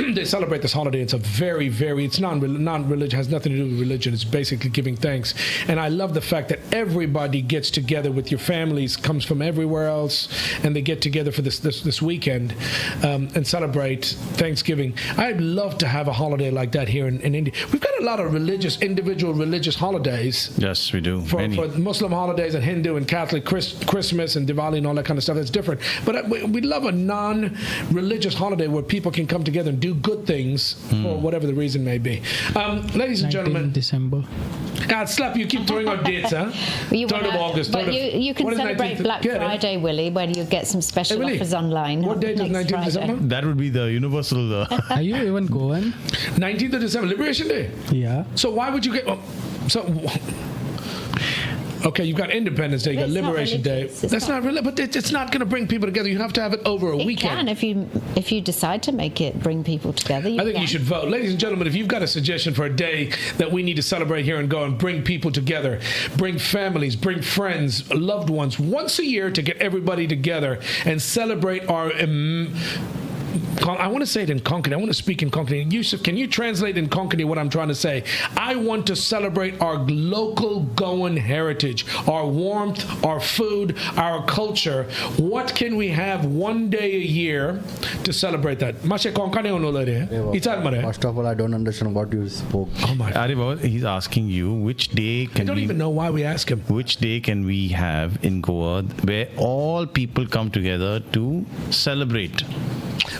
They celebrate this holiday. It's a very, very, it's non-religious, has nothing to do with religion. It's basically giving thanks. And I love the fact that everybody gets together with your families, comes from everywhere else, and they get together for this weekend and celebrate Thanksgiving. I'd love to have a holiday like that here in India. We've got a lot of individual religious holidays. Yes, we do. For Muslim holidays and Hindu and Catholic Christmas and Diwali and all that kind of stuff. That's different. But we'd love a non-religious holiday where people can come together and do good things for whatever the reason may be. Ladies and gentlemen. December. I'd slap you. Keep throwing out dates, huh? 3rd of August. But you can celebrate Black Friday, Willie, when you get some special offers online. What date is 19th December? That would be the universal. Are you even Goan? 19th of December, Liberation Day. Yeah. So why would you get? Okay, you've got Independence Day, you got Liberation Day. That's not really, but it's not going to bring people together. You have to have it over a weekend. It can if you decide to make it bring people together. I think you should vote. Ladies and gentlemen, if you've got a suggestion for a day that we need to celebrate here and go and bring people together, bring families, bring friends, loved ones, once a year to get everybody together and celebrate our I want to say it in Konkani. I want to speak in Konkani. Yusuf, can you translate in Konkani what I'm trying to say? I want to celebrate our local Goan heritage, our warmth, our food, our culture. What can we have one day a year to celebrate that? Mashe Konkani onolere. First of all, I don't understand what you spoke. Oh my. Arya, he's asking you which day can I don't even know why we ask him. Which day can we have in Goa where all people come together to celebrate?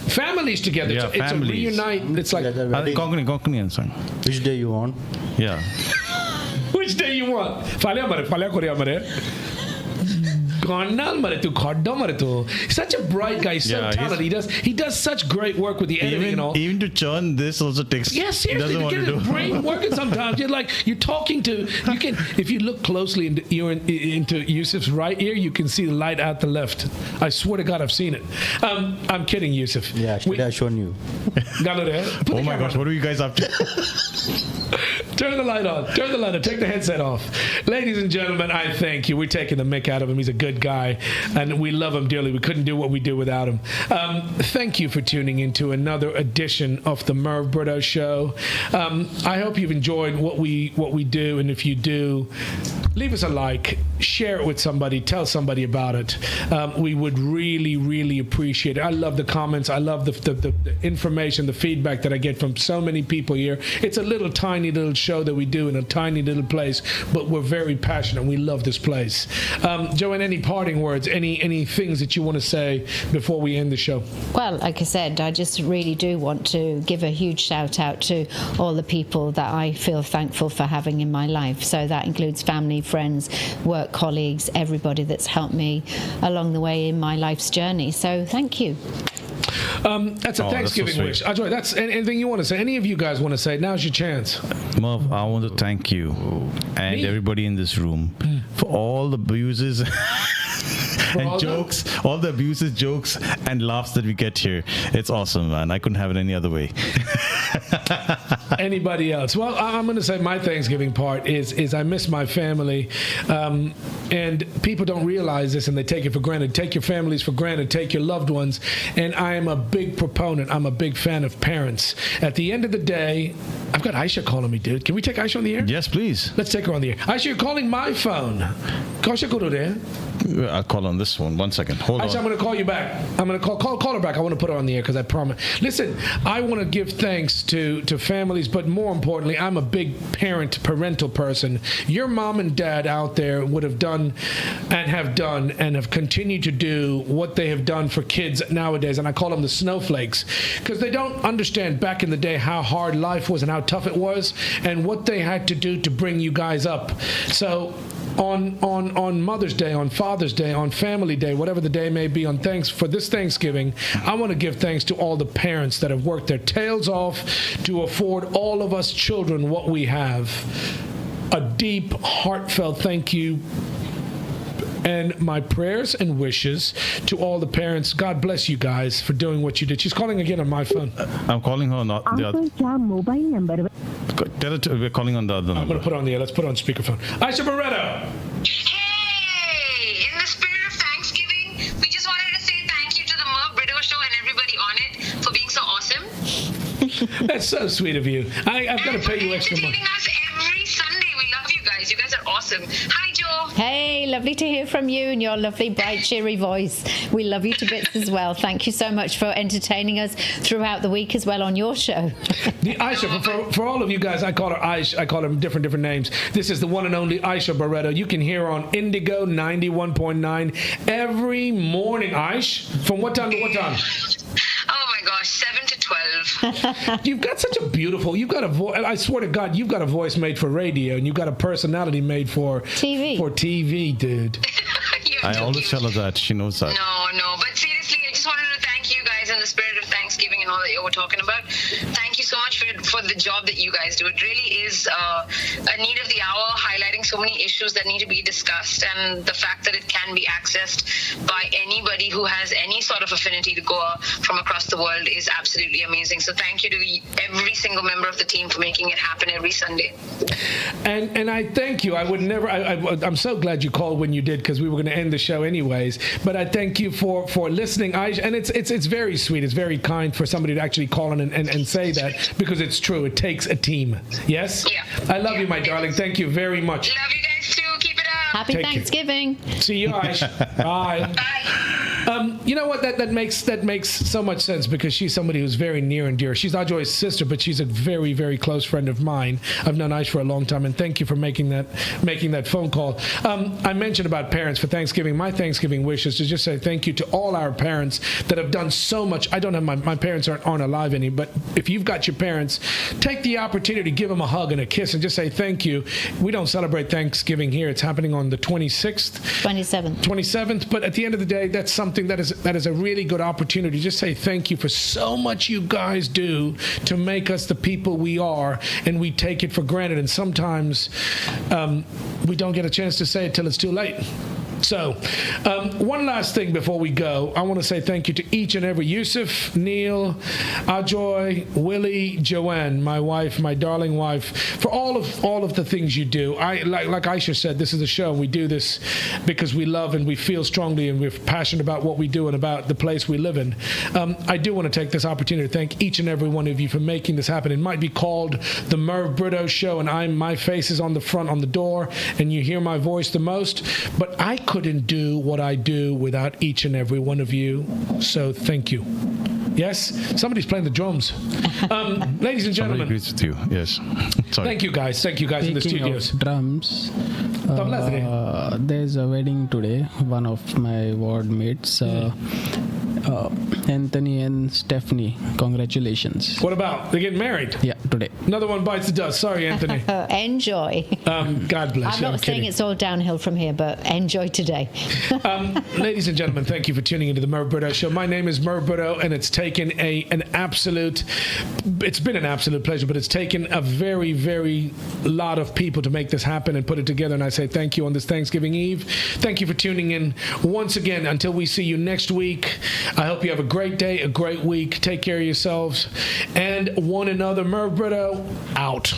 Families together. Yeah, it's families. a reunite. It's like Konkani answer. Which day you want? Yeah. which day you want? Falya Korea mare. Such a bright guy, so talented. He does such great work with the editing and all. Even to churn this also takes. Yes, seriously, to get his brain working sometimes. You're talking to. You can, if you look closely into Yusuf's right ear, you can see the light out the left. I swear to God, I've seen it. I'm kidding, Yusuf. Yeah, actually, I've shown you. Oh my gosh, what are you guys up to? Turn the light on. Turn the light on. Take the headset off. Ladies and gentlemen, I thank you. We're taking the mick out of him. He's a good guy, and we love him dearly. We couldn't do what we do without him. Thank you for tuning into another edition of the Merv Britto Show. I hope you've enjoyed what we do, and if you do, leave us a like, share it with somebody, tell somebody about it. We would really, really appreciate it. I love the comments. I love the information, the feedback that I get from so many people here. It's a little tiny little show that we do in a tiny little place, but we're very passionate. We love this place. Joanne, any parting words, any things that you want to say before we end the show? Well, like I said, I just really do want to give a huge shout out to all the people that I feel thankful for having in my life. So that includes family, friends, work colleagues, everybody that's helped me along the way in my life's journey. So thank you. That's a Thanksgiving so wish. Ajoy, that's anything you want to say? Any of you guys want to say? Now's your chance. Merv, I want to thank you and everybody in this room for all the abuses and jokes, all the abuses, jokes, and laughs that we get here. It's awesome, man. I couldn't have it any other way. Anybody else? Well, I'm going to say my Thanksgiving part is I miss my family, and people don't realize this and they take it for granted. Take your families for granted. Take your loved ones. And I am a big proponent. I'm a big fan of parents. At the end of the day, I've got Aisha calling me, dude. Can we take Aisha on the air? Yes, please. Let's take her on the air. Aisha, you're calling my phone. I'll call on this one. 1 second. Hold Aisha, on. I'm going to call you back. I'm going to call her back. I want to put her on the air because I promise. Listen, I want to give thanks to families, but more importantly, I'm a big parental person. Your mom and dad out there would have done and have continued to do what they have done for kids nowadays, and I call them the snowflakes, because they don't understand back in the day how hard life was and how tough it was and what they had to do to bring you guys up. So on Mother's Day, on Father's Day, on Family Day, whatever the day may be, for this Thanksgiving, I want to give thanks to all the parents that have worked their tails off to afford all of us children what we have. A deep, heartfelt thank you. And my prayers and wishes to all the parents. God bless you guys for doing what you did. She's calling again on my phone. I'm calling her on the other. Mobile number. Tell her we're calling on the other number. I'm going to put her on the air. Let's put her on speakerphone. Aisha Barreto. Hey! In the spirit of Thanksgiving, we just wanted to say thank you to the Merv Britto Show and everybody on it for being so awesome. That's so sweet of you. I've got to pay you extra money. Entertaining us every Sunday. We love you guys. You guys are awesome. Hi, Joe. Hey, lovely to hear from you and your lovely, bright, cheery voice. We love you to bits as well. Thank you so much for entertaining us throughout the week as well on your show. Aisha, for all of you guys, I call her Aisha. I call her different names. This is the one and only Aisha Barreto. You can hear her on Indigo 91.9 every morning. Aish, from what time to what time? Oh my gosh, 7 to 12. You've got such a beautiful, you've got a voice, I swear to God, you've got a voice made for radio, and you've got a personality made for TV. For TV, dude. I always tell her that. She knows that. No, but seriously, I just wanted to thank you guys in the spirit of Thanksgiving and all that you were talking about. Thank you so much for the job that you guys do. It really is a need of the hour, highlighting so many issues that need to be discussed, and the fact that it can be accessed by anybody who has any sort of affinity to Goa from across the world is absolutely amazing. So thank you to every single member of the team for making it happen every Sunday. And I thank you. I would never. I'm so glad you called when you did, because we were going to end the show anyways. But I thank you for listening. And it's very sweet. It's very kind for somebody to actually call in and say that, because it's true. It takes a team. Yes. Yeah. I love you, my darling. Thank you very much. Love you guys too. Keep it up. Happy Take Thanksgiving. See you, Aish. Bye. Bye. You know what? That makes so much sense, because she's somebody who's very near and dear. She's Ajoy's sister, but she's a very, very close friend of mine. I've known Aish for a long time, and thank you for making that phone call. I mentioned about parents for Thanksgiving. My Thanksgiving wish is to just say thank you to all our parents that have done so much. I don't have my parents aren't alive any, but if you've got your parents, take the opportunity to give them a hug and a kiss and just say thank you. We don't celebrate Thanksgiving here. It's happening on the 26th. 27th. But at the end of the day, that's something that is a really good opportunity. Just say thank you for so much you guys do to make us the people we are, and we take it for granted. And sometimes we don't get a chance to say it till it's too late. So, one last thing before we go. I want to say thank you to each and every Yusuf, Neil, Ajoy, Willie, Joanne, my wife, my darling wife, for all of the things you do. Like Aisha said, this is a show, and we do this because we love and we feel strongly and we're passionate about what we do and about the place we live in. I do want to take this opportunity to thank each and every one of you for making this happen. It might be called the Merv Britto Show, and my face is on the front on the door, and you hear my voice the most, but I couldn't do what I do without each and every one of you. So thank you. Yes, somebody's playing the drums. Ladies and gentlemen, agrees with you. Yes. Sorry. Thank you guys in the studios. Of drums. There's a wedding today. One of my ward mates, Anthony and Stephanie. Congratulations. What about? They're getting married? Yeah, today. Another one bites the dust. Sorry, Anthony. Enjoy. God bless I'm you. not saying it's all downhill from here, but enjoy today. Ladies and gentlemen, thank you for tuning into the Merv Britto Show. My name is Merv Britto, and it's taken it's been an absolute pleasure, but it's taken a very, very lot of people to make this happen and put it together, and I say thank you on this Thanksgiving Eve. Thank you for tuning in once again. Until we see you next week, I hope you have a great day, a great week. Take care of yourselves and one another. Merv Britto, out.